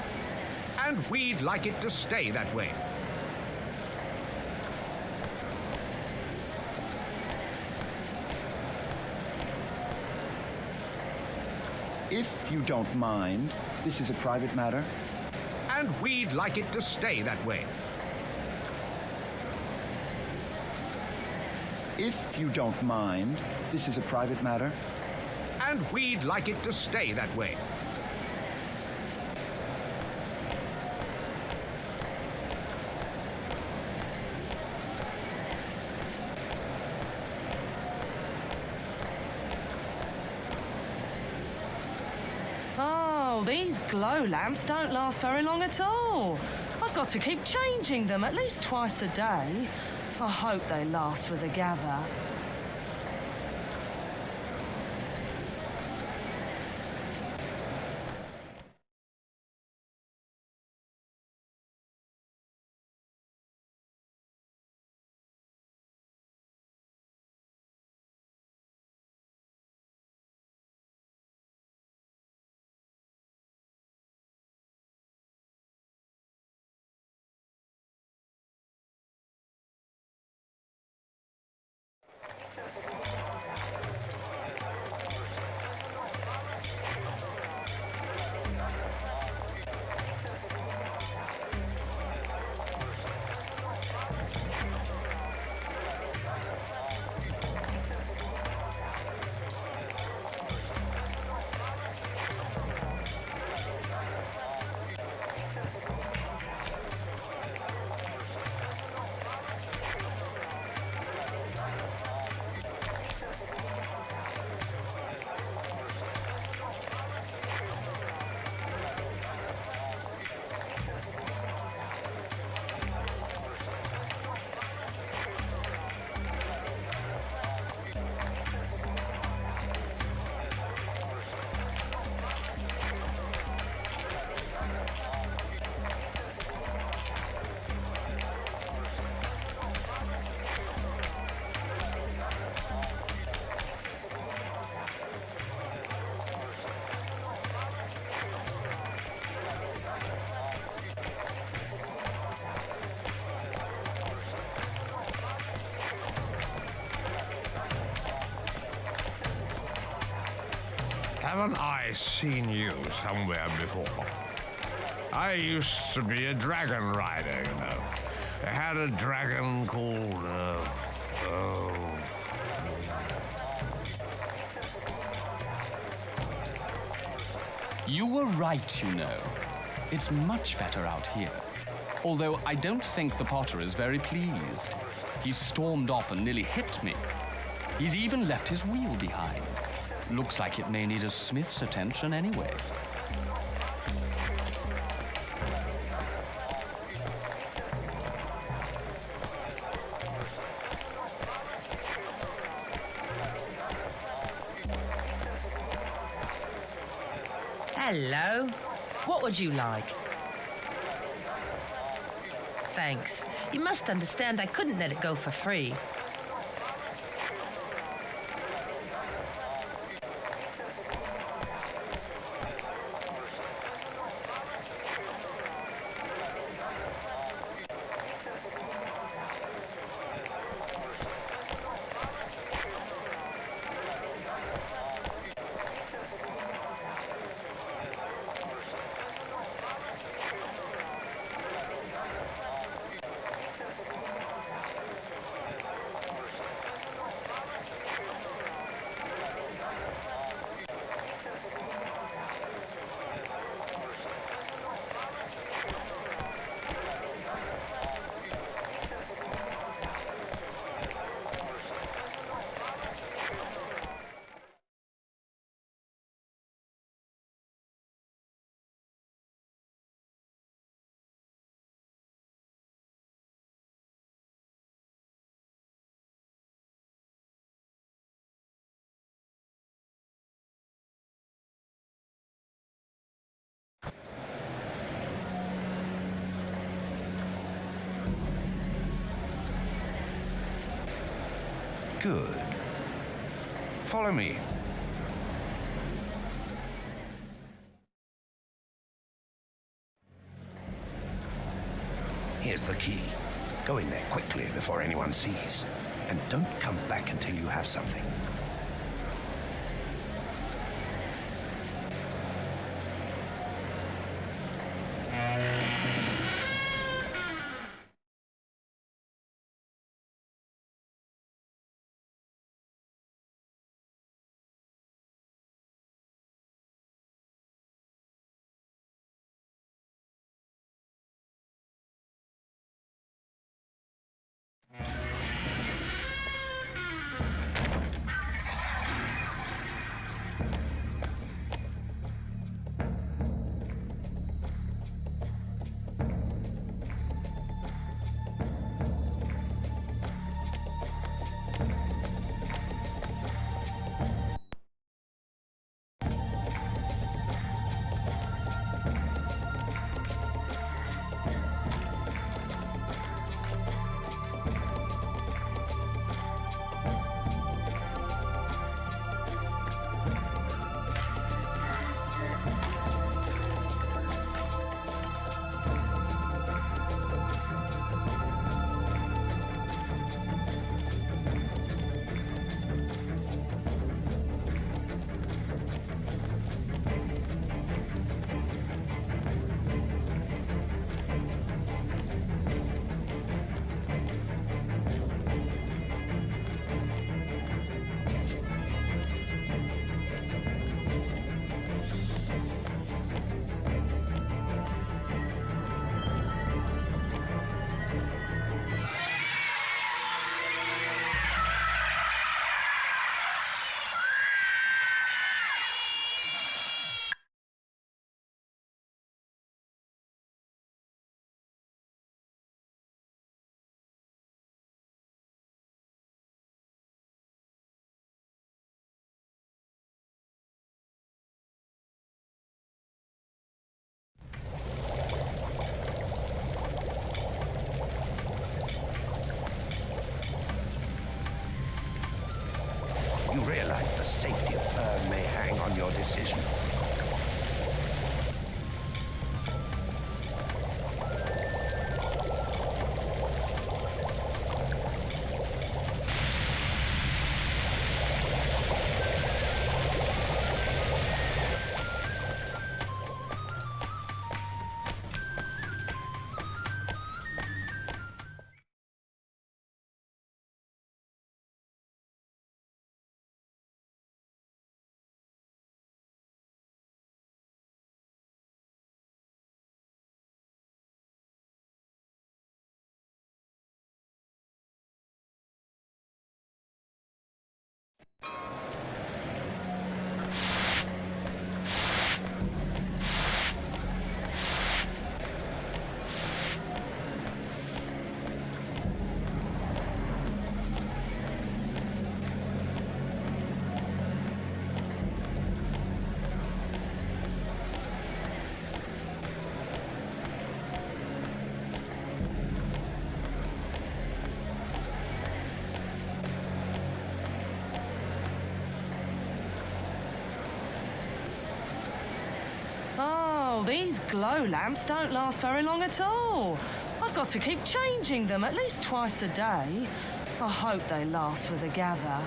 And we'd like it to stay that way. If you don't mind, this is a private matter. And we'd like it to stay that way. If you don't mind, this is a private matter. And we'd like it to stay that way. Oh, these glow lamps don't last very long at all. I've got to keep changing them at least twice a day. I hope they last for the gather. Haven't I seen you somewhere before? I used to be a dragon rider, you know. I had a dragon called, You were right, you know. It's much better out here. Although I don't think the Potter is very pleased. He stormed off and nearly hit me. He's even left his wheel behind. Looks like it may need a smith's attention anyway. Hello. What would you like? Thanks. You must understand I couldn't let it go for free. Good. Follow me. Here's the key. Go in there quickly before anyone sees. And don't come back until you have something. Well, these glow lamps don't last very long at all. I've got to keep changing them at least twice a day. I hope they last for the gather.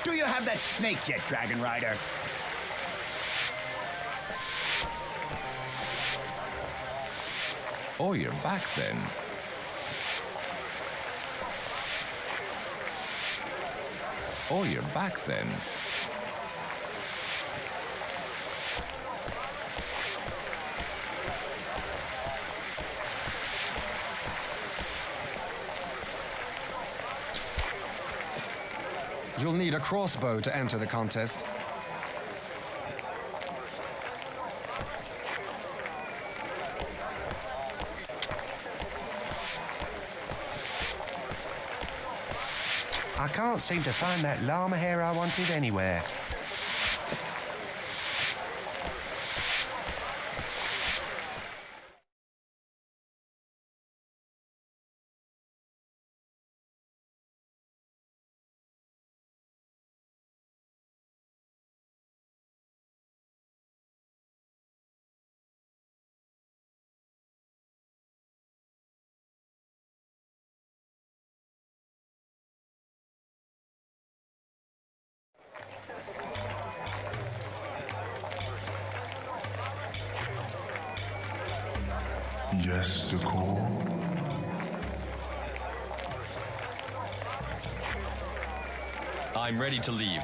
Do you have that snake yet, Dragon Rider? Oh, you're back then. Oh, you're back then. You'll need a crossbow to enter the contest. I can't seem to find that llama hair I wanted anywhere. Yes, the core. I'm ready to leave.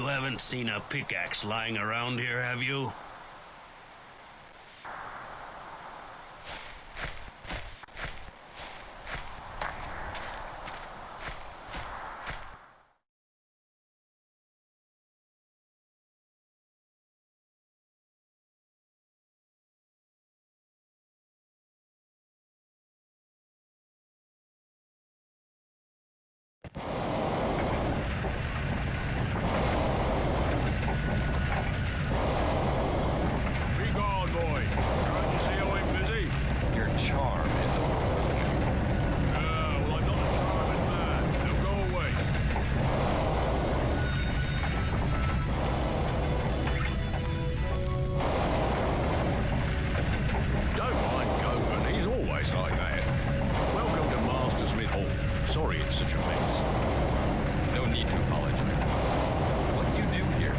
haven't seen a pickaxe lying around here, have you? Be gone, boy. Can't you see I'm busy? Your charm is overwhelming. Well, I'm not a charming man. Now go away. Don't mind Govan. He's always like that. Welcome to Master Smith Hall. Sorry it's such a mess. No need to apologize. What do you do here?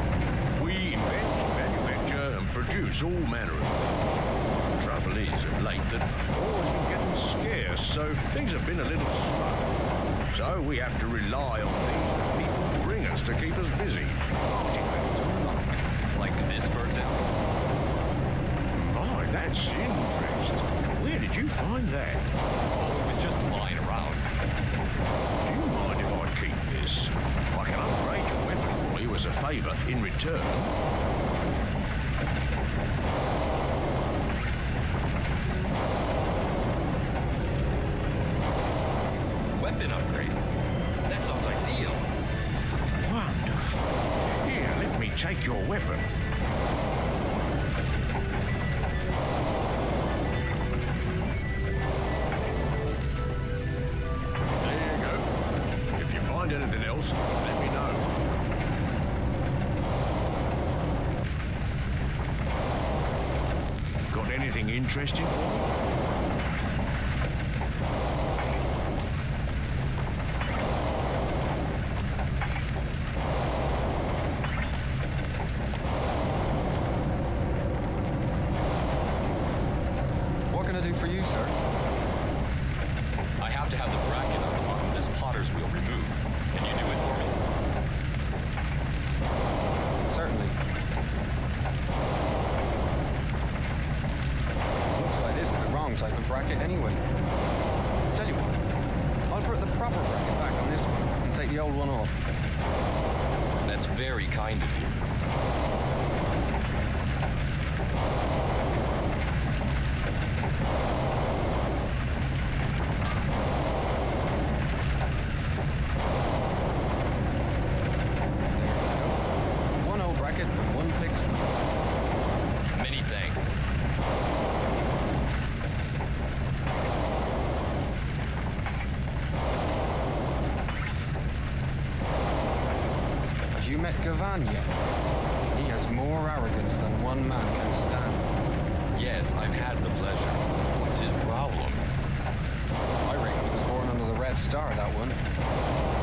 We invent, manufacture, and produce all manner of things. Trouble is, of late, that oil's been getting scarce, so things have been a little slow. So we have to rely on things that people bring us to keep us busy. Artifacts and the like. Like this, for example? My, that's interesting. Where did you find that? Oh, it was just lying around. Do you mind if I keep this? I can upgrade your weapon for you as a favour in return. Weapon upgrade. That sounds ideal. Wonderful. Here, let me take your weapon. There you go. If you find anything else, let me know. Got anything interesting for me? What can I do for you, sir? I have to have the bracket on the bottom of this potter's wheel removed. Can you do it for me? Certainly. Looks like this is the wrong type of bracket anyway. Tell you what, I'll put the proper bracket back on this one and take the old one off. That's very kind of you. One old bracket and one fixed one. Many thanks. Have you met Gavan yet? He has more arrogance than one man can stand. Yes, I've had the pleasure. What's his problem? I reckon he was born under the Red Star, that one.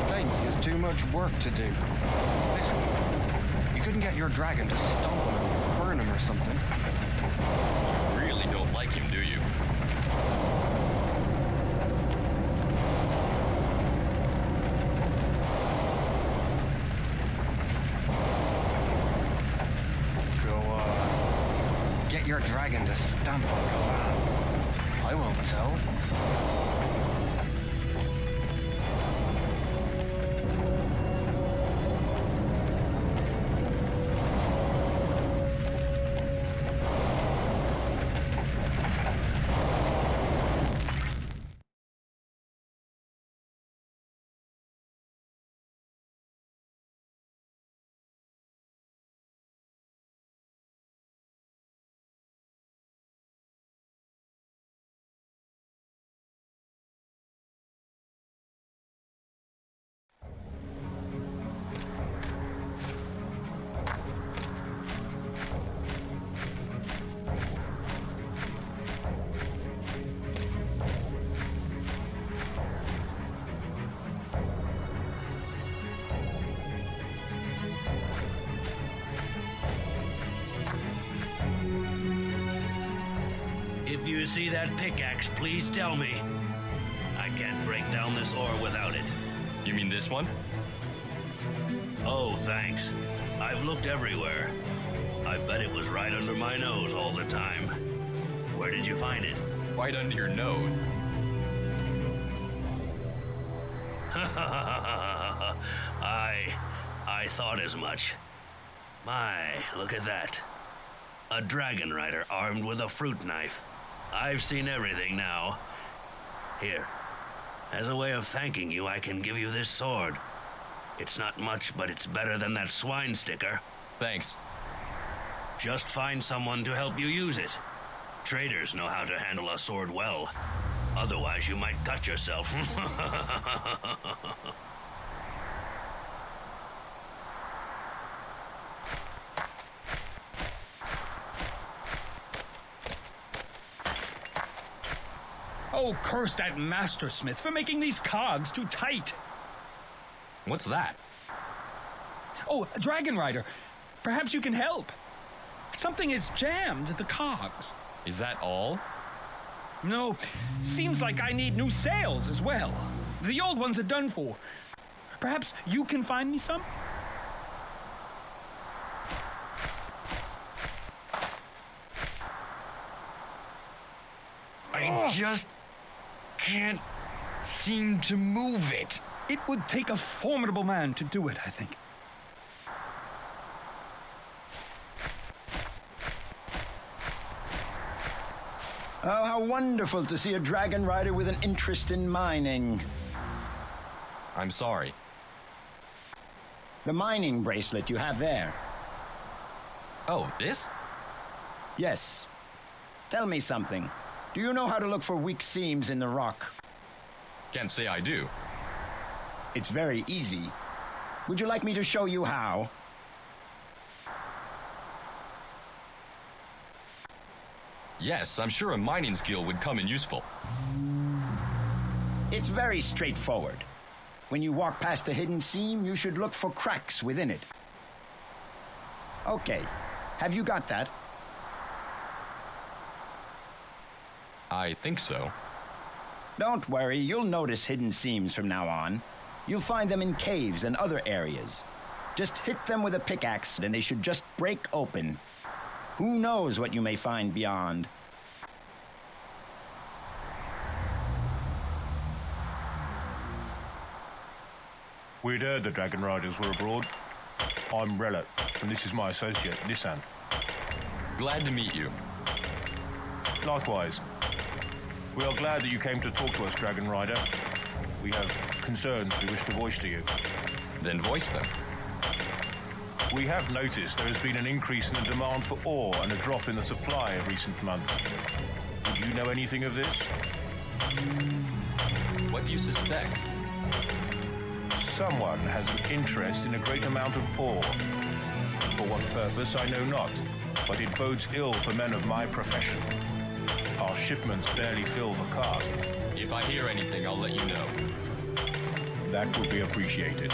Claims he has too much work to do. Listen, you couldn't get your dragon to stomp on him or burn him or something. You really don't like him, do you? Go on. Get your dragon to stamp on Gavan. I won't tell. If you see that pickaxe, please tell me. I can't break down this ore without it. You mean this one? Oh, thanks. I've looked everywhere. I bet it was right under my nose all the time. Where did you find it? Right under your nose. I thought as much. My, look at that. A dragon rider armed with a fruit knife. I've seen everything now. Here, as a way of thanking you, I can give you this sword. It's not much, but it's better than that swine sticker. Thanks. Just find someone to help you use it. Traders know how to handle a sword well. Otherwise, you might cut yourself. Oh, curse that mastersmith for making these cogs too tight. What's that? Oh, Dragon Rider, perhaps you can help. Something is jammed at the cogs. Is that all? No, seems like I need new sails as well. The old ones are done for. Perhaps you can find me some? I just can't seem to move it. It would take a formidable man to do it, I think. Oh, how wonderful to see a dragon rider with an interest in mining. I'm sorry. The mining bracelet you have there. Oh, this? Yes. Tell me something. Do you know how to look for weak seams in the rock? Can't say I do. It's very easy. Would you like me to show you how? Yes, I'm sure a mining skill would come in useful. It's very straightforward. When you walk past a hidden seam, you should look for cracks within it. Okay, have you got that? I think so. Don't worry, you'll notice hidden seams from now on. You'll find them in caves and other areas. Just hit them with a pickaxe and they should just break open. Who knows what you may find beyond? We'd heard the Dragon Riders were abroad. I'm Relat, and this is my associate, Nissan. Glad to meet you. Likewise. We are glad that you came to talk to us, Dragon Rider. We have concerns we wish to voice to you. Then voice them. We have noticed there has been an increase in the demand for ore and a drop in the supply of recent months. Would you know anything of this? What do you suspect? Someone has an interest in a great amount of ore. For what purpose, I know not, but it bodes ill for men of my profession. Our shipments barely fill the cart. If I hear anything, I'll let you know. That would be appreciated.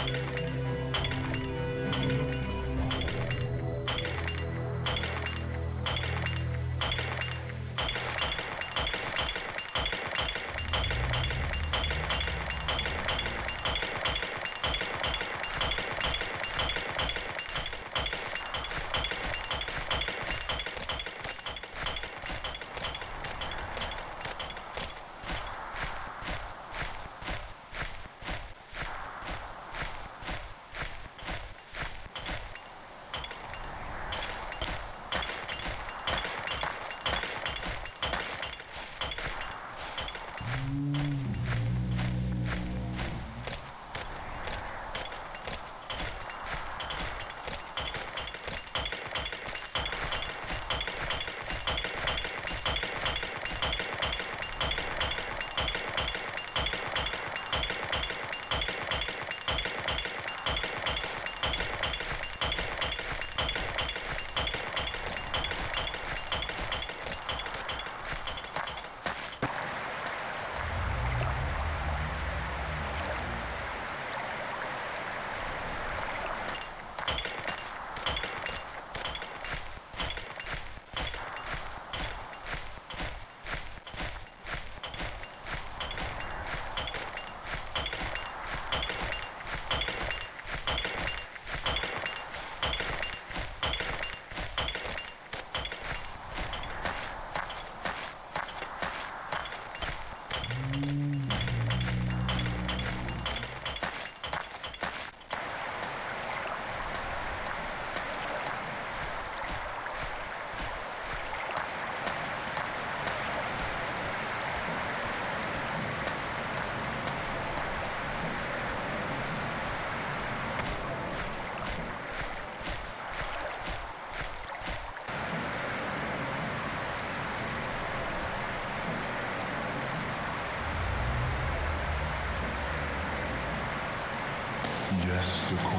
Yes, the core.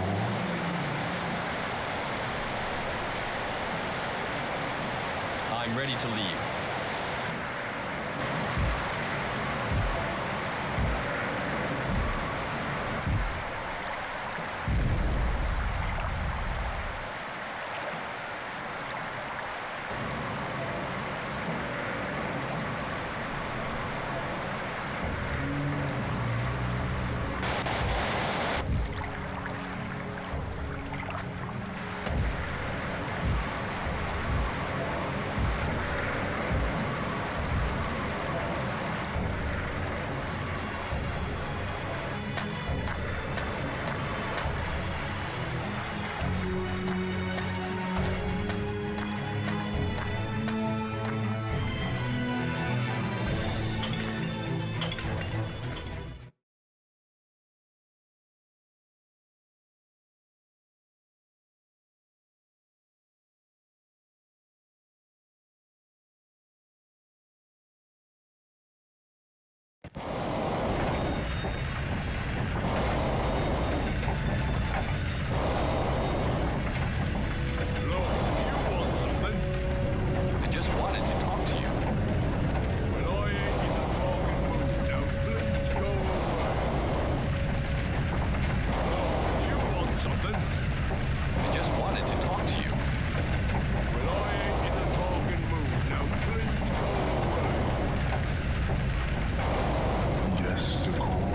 I'm ready to leave. I just wanted to talk to you. Well, I ain't in the talking mood. Now, please go away. Look, you want something? I just wanted to talk to you. Well, I ain't in the talking mood. Now, please go away. Yes, the core.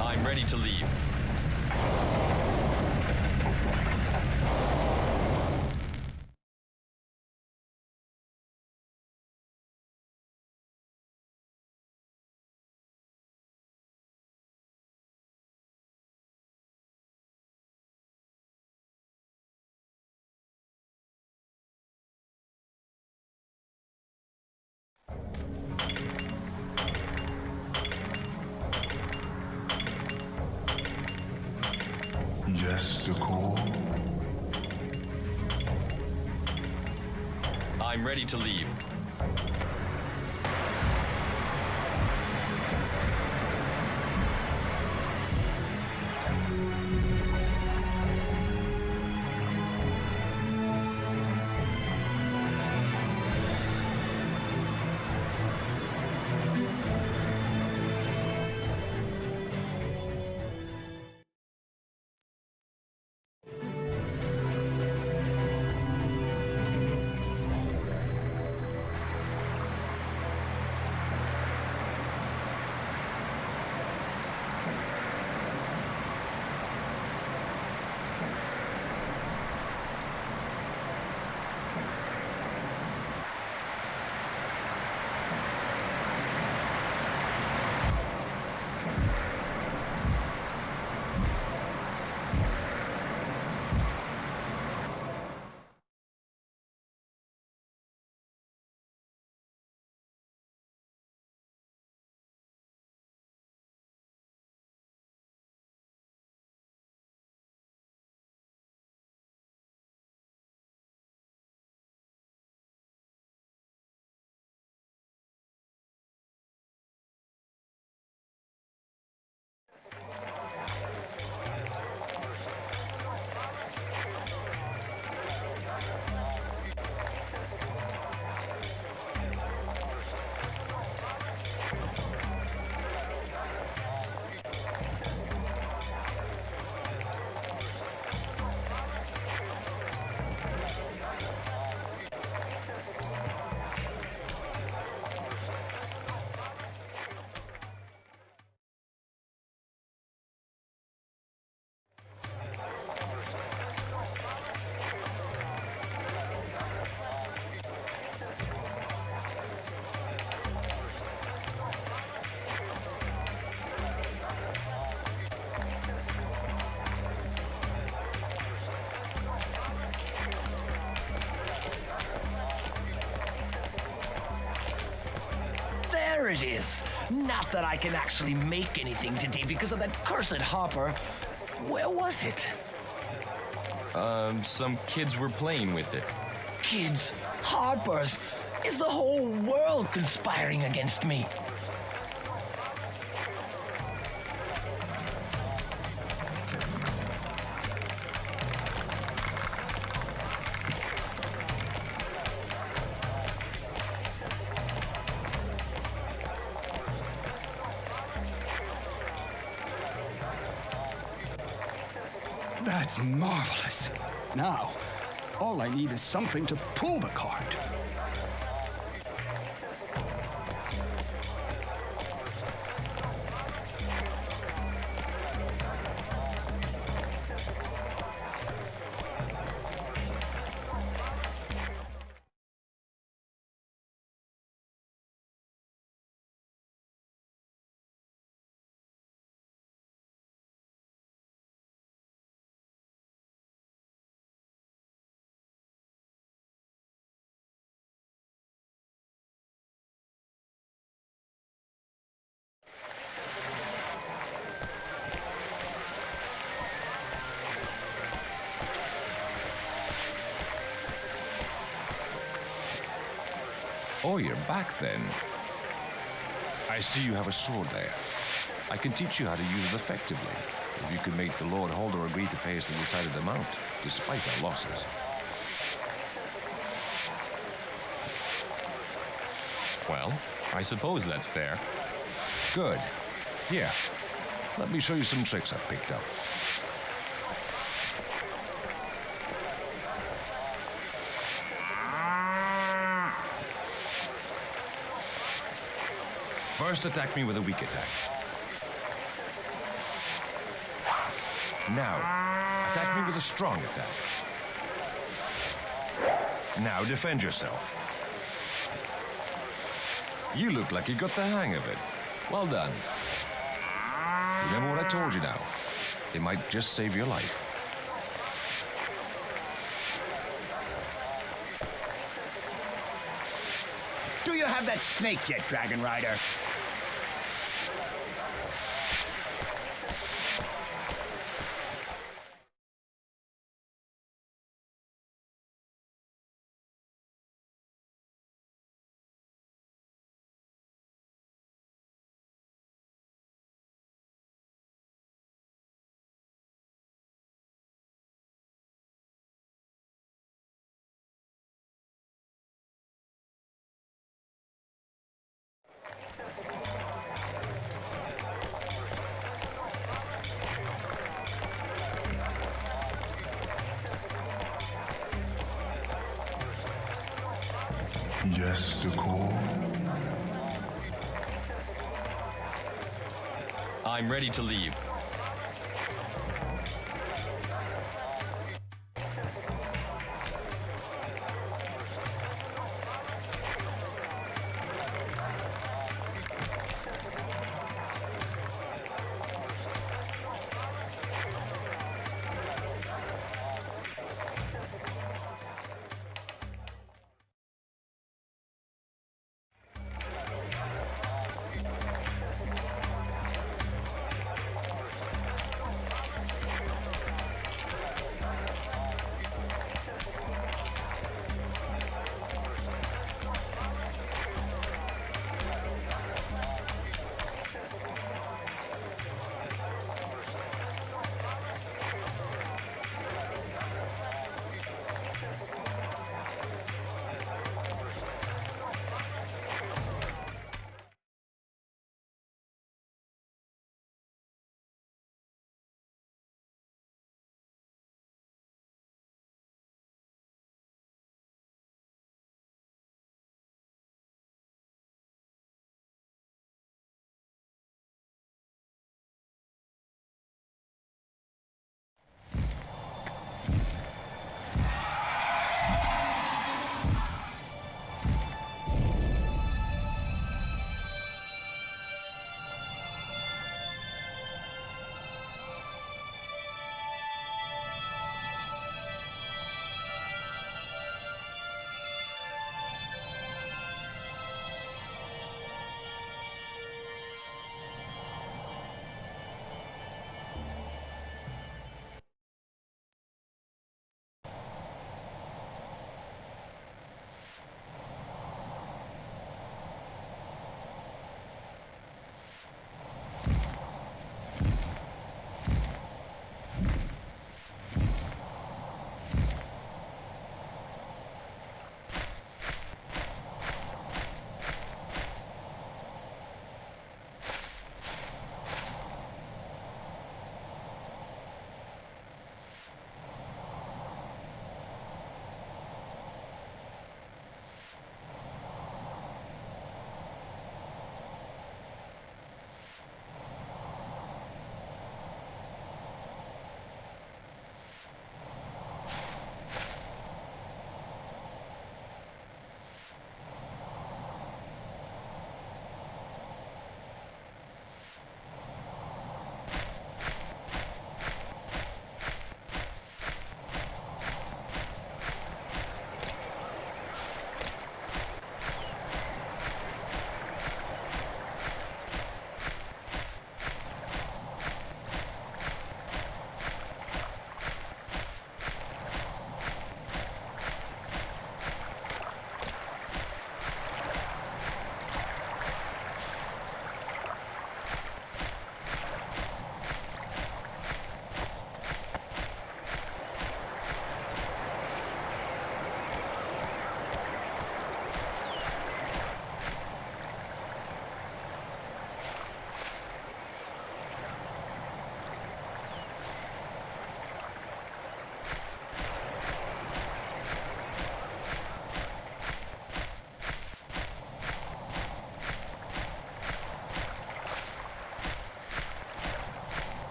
I'm ready to leave. Yes, the core. I'm ready to leave. There it is. Not that I can actually make anything today because of that cursed hopper. Where was it? Some kids were playing with it. Kids? Hoppers? Is the whole world conspiring against me? That's marvelous. Now, all I need is something to pull the cart. Oh, you're back then. I see you have a sword there. I can teach you how to use it effectively, if you could make the Lord Holder agree to pay us the decided amount, despite our losses. Well, I suppose that's fair. Good. Here, let me show you some tricks I've picked up. First, attack me with a weak attack. Now, attack me with a strong attack. Now, defend yourself. You look like you got the hang of it. Well done. Remember what I told you now. It might just save your life. Do you have that snake yet, Dragon Rider? Yes, the core. I'm ready to leave.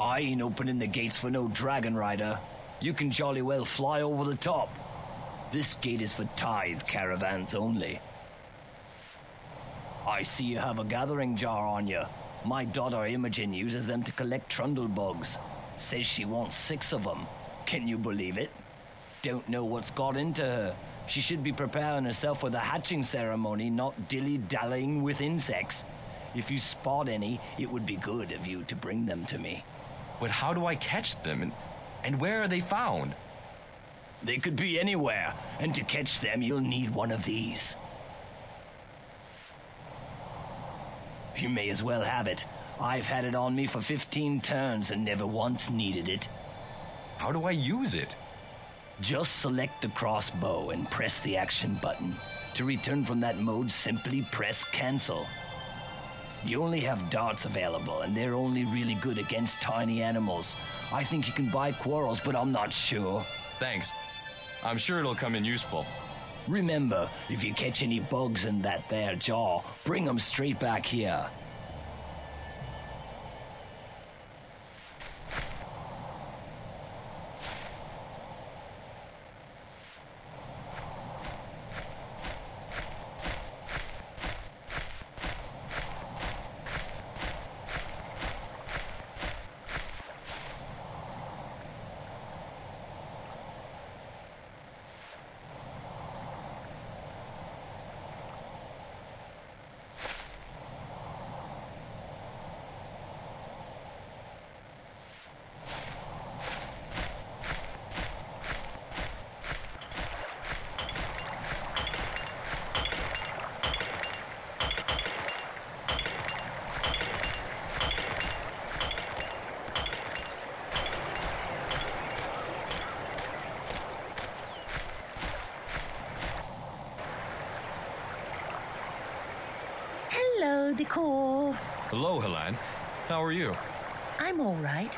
I ain't opening the gates for no dragon rider. You can jolly well fly over the top. This gate is for tithe caravans only. I see you have a gathering jar on you. My daughter Imogen uses them to collect trundle bugs. Says she wants 6 of them. Can you believe it? Don't know what's got into her. She should be preparing herself for the hatching ceremony, not dilly-dallying with insects. If you spot any, it would be good of you to bring them to me. But how do I catch them, and where are they found? They could be anywhere, and to catch them, you'll need one of these. You may as well have it. I've had it on me for 15 turns and never once needed it. How do I use it? Just select the crossbow and press the action button. To return from that mode, simply press cancel. You only have darts available, and they're only really good against tiny animals. I think you can buy quarrels, but I'm not sure. Thanks. I'm sure it'll come in useful. Remember, if you catch any bugs in that there jar, bring them straight back here. Hello, Decor. Hello, Helen. How are you? I'm all right.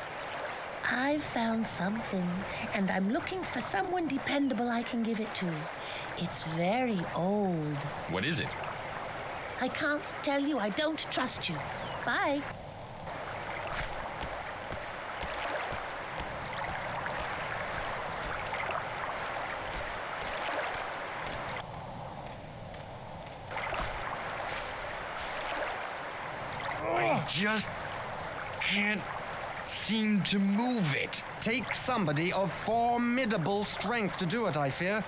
I've found something, and I'm looking for someone dependable I can give it to. It's very old. What is it? I can't tell you. I don't trust you. Bye. Just can't seem to move it. Take somebody of formidable strength to do it, I fear.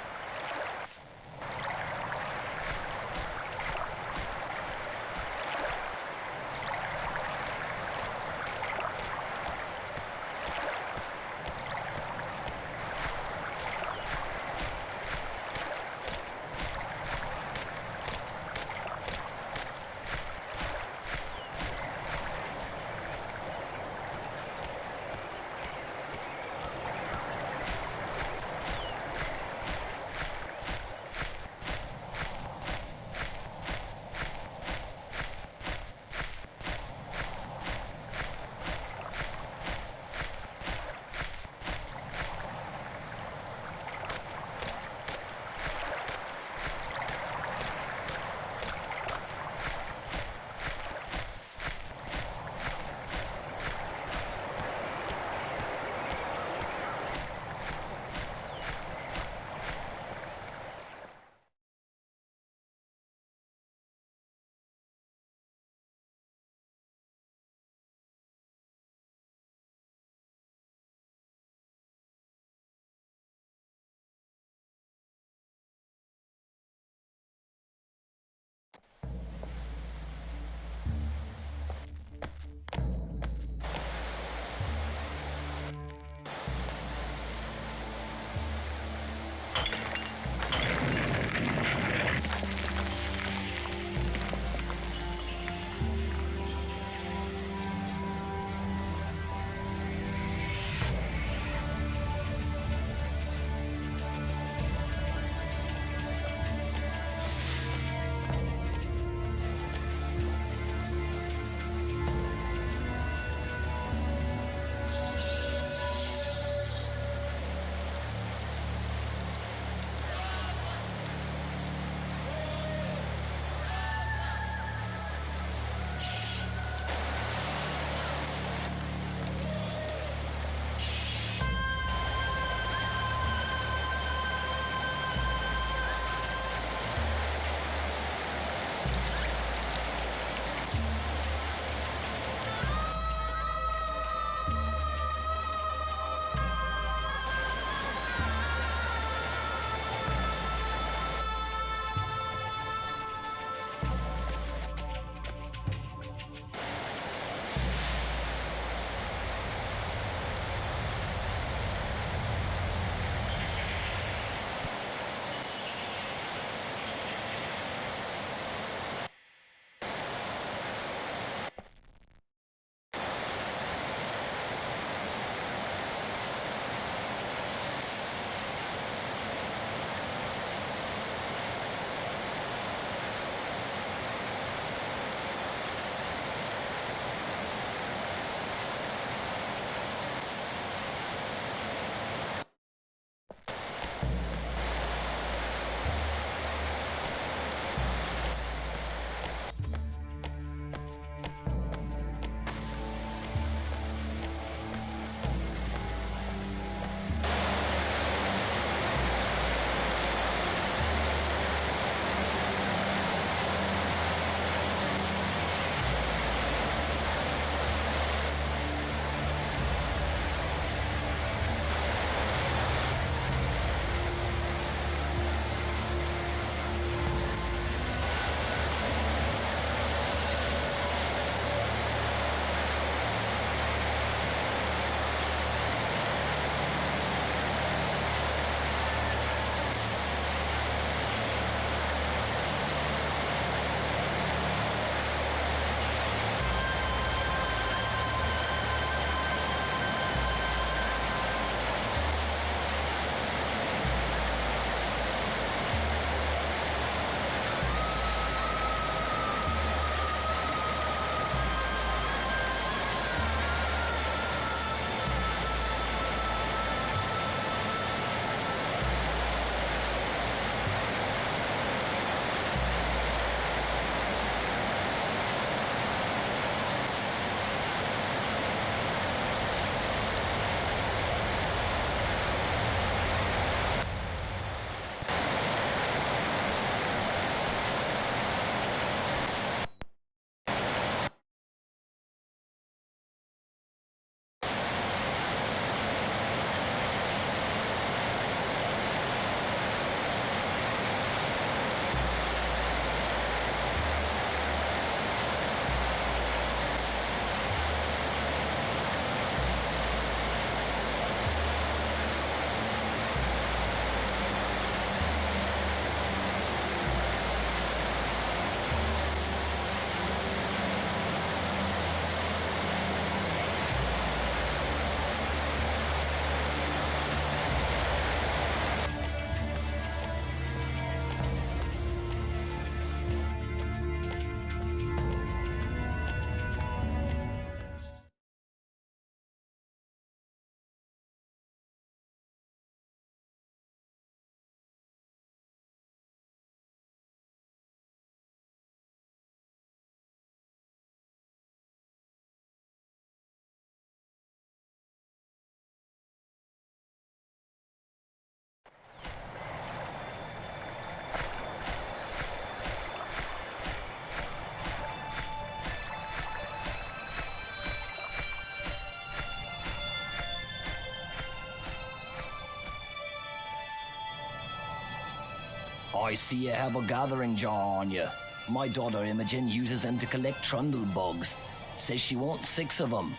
I see you have a gathering jar on you. My daughter Imogen uses them to collect trundle bugs. Says she wants 6 of them.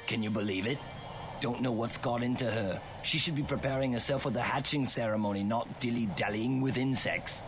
Can you believe it? Don't know what's got into her. She should be preparing herself for the hatching ceremony, not dilly-dallying with insects.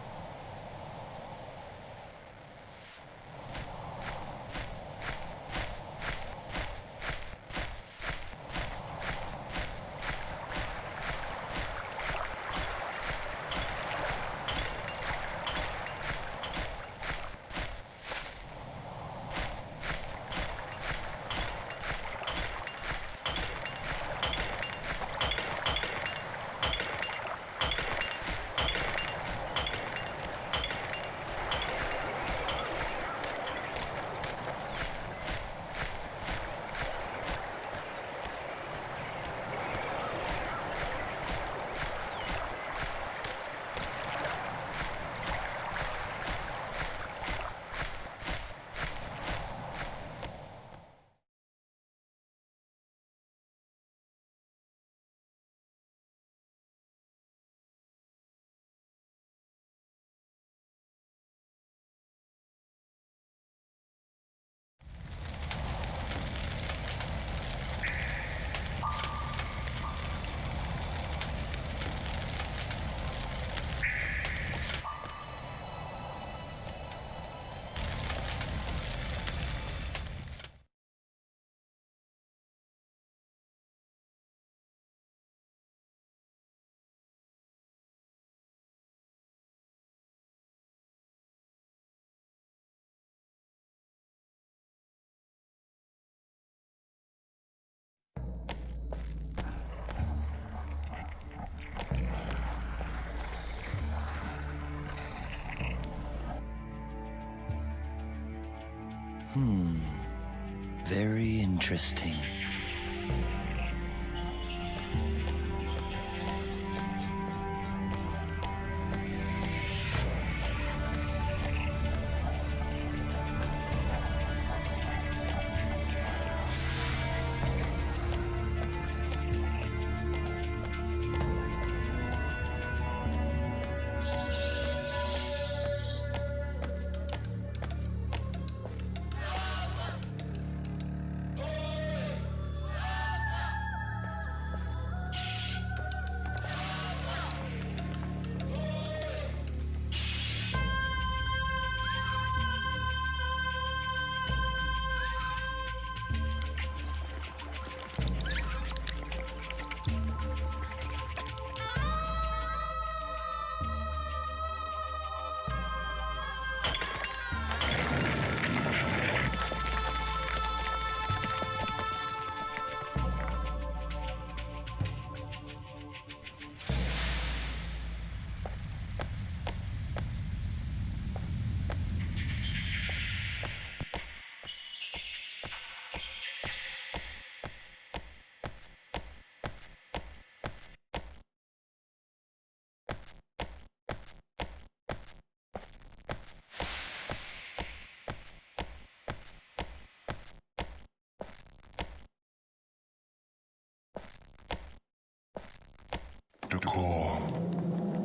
Very interesting.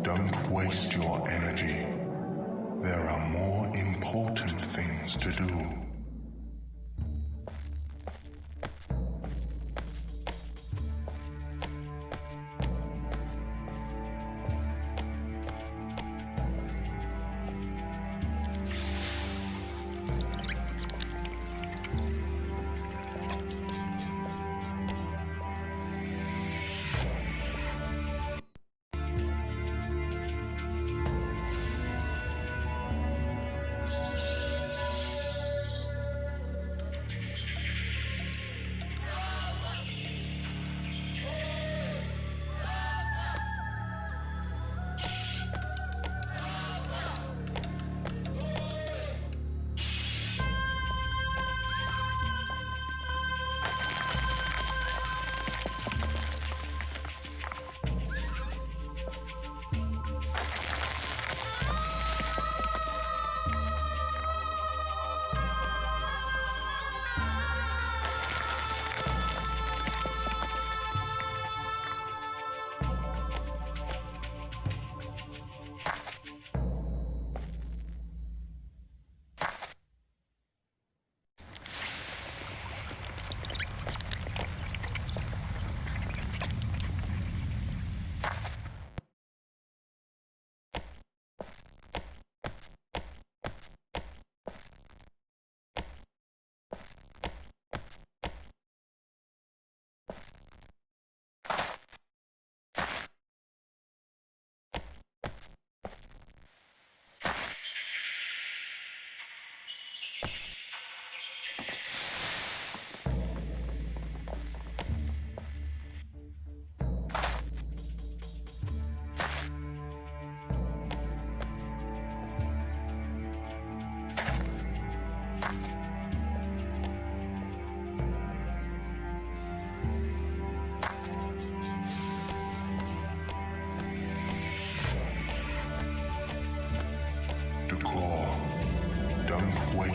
Don't waste your energy. There are more important things to do.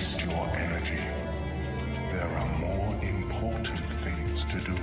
waste your energy. There are more important things to do.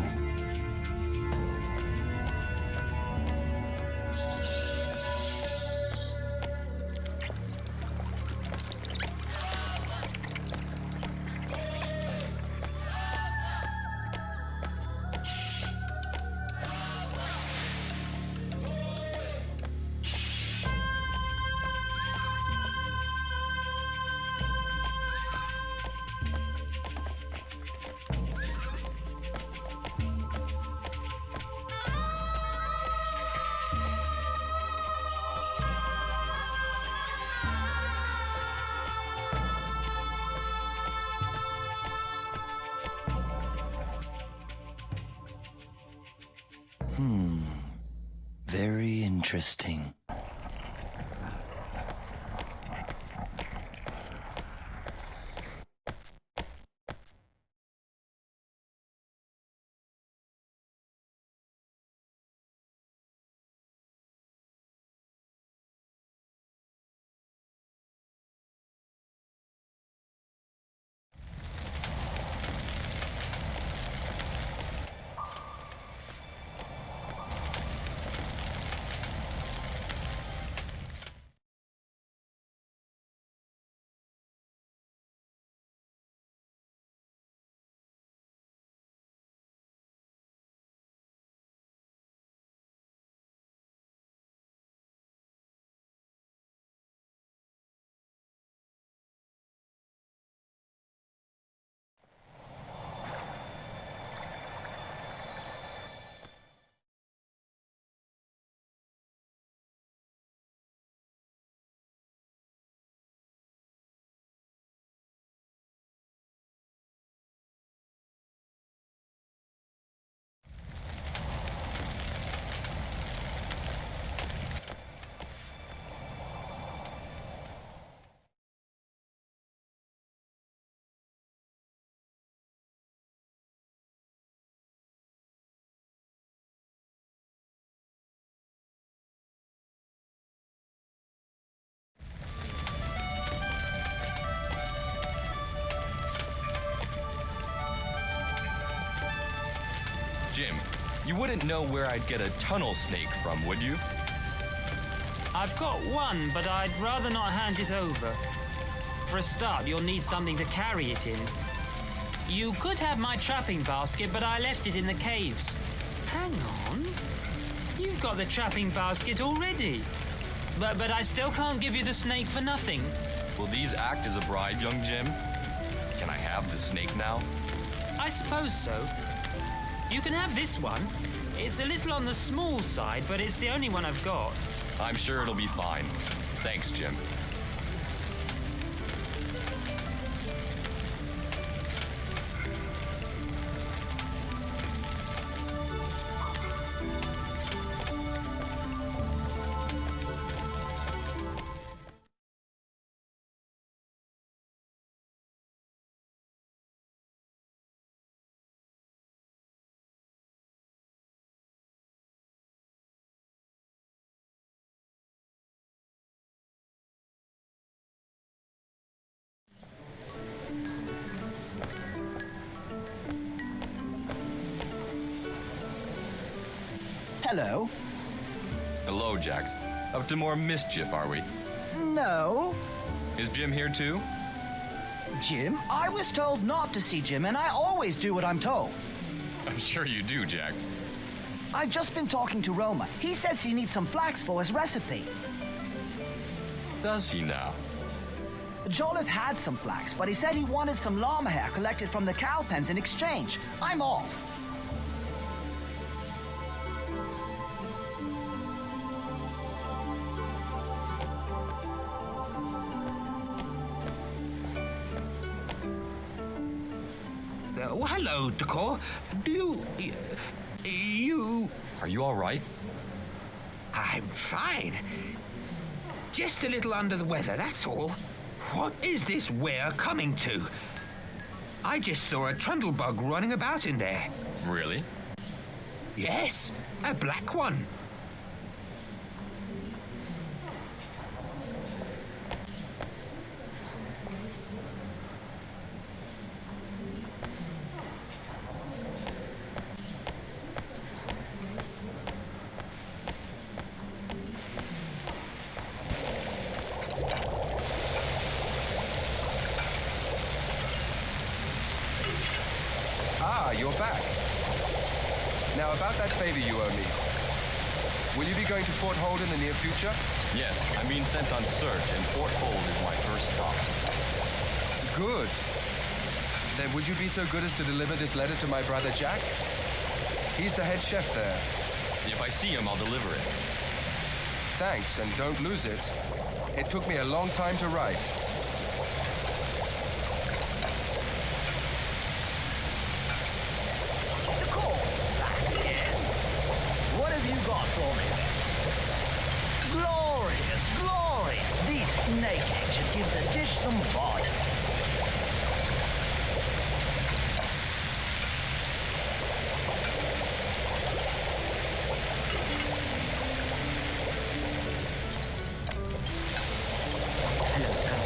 Very interesting. Jim, you wouldn't know where I'd get a tunnel snake from, would you? I've got one, but I'd rather not hand it over. For a start, you'll need something to carry it in. You could have my trapping basket, but I left it in the caves. Hang on. You've got the trapping basket already. But I still can't give you the snake for nothing. Will these act as a bribe, young Jim? Can I have the snake now? I suppose so. You can have this one. It's a little on the small side, but it's the only one I've got. I'm sure it'll be fine. Thanks, Jim. Hello. Hello, Jax. Up to more mischief, are we? No. Is Jim here too? Jim? I was told not to see Jim, and I always do what I'm told. I'm sure you do, Jax. I've just been talking to Roma. He says he needs some flax for his recipe. Does he now? Joliffe had some flax, but he said he wanted some llama hair collected from the cow pens in exchange. I'm off. Hello, Decor. You... Are you all right? I'm fine. Just a little under the weather, that's all. What is this we're coming to? I just saw a trundlebug running about in there. Really? Yes, a black one. Now, about that favor you owe me. Will you be going to Fort Hold in the near future? Yes, I'm being sent on search, and Fort Hold is my first stop. Good. Then would you be so good as to deliver this letter to my brother Jack? He's the head chef there. If I see him, I'll deliver it. Thanks, and don't lose it. It took me a long time to write. What have you got for me? Glorious, glorious. These snake eggs should give the dish some body. Hello, sir.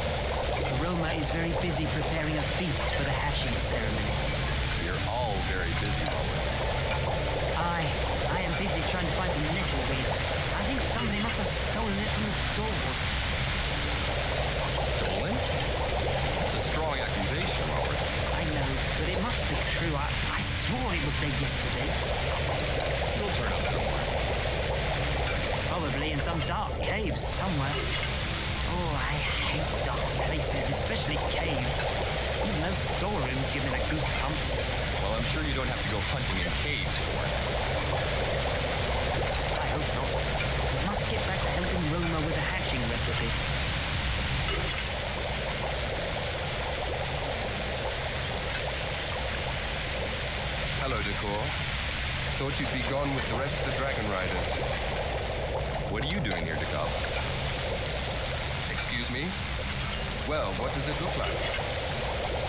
Roma is very busy preparing a feast for the hatching ceremony. You're all very busy, Robert. I am busy trying to find some nettle weed. I think somebody must have stolen it from the stores. Stolen? That's a strong accusation, Robert. I know, but it must be true. I swore it was there yesterday. It'll turn up somewhere. Probably in some dark caves somewhere. Oh, I hate dark places, especially caves. Even those storerooms give me the goosebumps. Well, I'm sure you don't have to go hunting in caves for it. I hope not. I must get back to helping Roma with the hatching recipe. Hello, Decor. Thought you'd be gone with the rest of the Dragon Riders. What are you doing here, Decop? Excuse me? Well, what does it look like?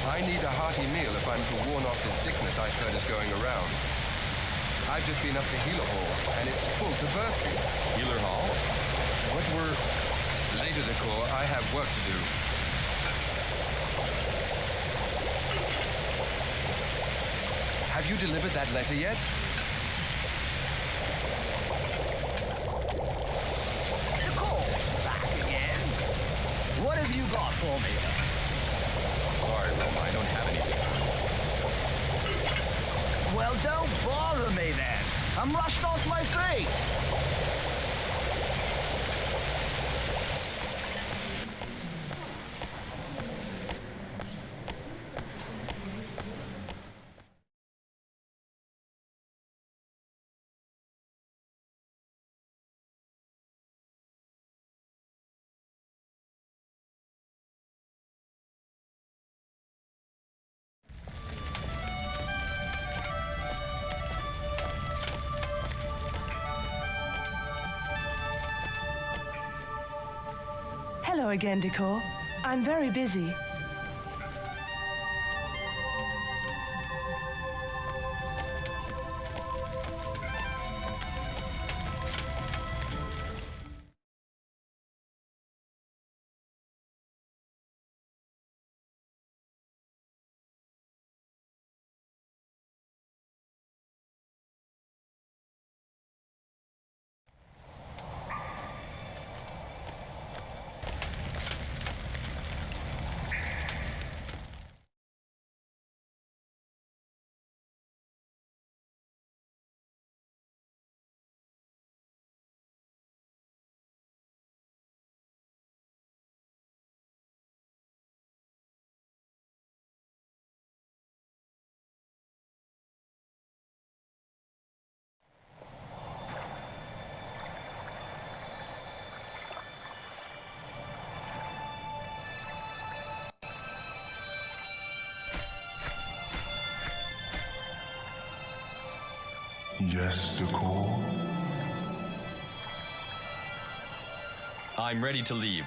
I need a hearty meal if I'm to warn off the sickness I've heard is going around. I've just been up to Healer Hall, and it's full to bursting. Healer Hall? What were... Later, Decor, I have work to do. Have you delivered that letter yet? Nicole, back again. What have you got for me? Sorry, Roma, I don't have anything. Well, don't bother me then. I'm rushed off my feet. Hello again, Decor. I'm very busy. Yes, Decor? I'm ready to leave.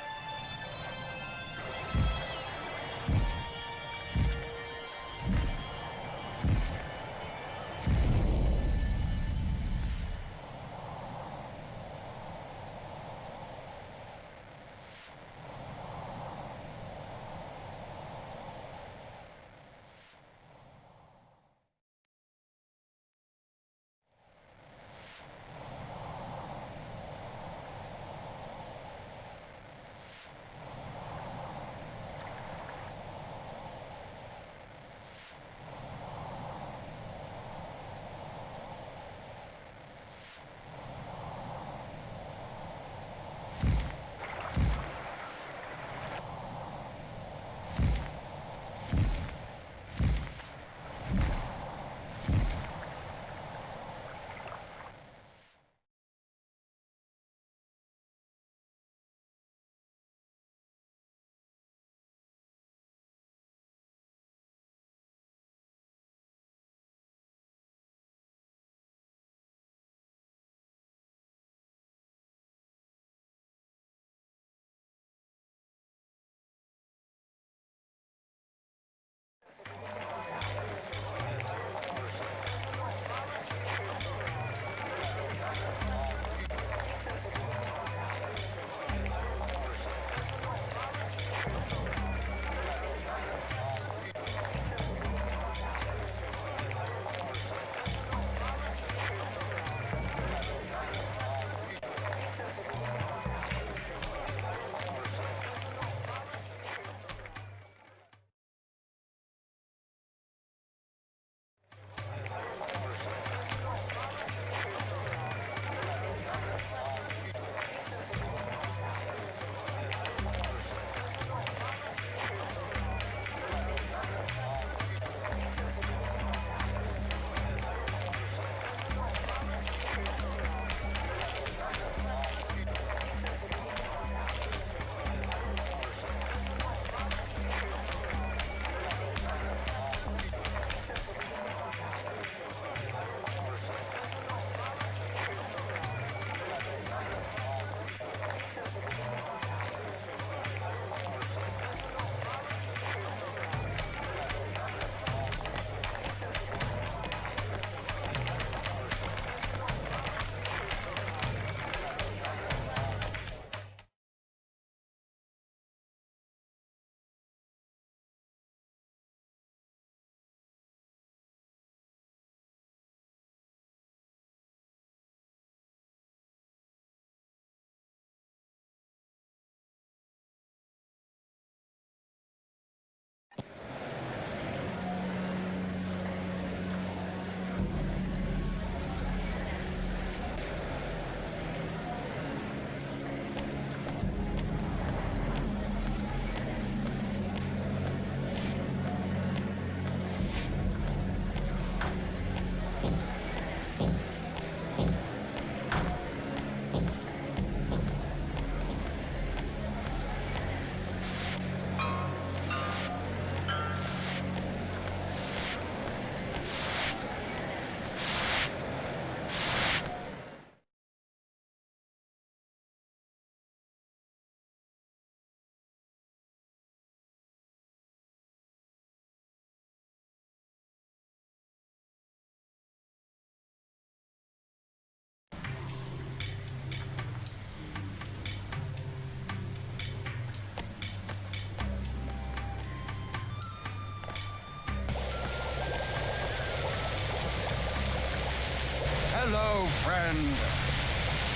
Hello, friend.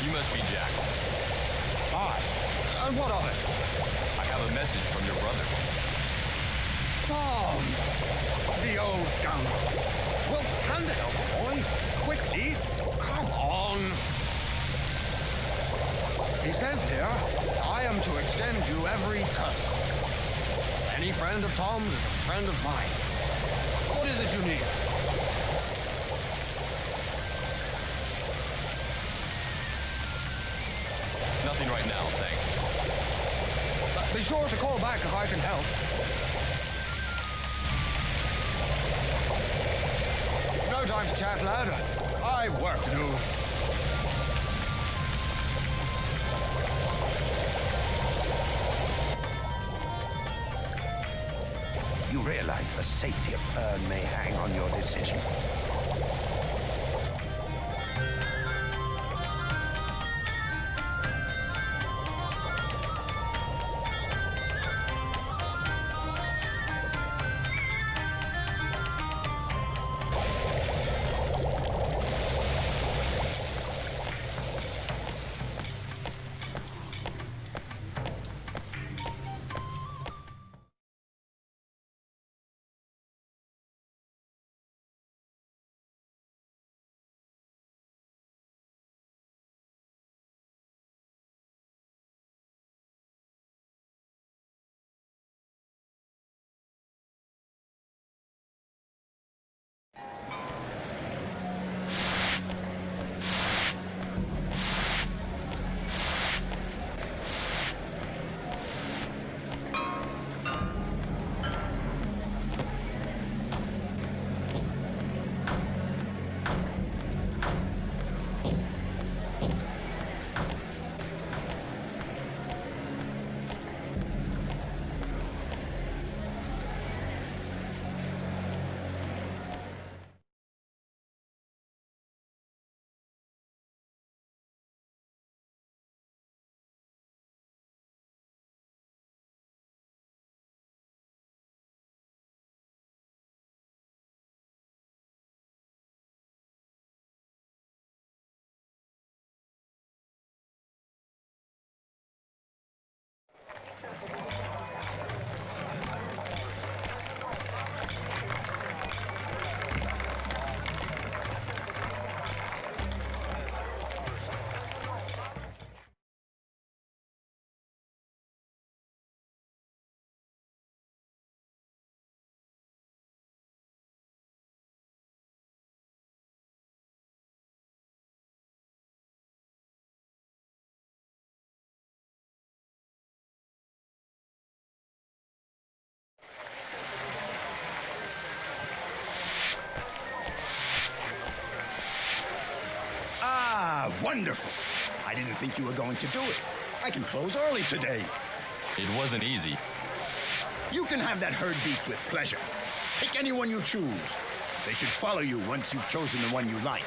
You must be Jack. Hi. And what of it? I have a message from your brother. Tom! The old scoundrel. Well, hand it over, boy. Quickly. Come on. He says here, I am to extend you every courtesy. Any friend of Tom's is a friend of mine. What is it you need? Nothing right now, thanks. Be sure to call back if I can help. No time to chat, lad. I've work to do. You realize the safety of Pern may hang on your decision. Wonderful. I didn't think you were going to do it. I can close early today. It wasn't easy. You can have that herd beast with pleasure. Pick anyone you choose. They should follow you once you've chosen the one you like.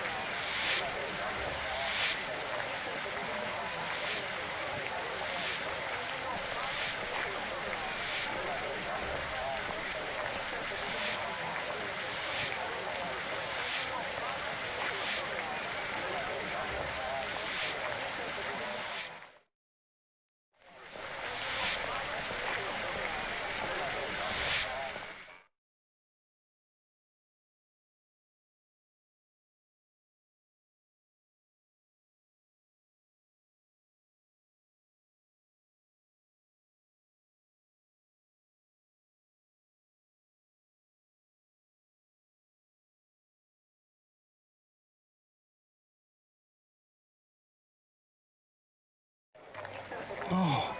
Oh,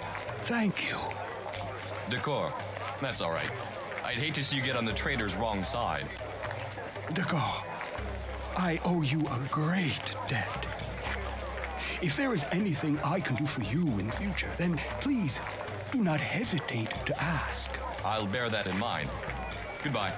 thank you. Decor, that's all right. I'd hate to see you get on the traitor's wrong side. Decor, I owe you a great debt. If there is anything I can do for you in the future, then please do not hesitate to ask. I'll bear that in mind. Goodbye.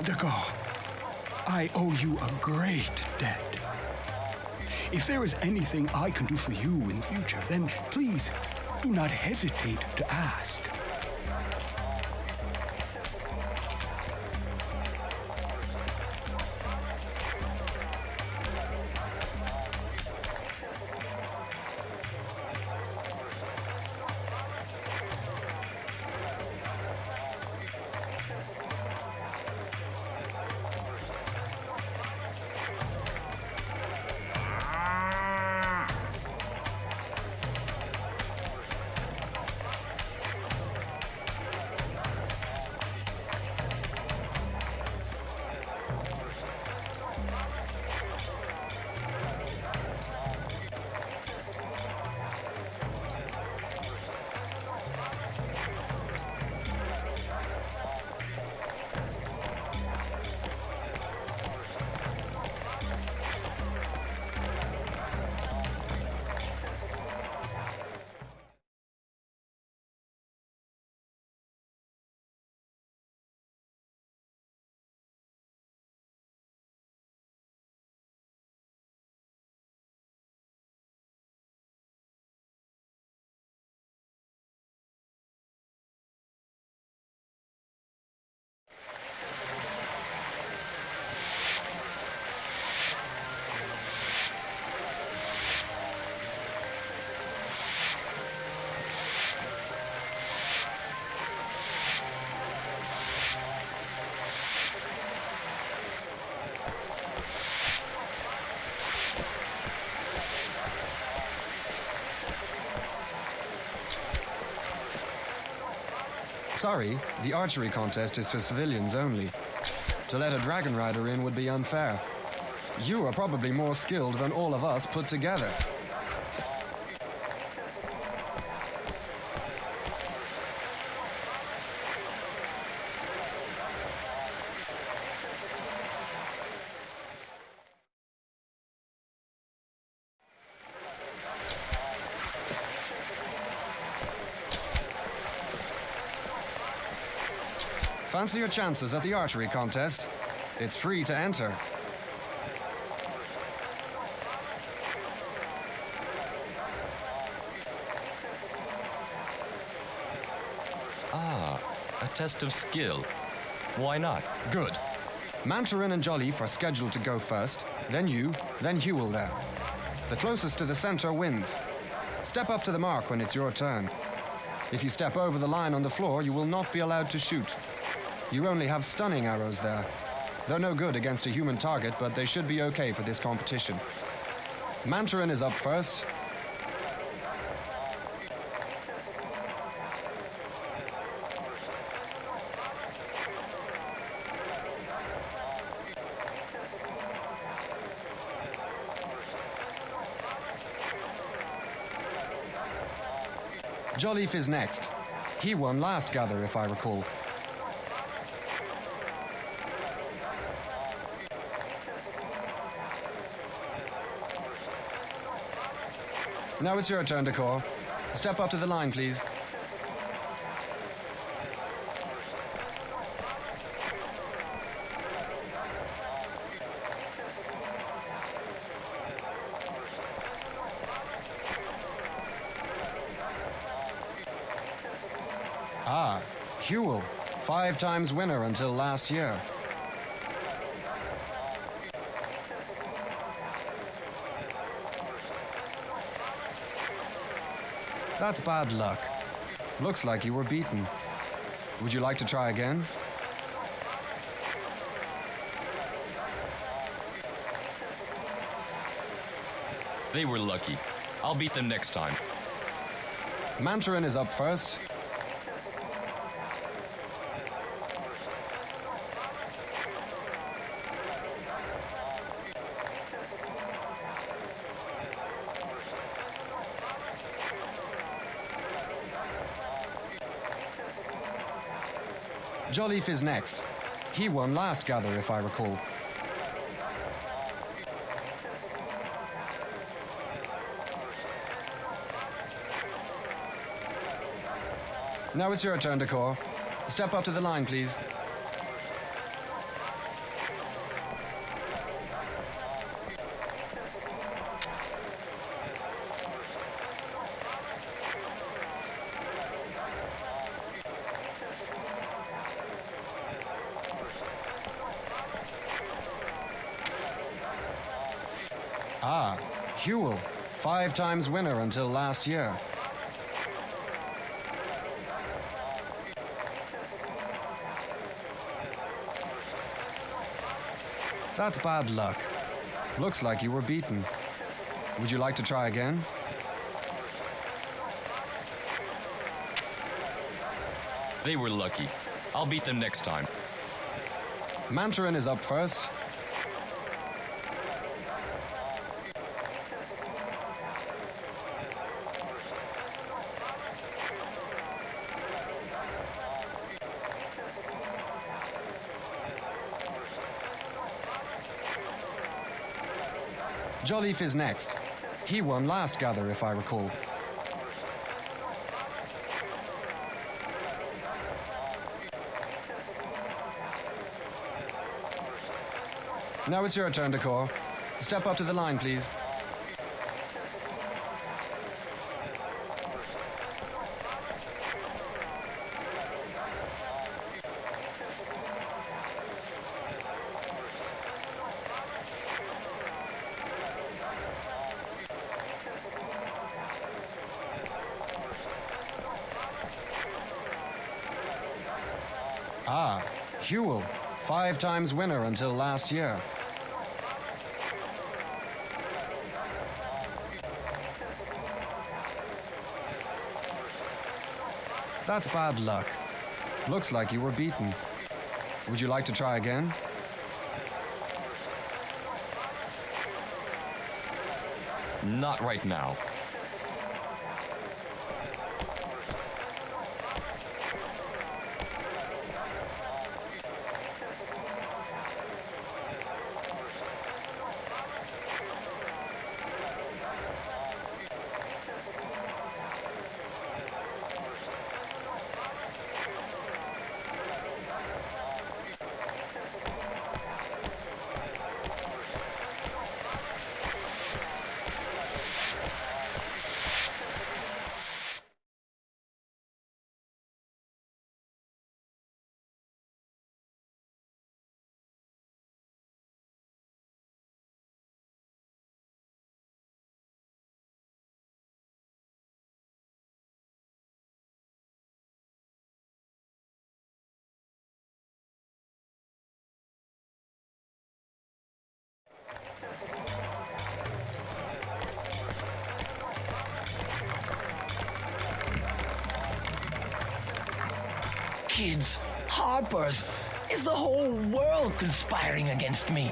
Decor, I owe you a great debt. If there is anything I can do for you in the future, then please do not hesitate to ask. Sorry, the archery contest is for civilians only. To let a dragon rider in would be unfair. You are probably more skilled than all of us put together. Fancy your chances at the archery contest. It's free to enter. Ah, a test of skill. Why not? Good. Mantarin and Jolliffe are scheduled to go first, then you, then Hewell there. The closest to the center wins. Step up to the mark when it's your turn. If you step over the line on the floor, you will not be allowed to shoot. You only have stunning arrows there. They're no good against a human target, but they should be okay for this competition. Mantarin is up first. Jolliffe is next. He won last gather, if I recall. Now it's your turn, Decor. Step up to the line, please. Ah, Hewell, 5 times winner until last year. That's bad luck. Looks like you were beaten. Would you like to try again? They were lucky. I'll beat them next time. Mandarin is up first. Jolleef is next. He won last gather, if I recall. Now it's your turn, Decor. Step up to the line, please. Ah, Huel, 5 times winner until last year. That's bad luck. Looks like you were beaten. Would you like to try again? They were lucky. I'll beat them next time. Mandarin is up first. Jolleef is next. He won last gather, if I recall. Now it's your turn, Decor. Step up to the line, please. Ah, Huel, 5 times winner until last year. That's bad luck. Looks like you were beaten. Would you like to try again? Not right now. Kids, Harpers, is the whole world conspiring against me?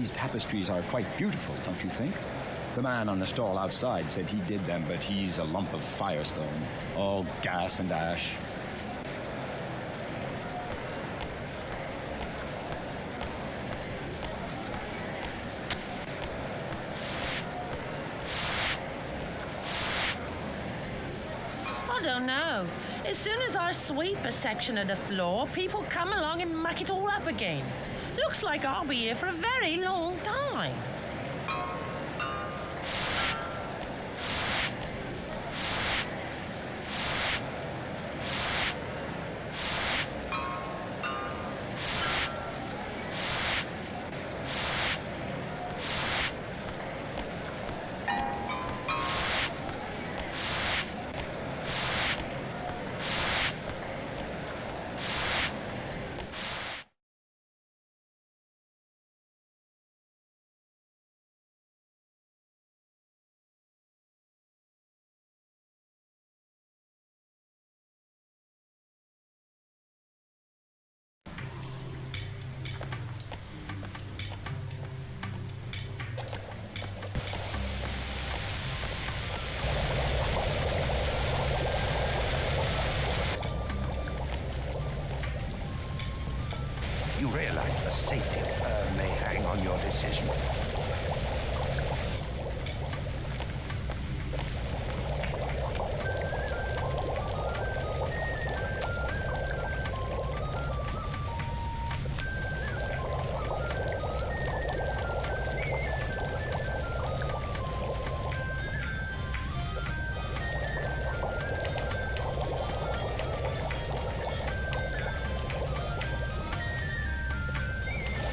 These tapestries are quite beautiful, don't you think? The man on the stall outside said he did them, but he's a lump of firestone, all gas and ash. I don't know. As soon as I sweep a section of the floor, people come along and muck it all up again. Looks like I'll be here for a very long time. You realize the safety of Pern may hang on your decision.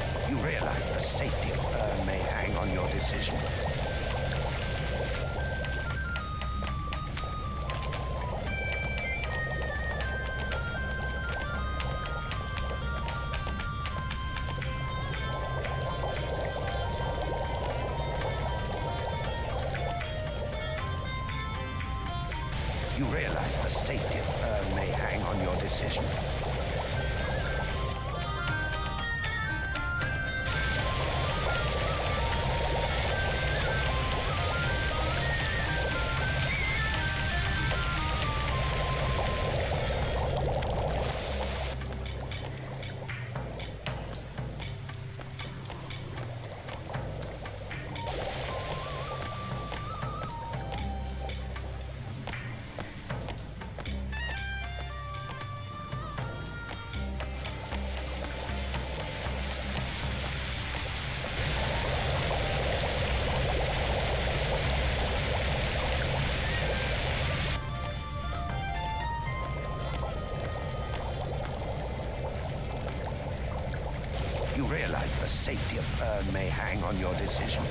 You realize the safety of Pern may hang on your decision. You realize the safety of Pern may hang on your decision. You realize the safety of Pern may hang on your decision.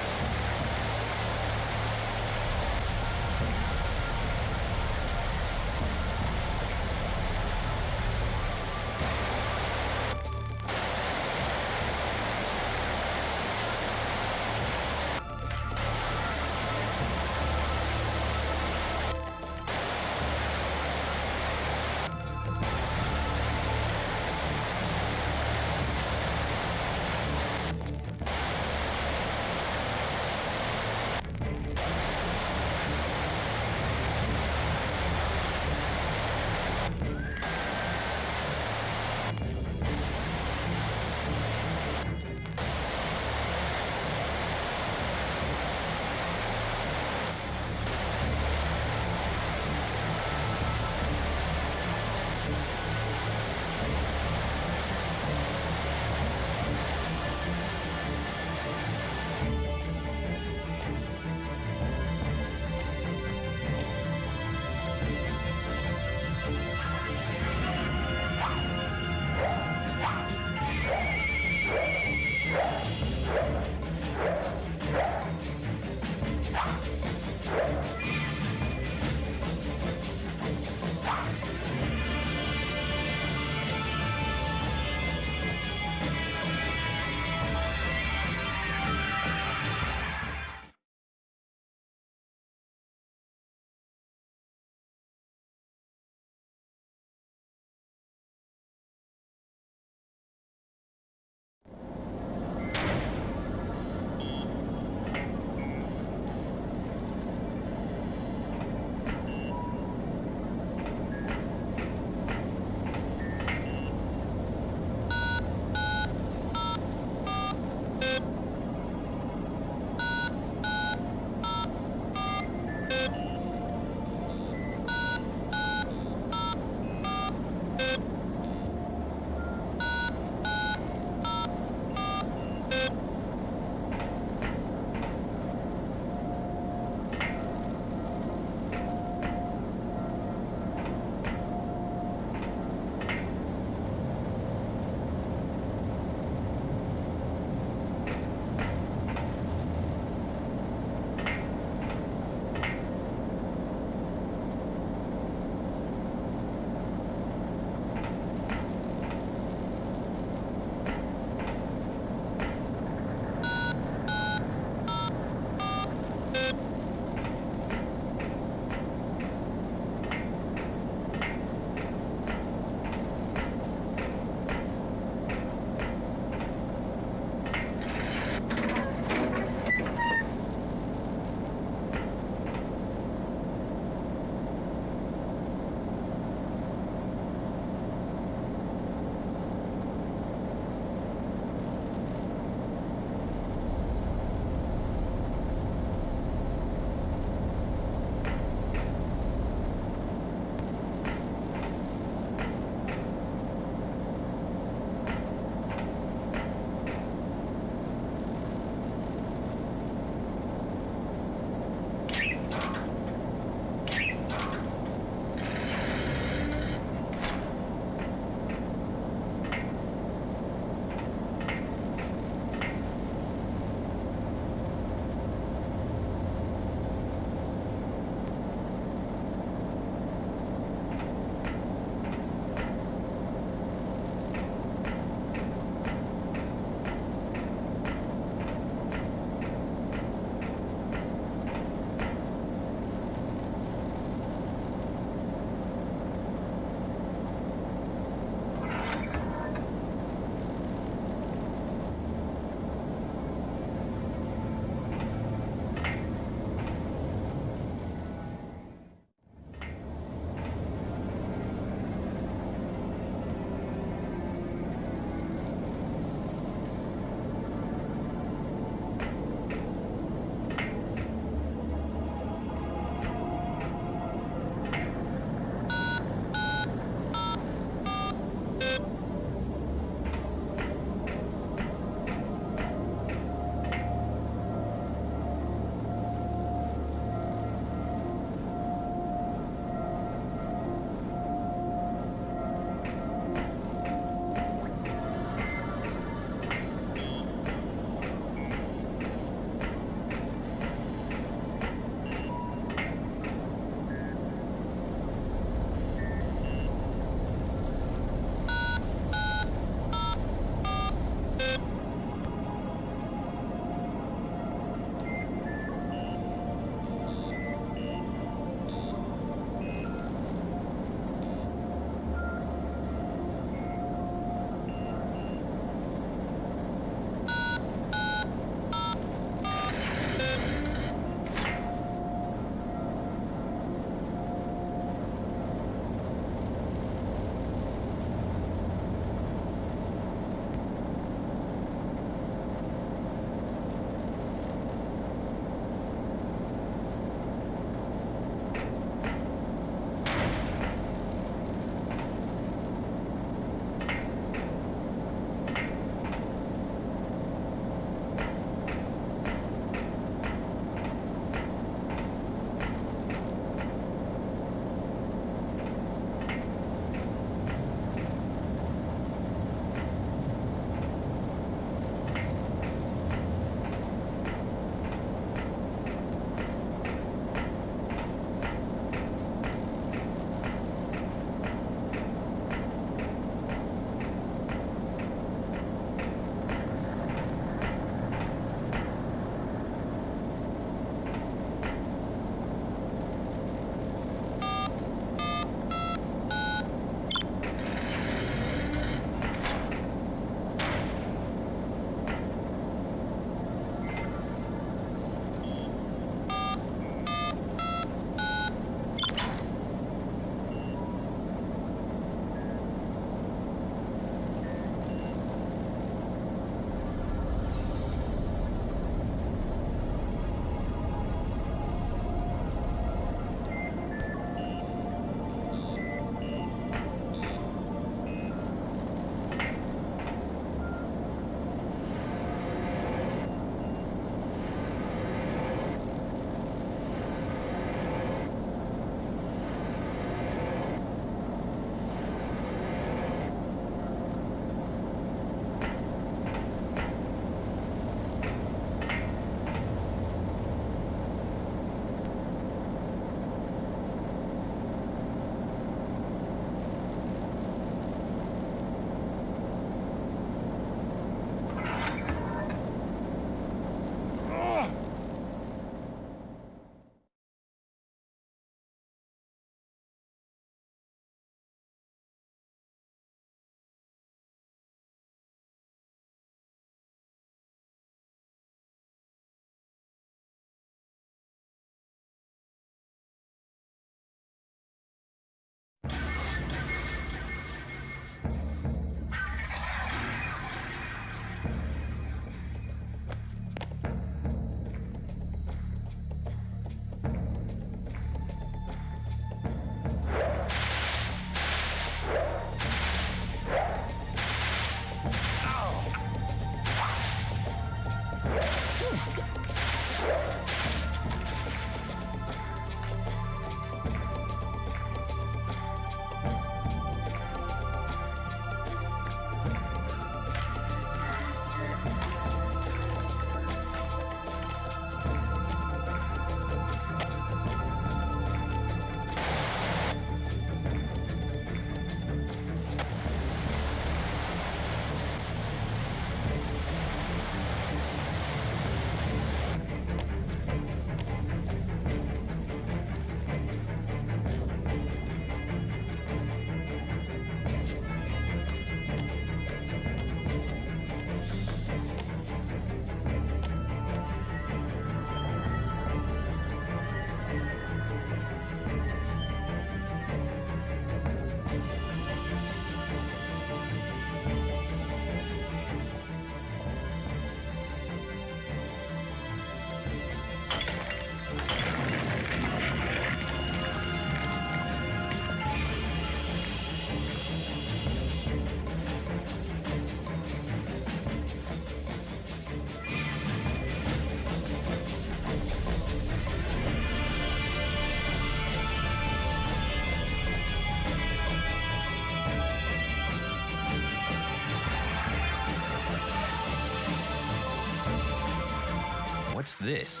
What's this?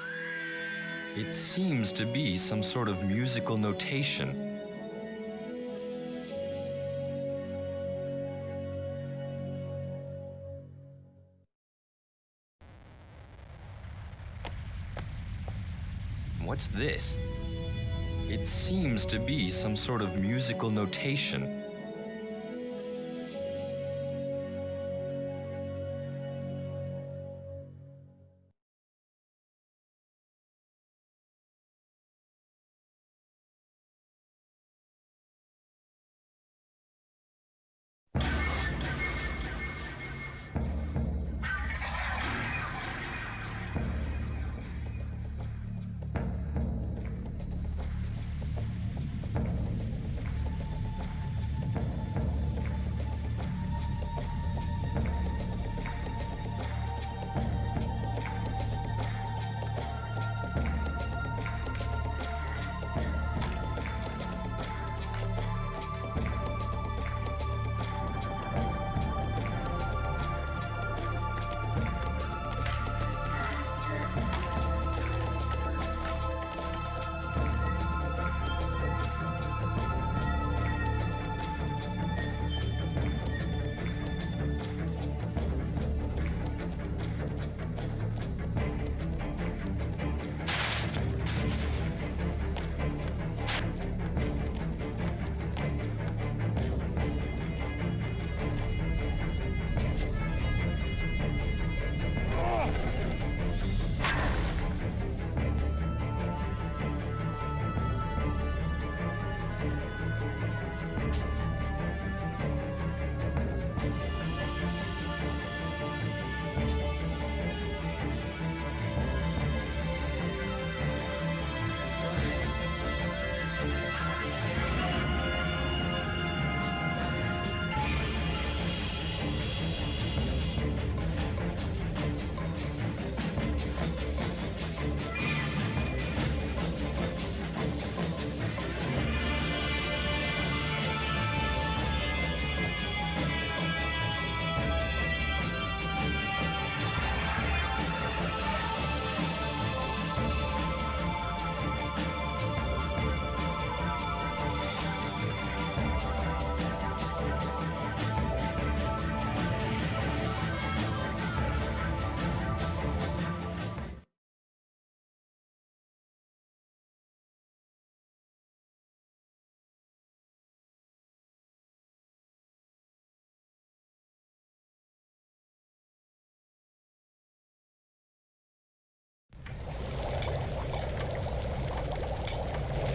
It seems to be some sort of musical notation. What's this? It seems to be some sort of musical notation.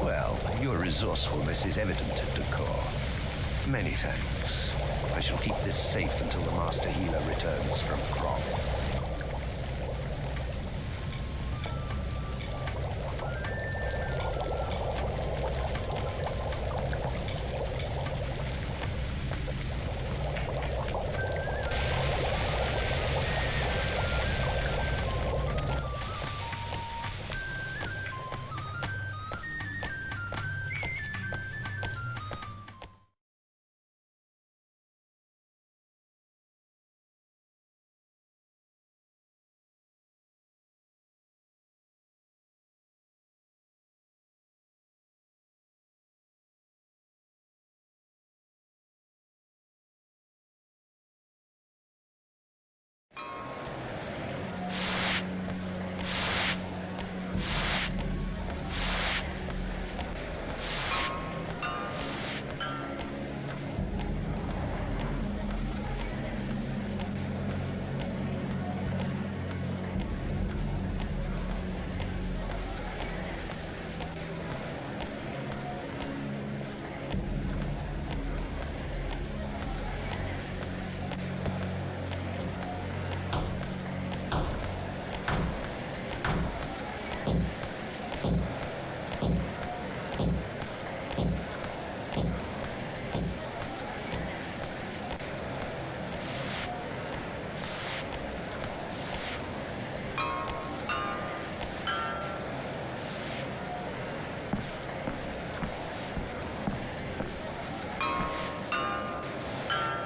Well, your resourcefulness is evident at Decor. Many thanks. I shall keep this safe until the Master Healer returns from Kron.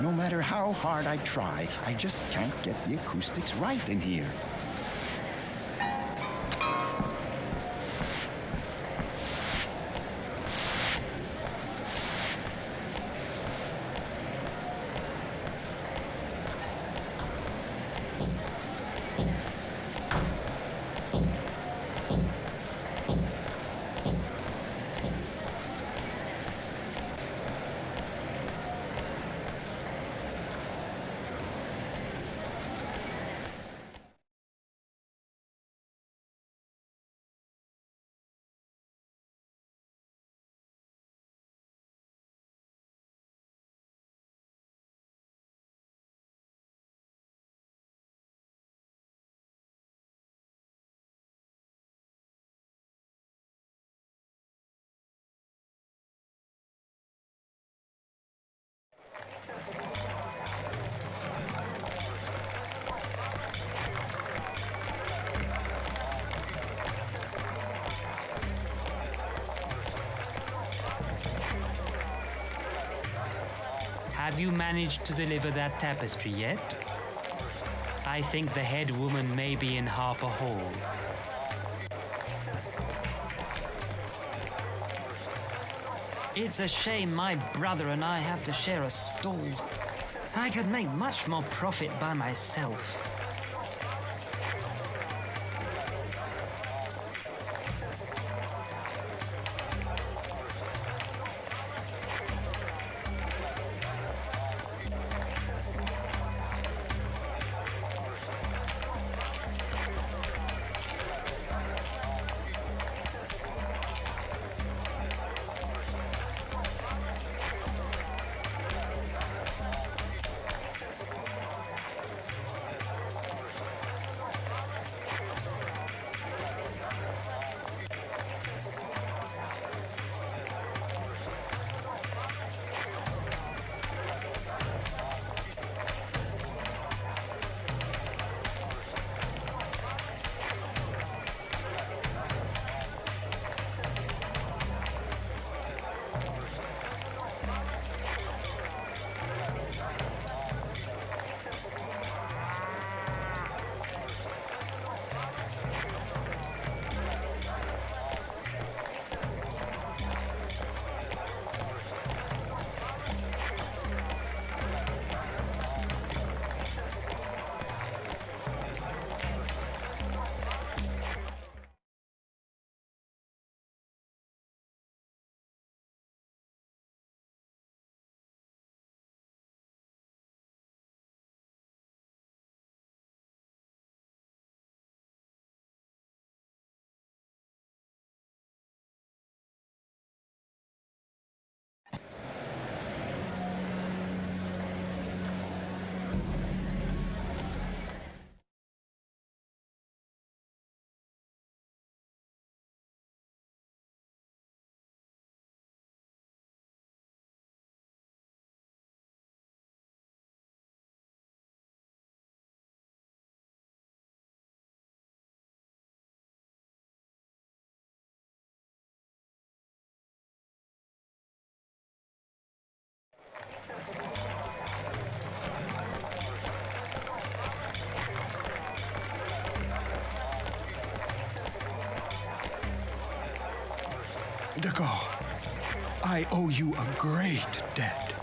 No matter how hard I try, I just can't get the acoustics right in here. Have you managed to deliver that tapestry yet? I think the head woman may be in Harper Hall. It's a shame my brother and I have to share a stall. I could make much more profit by myself. Dakar, I owe you a great debt.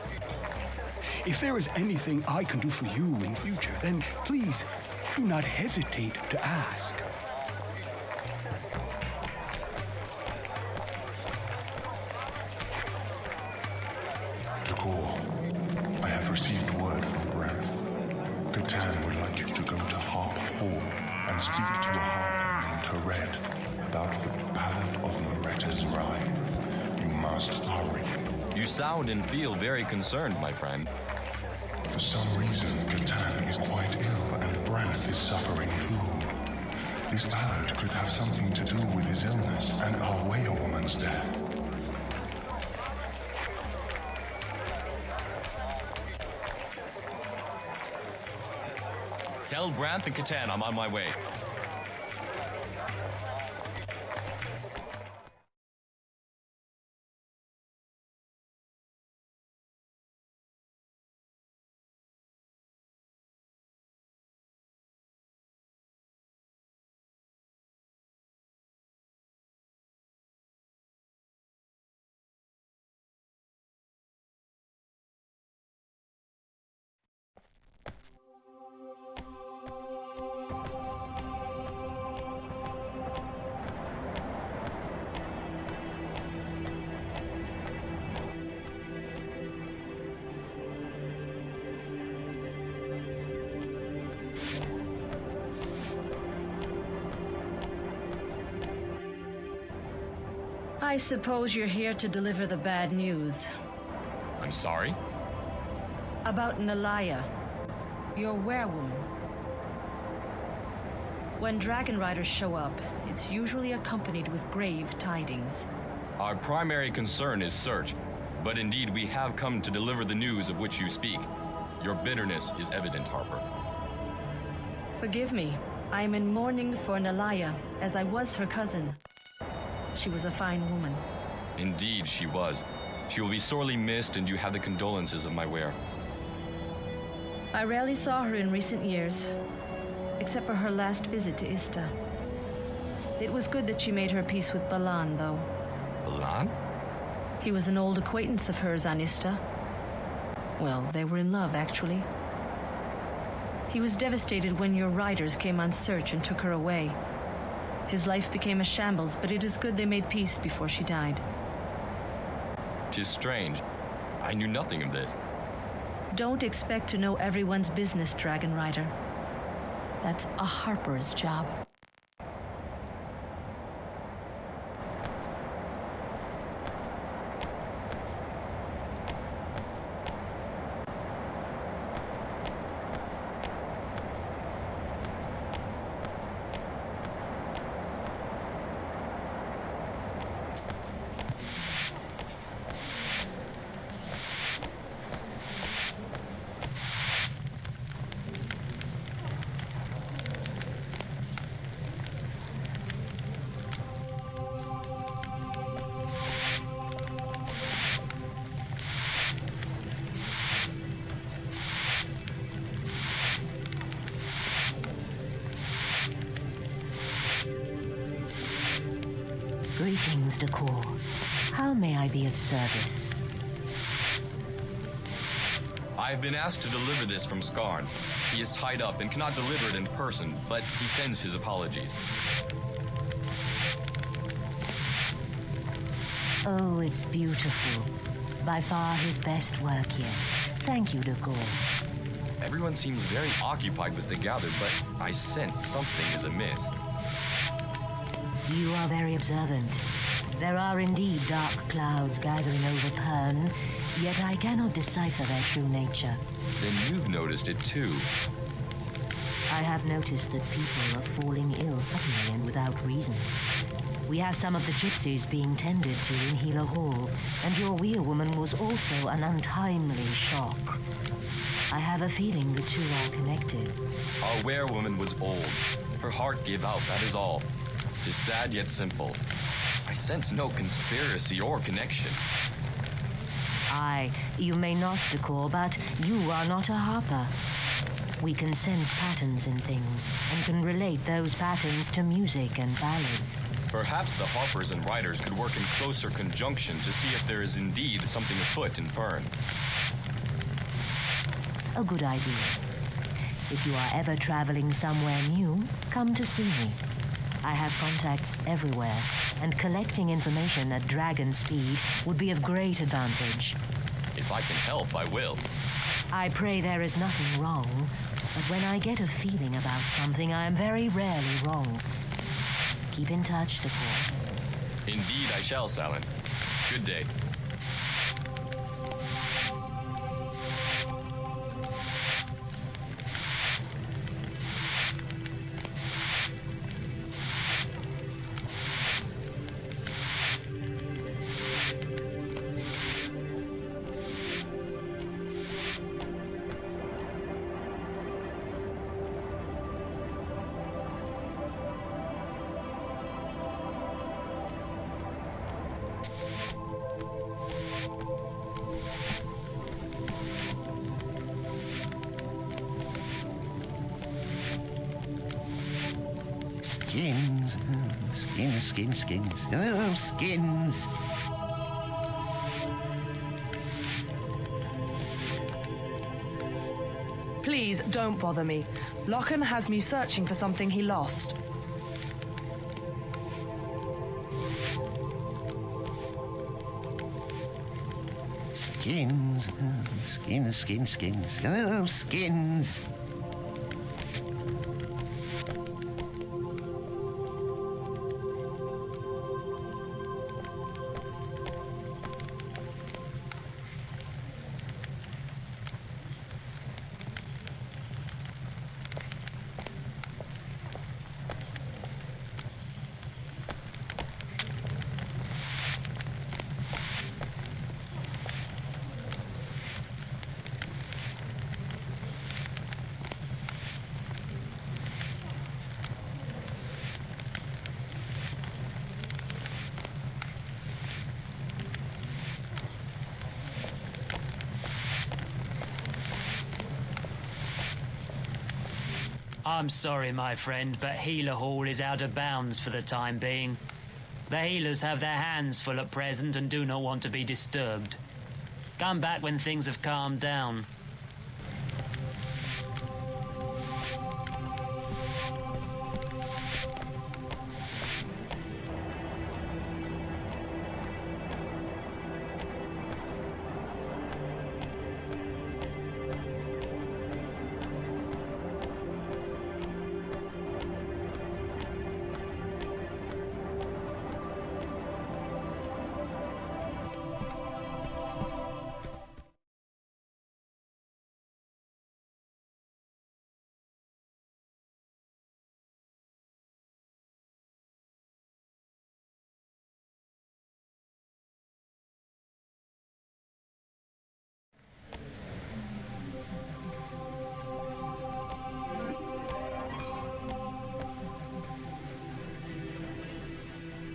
If there is anything I can do for you in future, then please do not hesitate to ask. Dakar, I have received word from Brent. Catan would like you to go to Harp Hall and speak to a harper named Hared about the Ballad of Moretta's Ride. You must hurry. You sound and feel very concerned, my friend. For some reason, Catan is quite ill and Branth is suffering too. This ballad could have something to do with his illness and our whale-woman's death. Tell Branth and Catan I'm on my way. I suppose you're here to deliver the bad news. I'm sorry? About Nalaya, your werewoman. When dragon riders show up, it's usually accompanied with grave tidings. Our primary concern is search, but indeed we have come to deliver the news of which you speak. Your bitterness is evident, Harper. Forgive me. I am in mourning for Nalaya, as I was her cousin. She was a fine woman. Indeed, she was. She will be sorely missed, and you have the condolences of my ware. I rarely saw her in recent years, except for her last visit to Ista. It was good that she made her peace with Balan, though. Balan? He was an old acquaintance of hers on Ista. Well, they were in love, actually. He was devastated when your riders came on search and took her away. His life became a shambles, but it is good they made peace before she died. 'Tis strange. I knew nothing of this. Don't expect to know everyone's business, Dragon Rider. That's a harper's job. Greetings, Decor. How may I be of service? I have been asked to deliver this from Skarn. He is tied up and cannot deliver it in person, but he sends his apologies. Oh, it's beautiful. By far his best work yet. Thank you, Decor. Everyone seems very occupied with the gather, but I sense something is amiss. You are very observant. There are indeed dark clouds gathering over Pern, yet I cannot decipher their true nature. Then you've noticed it too. I have noticed that people are falling ill suddenly and without reason. We have some of the gypsies being tended to in Healer Hall, and your weirwoman was also an untimely shock. I have a feeling the two are connected. Our werewoman was old. Her heart gave out, that is all. 'Tis sad yet simple. I sense no conspiracy or connection. Aye, you may not, Decor, but you are not a harper. We can sense patterns in things, and can relate those patterns to music and ballads. Perhaps the harpers and writers could work in closer conjunction to see if there is indeed something afoot in Pern. A good idea. If you are ever traveling somewhere new, come to see me. I have contacts everywhere, and collecting information at dragon speed would be of great advantage. If I can help, I will. I pray there is nothing wrong, but when I get a feeling about something, I am very rarely wrong. Keep in touch, Decor. Indeed I shall, Salin. Good day. Skins. Skins. Oh, skins. Please, don't bother me. Lochan has me searching for something he lost. Skins. Skins. Oh, skins. I'm sorry, my friend, but Healer Hall is out of bounds for the time being. The healers have their hands full at present and do not want to be disturbed. Come back when things have calmed down.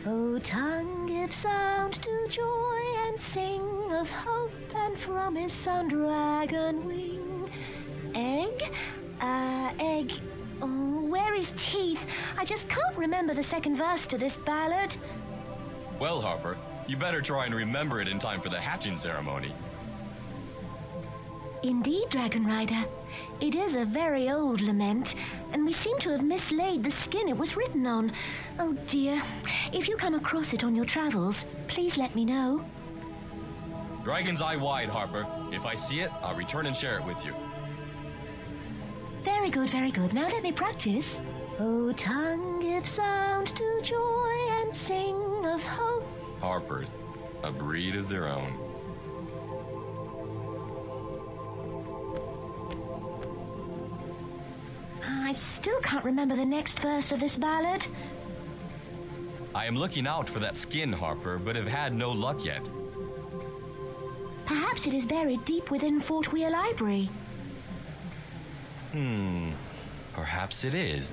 O tongue, give sound to joy and sing of hope and promise on dragon wing. Egg? Egg. Oh, where is teeth? I just can't remember the second verse to this ballad. Well, Harper, you better try and remember it in time for the hatching ceremony. Indeed, Dragon Rider. It is a very old lament, and we seem to have mislaid the skin it was written on. Oh dear. If you come across it on your travels, please let me know. Dragon's eye wide, Harper. If I see it, I'll return and share it with you. Very good, very good. Now let me practice. O tongue, give sound to joy and sing of hope. Harpers, a breed of their own. I still can't remember the next verse of this ballad. I am looking out for that skin, Harper, but have had no luck yet. Perhaps it is buried deep within Fort Weir Library. Perhaps it is.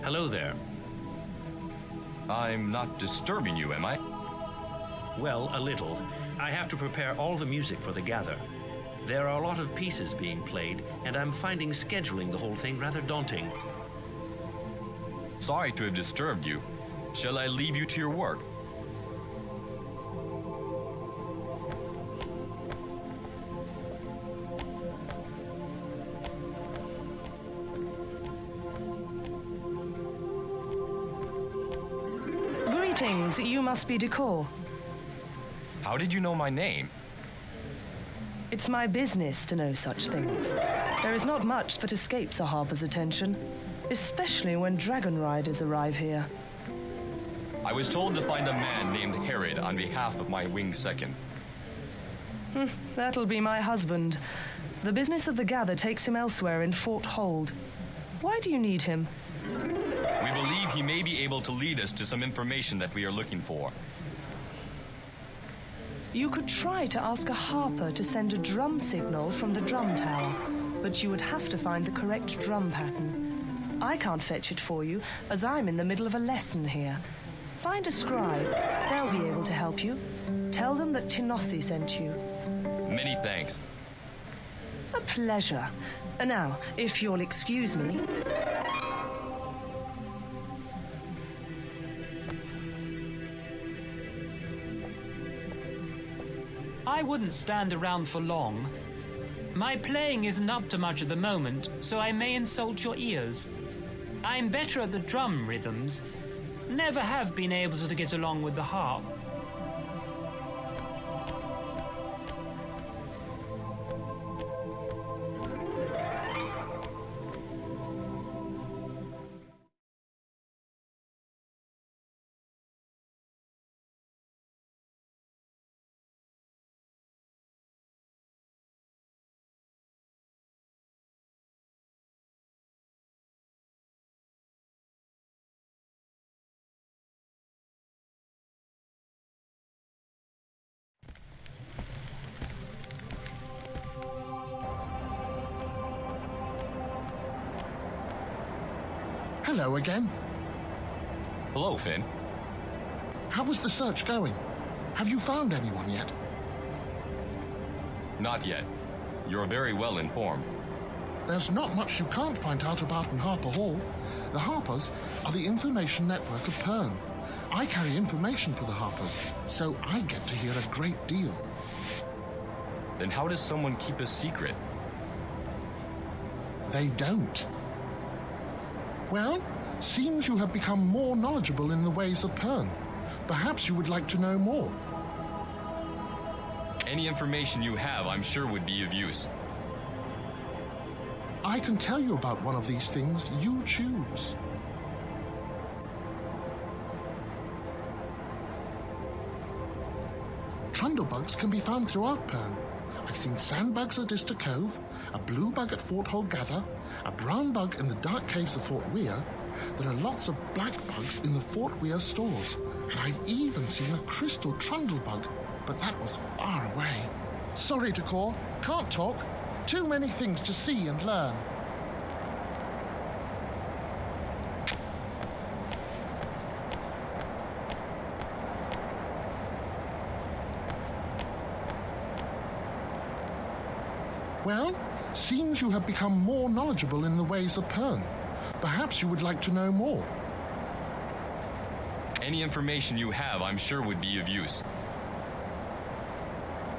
Hello there. I'm not disturbing you, am I? Well, a little. I have to prepare all the music for the gather. There are a lot of pieces being played, and I'm finding scheduling the whole thing rather daunting. Sorry to have disturbed you. Shall I leave you to your work? Greetings, you must be Decor. How did you know my name? It's my business to know such things. There is not much that escapes a Harper's attention, especially when dragon riders arrive here. I was told to find a man named Herod on behalf of my winged second. That'll be my husband. The business of the gather takes him elsewhere in Fort Hold. Why do you need him? We believe he may be able to lead us to some information that we are looking for. You could try to ask a Harper to send a drum signal from the drum tower, but you would have to find the correct drum pattern. I can't fetch it for you, as I'm in the middle of a lesson here. Find a scribe. They'll be able to help you. Tell them that Tinosi sent you. Many thanks. A pleasure. Now, if you'll excuse me. I wouldn't stand around for long. My playing isn't up to much at the moment, so I may insult your ears. I'm better at the drum rhythms. Never have been able to get along with the harp. Hello again. Hello, Finn. How was the search going? Have you found anyone yet? Not yet. You're very well informed. There's not much you can't find out about in Harper Hall. The Harpers are the information network of Pern. I carry information for the Harpers, so I get to hear a great deal. Then how does someone keep a secret? They don't. Well, seems you have become more knowledgeable in the ways of Pern. Perhaps you would like to know more. Any information you have, I'm sure, would be of use. I can tell you about one of these things. You choose. Trundlebugs can be found throughout Pern. I've seen sandbugs at Ister Cove, a blue bug at Fort Hall Gather, a brown bug in the dark caves of Fort Weir. There are lots of black bugs in the Fort Weir stores, and I've even seen a crystal trundlebug, but that was far away. Sorry to call, can't talk. Too many things to see and learn. Well, seems you have become more knowledgeable in the ways of Pern. Perhaps you would like to know more. Any information you have, I'm sure, would be of use.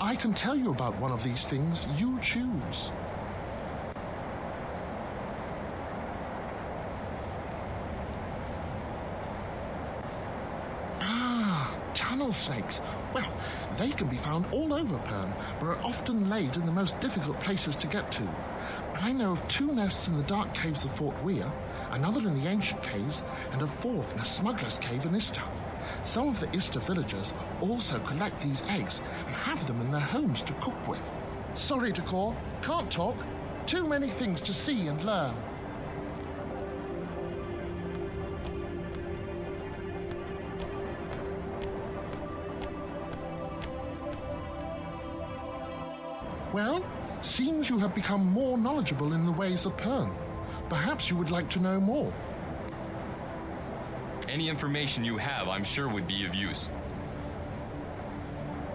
I can tell you about one of these things. You choose. Tunnel snakes. Well, they can be found all over Pern, but are often laid in the most difficult places to get to. I know of 2 nests in the dark caves of Fort Weir, another in the ancient caves, and a 4th in a smuggler's cave in Ister. Some of the Ister villagers also collect these eggs and have them in their homes to cook with. Sorry to call, can't talk. Too many things to see and learn. Well, seems you have become more knowledgeable in the ways of Pern. Perhaps you would like to know more. Any information you have, I'm sure, would be of use.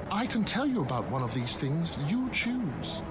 I can tell you about one of these things. You choose.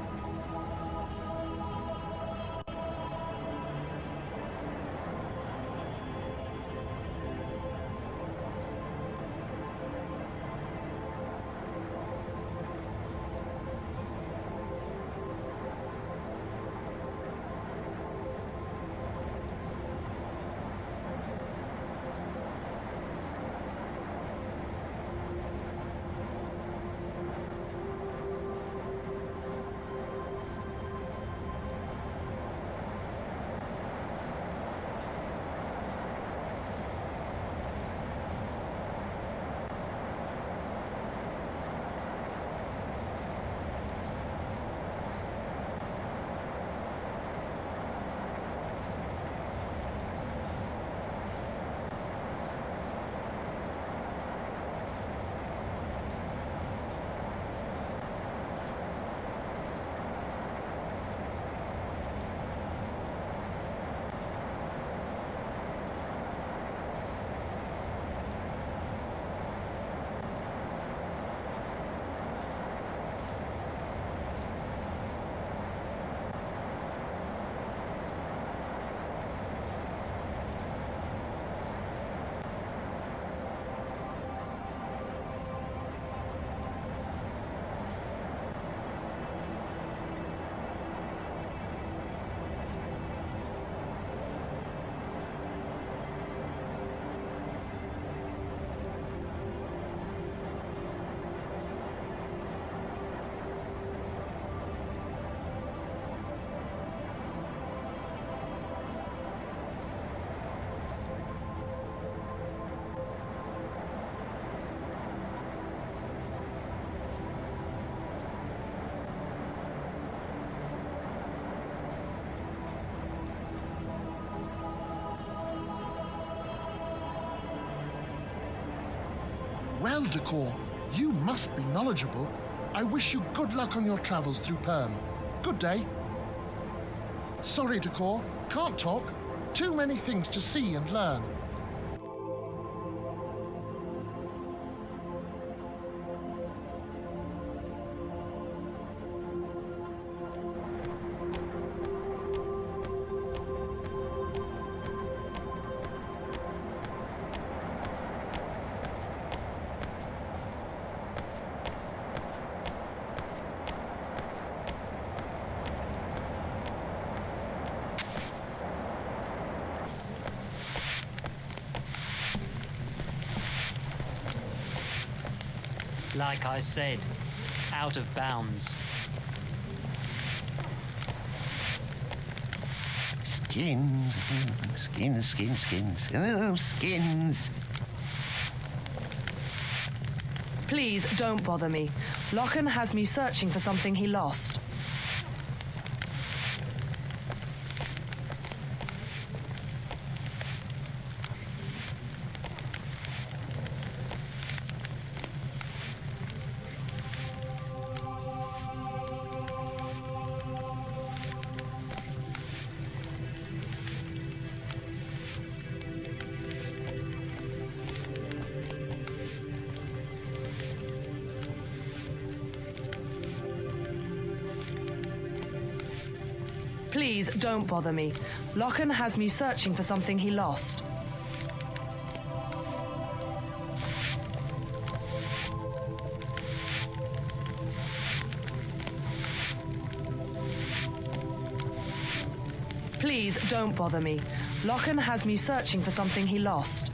Well, Decor, you must be knowledgeable. I wish you good luck on your travels through Pern. Good day. Sorry, Decor, can't talk. Too many things to see and learn. Like I said, out of bounds. Skins, skins. Oh, skins. Please don't bother me. Lochan has me searching for something he lost. Please don't bother me. Lochan has me searching for something he lost. Please don't bother me. Lochan has me searching for something he lost.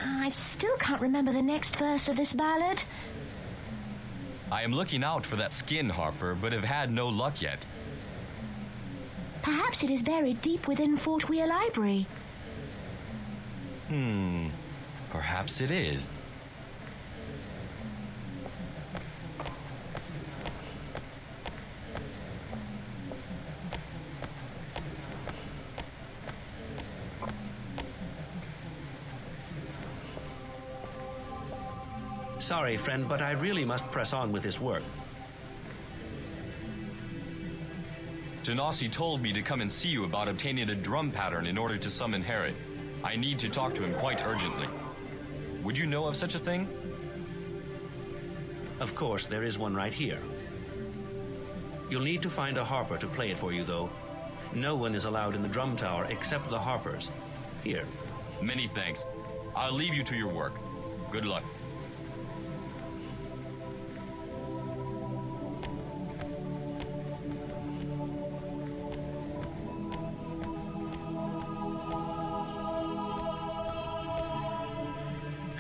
I still can't remember the next verse of this ballad. I am looking out for that skin, Harper, but have had no luck yet. Perhaps it is buried deep within Fort Weir Library. Perhaps it is. Sorry, friend, but I really must press on with this work. Tanasi told me to come and see you about obtaining a drum pattern in order to summon Herod. I need to talk to him quite urgently. Would you know of such a thing? Of course, there is one right here. You'll need to find a harper to play it for you, though. No one is allowed in the drum tower except the harpers. Here. Many thanks. I'll leave you to your work. Good luck.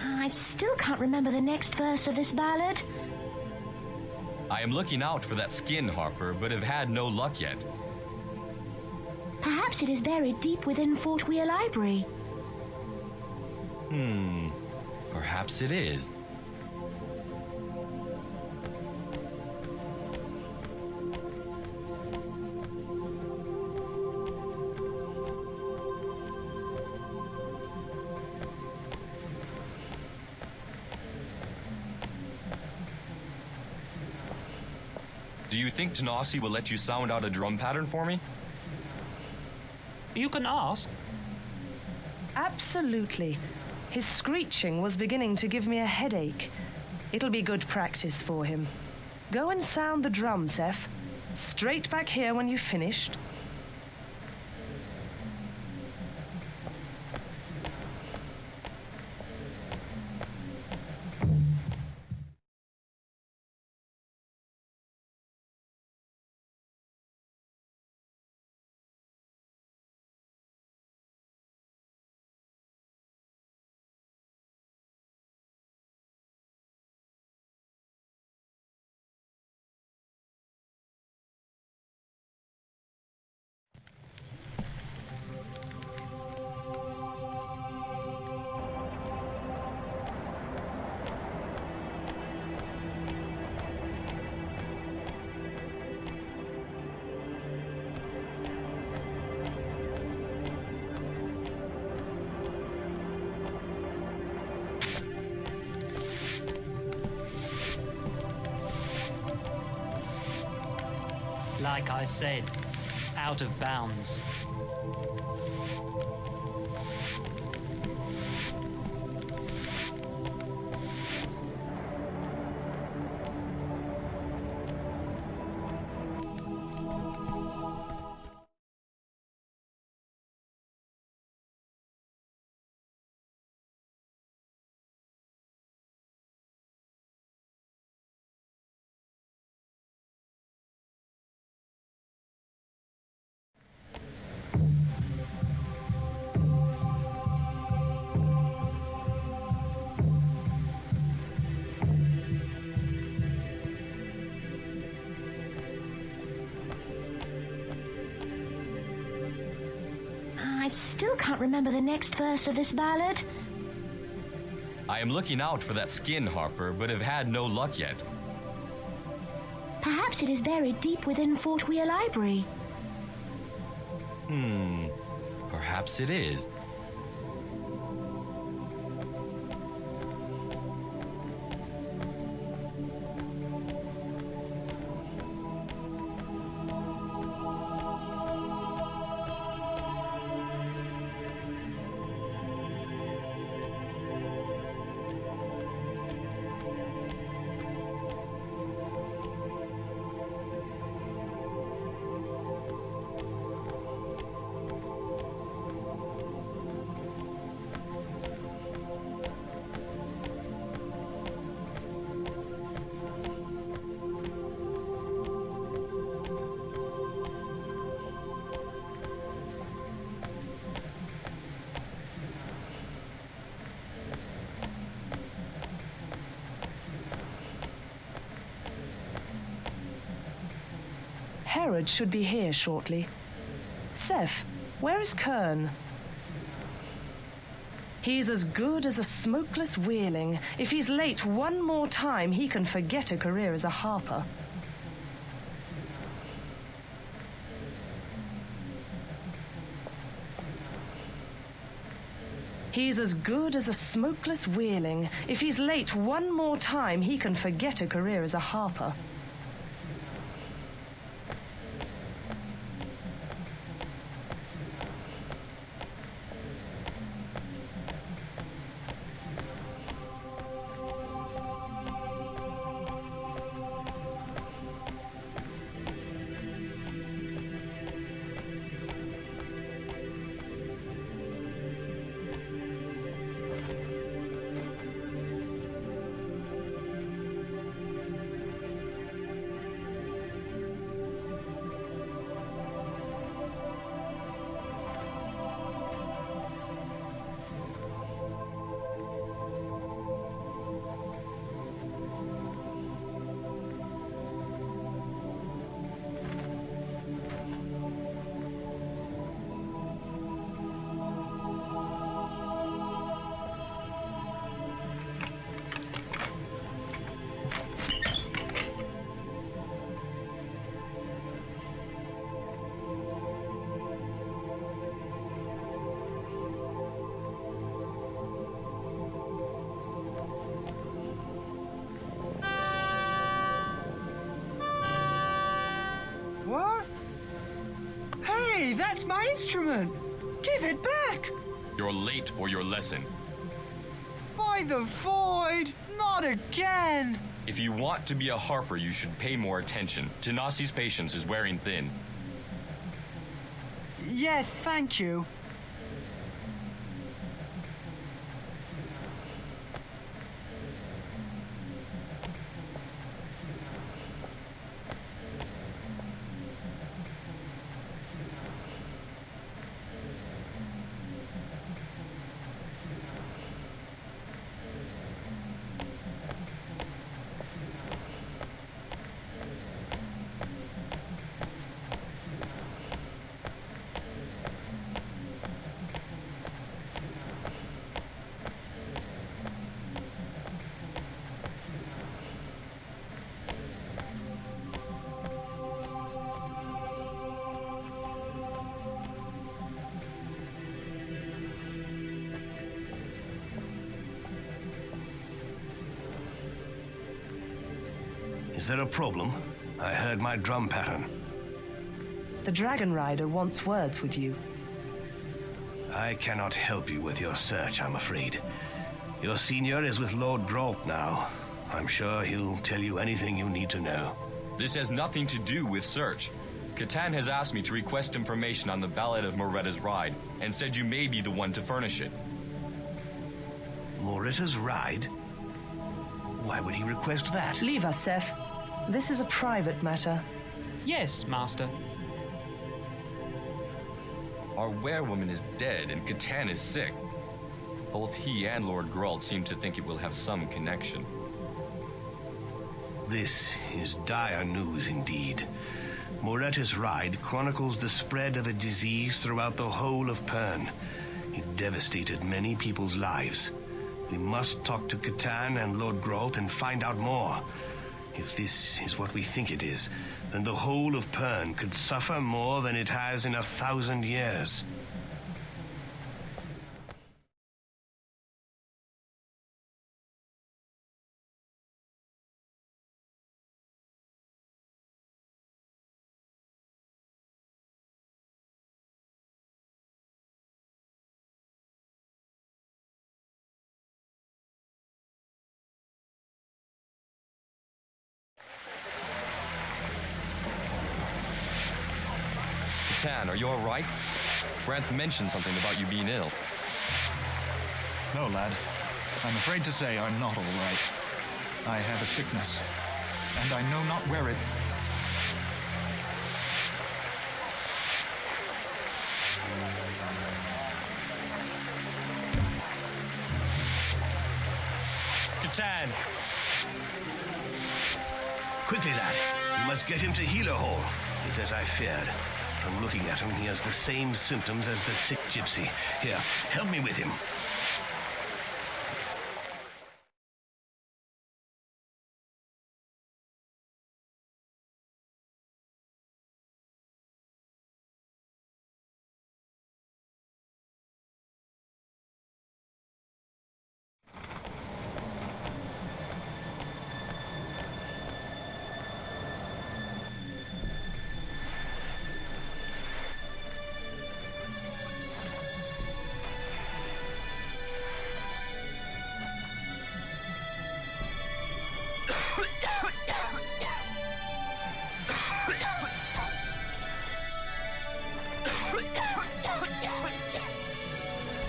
I still can't remember the next verse of this ballad. I am looking out for that skin, Harper, but have had no luck yet. Perhaps it is buried deep within Fort Weir Library. Perhaps it is. Do you think Tanasi will let you sound out a drum pattern for me? You can ask. Absolutely. His screeching was beginning to give me a headache. It'll be good practice for him. Go and sound the drum, Seth. Straight back here when you've finished. Like I said, out of bounds. I still can't remember the next verse of this ballad. I am looking out for that skin, Harper, but have had no luck yet. Perhaps it is buried deep within Fort Weir Library. Perhaps it is. Herod should be here shortly. Seth, where is Kern? He's as good as a smokeless wheeling. If he's late one more time, he can forget a career as a harper. He's as good as a smokeless wheeling. If he's late one more time, he can forget a career as a harper. That's my instrument! Give it back! You're late for your lesson. By the void! Not again! If you want to be a harper, you should pay more attention. Tanasi's patience is wearing thin. Yes, thank you. Is there a problem? I heard my drum pattern. The Dragon Rider wants words with you. I cannot help you with your search, I'm afraid. Your senior is with Lord Gralt now. I'm sure he'll tell you anything you need to know. This has nothing to do with search. Catan has asked me to request information on the Ballad of Moretta's Ride, and said you may be the one to furnish it. Moretta's Ride? Why would he request that? Leave us, Seth. This is a private matter. Yes, Master. Our werewoman is dead, and Catan is sick. Both he and Lord Gralt seem to think it will have some connection. This is dire news indeed. Moretta's Ride chronicles the spread of a disease throughout the whole of Pern. It devastated many people's lives. We must talk to Catan and Lord Gralt and find out more. If this is what we think it is, then the whole of Pern could suffer more than it has in 1,000 years. Catan, are you all right? Granth mentioned something about you being ill. No, lad. I'm afraid to say I'm not all right. I have a sickness, and I know not where it's... Catan! Quickly, lad. We must get him to Healer Hall. It's as I feared. From looking at him, he has the same symptoms as the sick gypsy. Here, help me with him.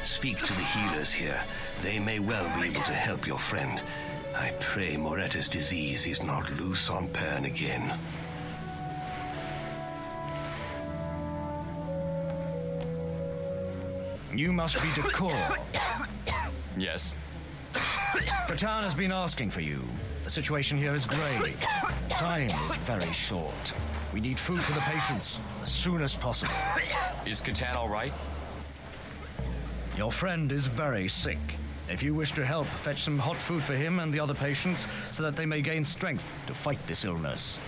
Speak to the healers here. They may well be able to help your friend. I pray Moretta's disease is not loose on Pern again. You must be Decor. Yes. Catan has been asking for you. The situation here is grave. Time is very short. We need food for the patients as soon as possible. Is Catan all right? Your friend is very sick. If you wish to help, fetch some hot food for him and the other patients so that they may gain strength to fight this illness.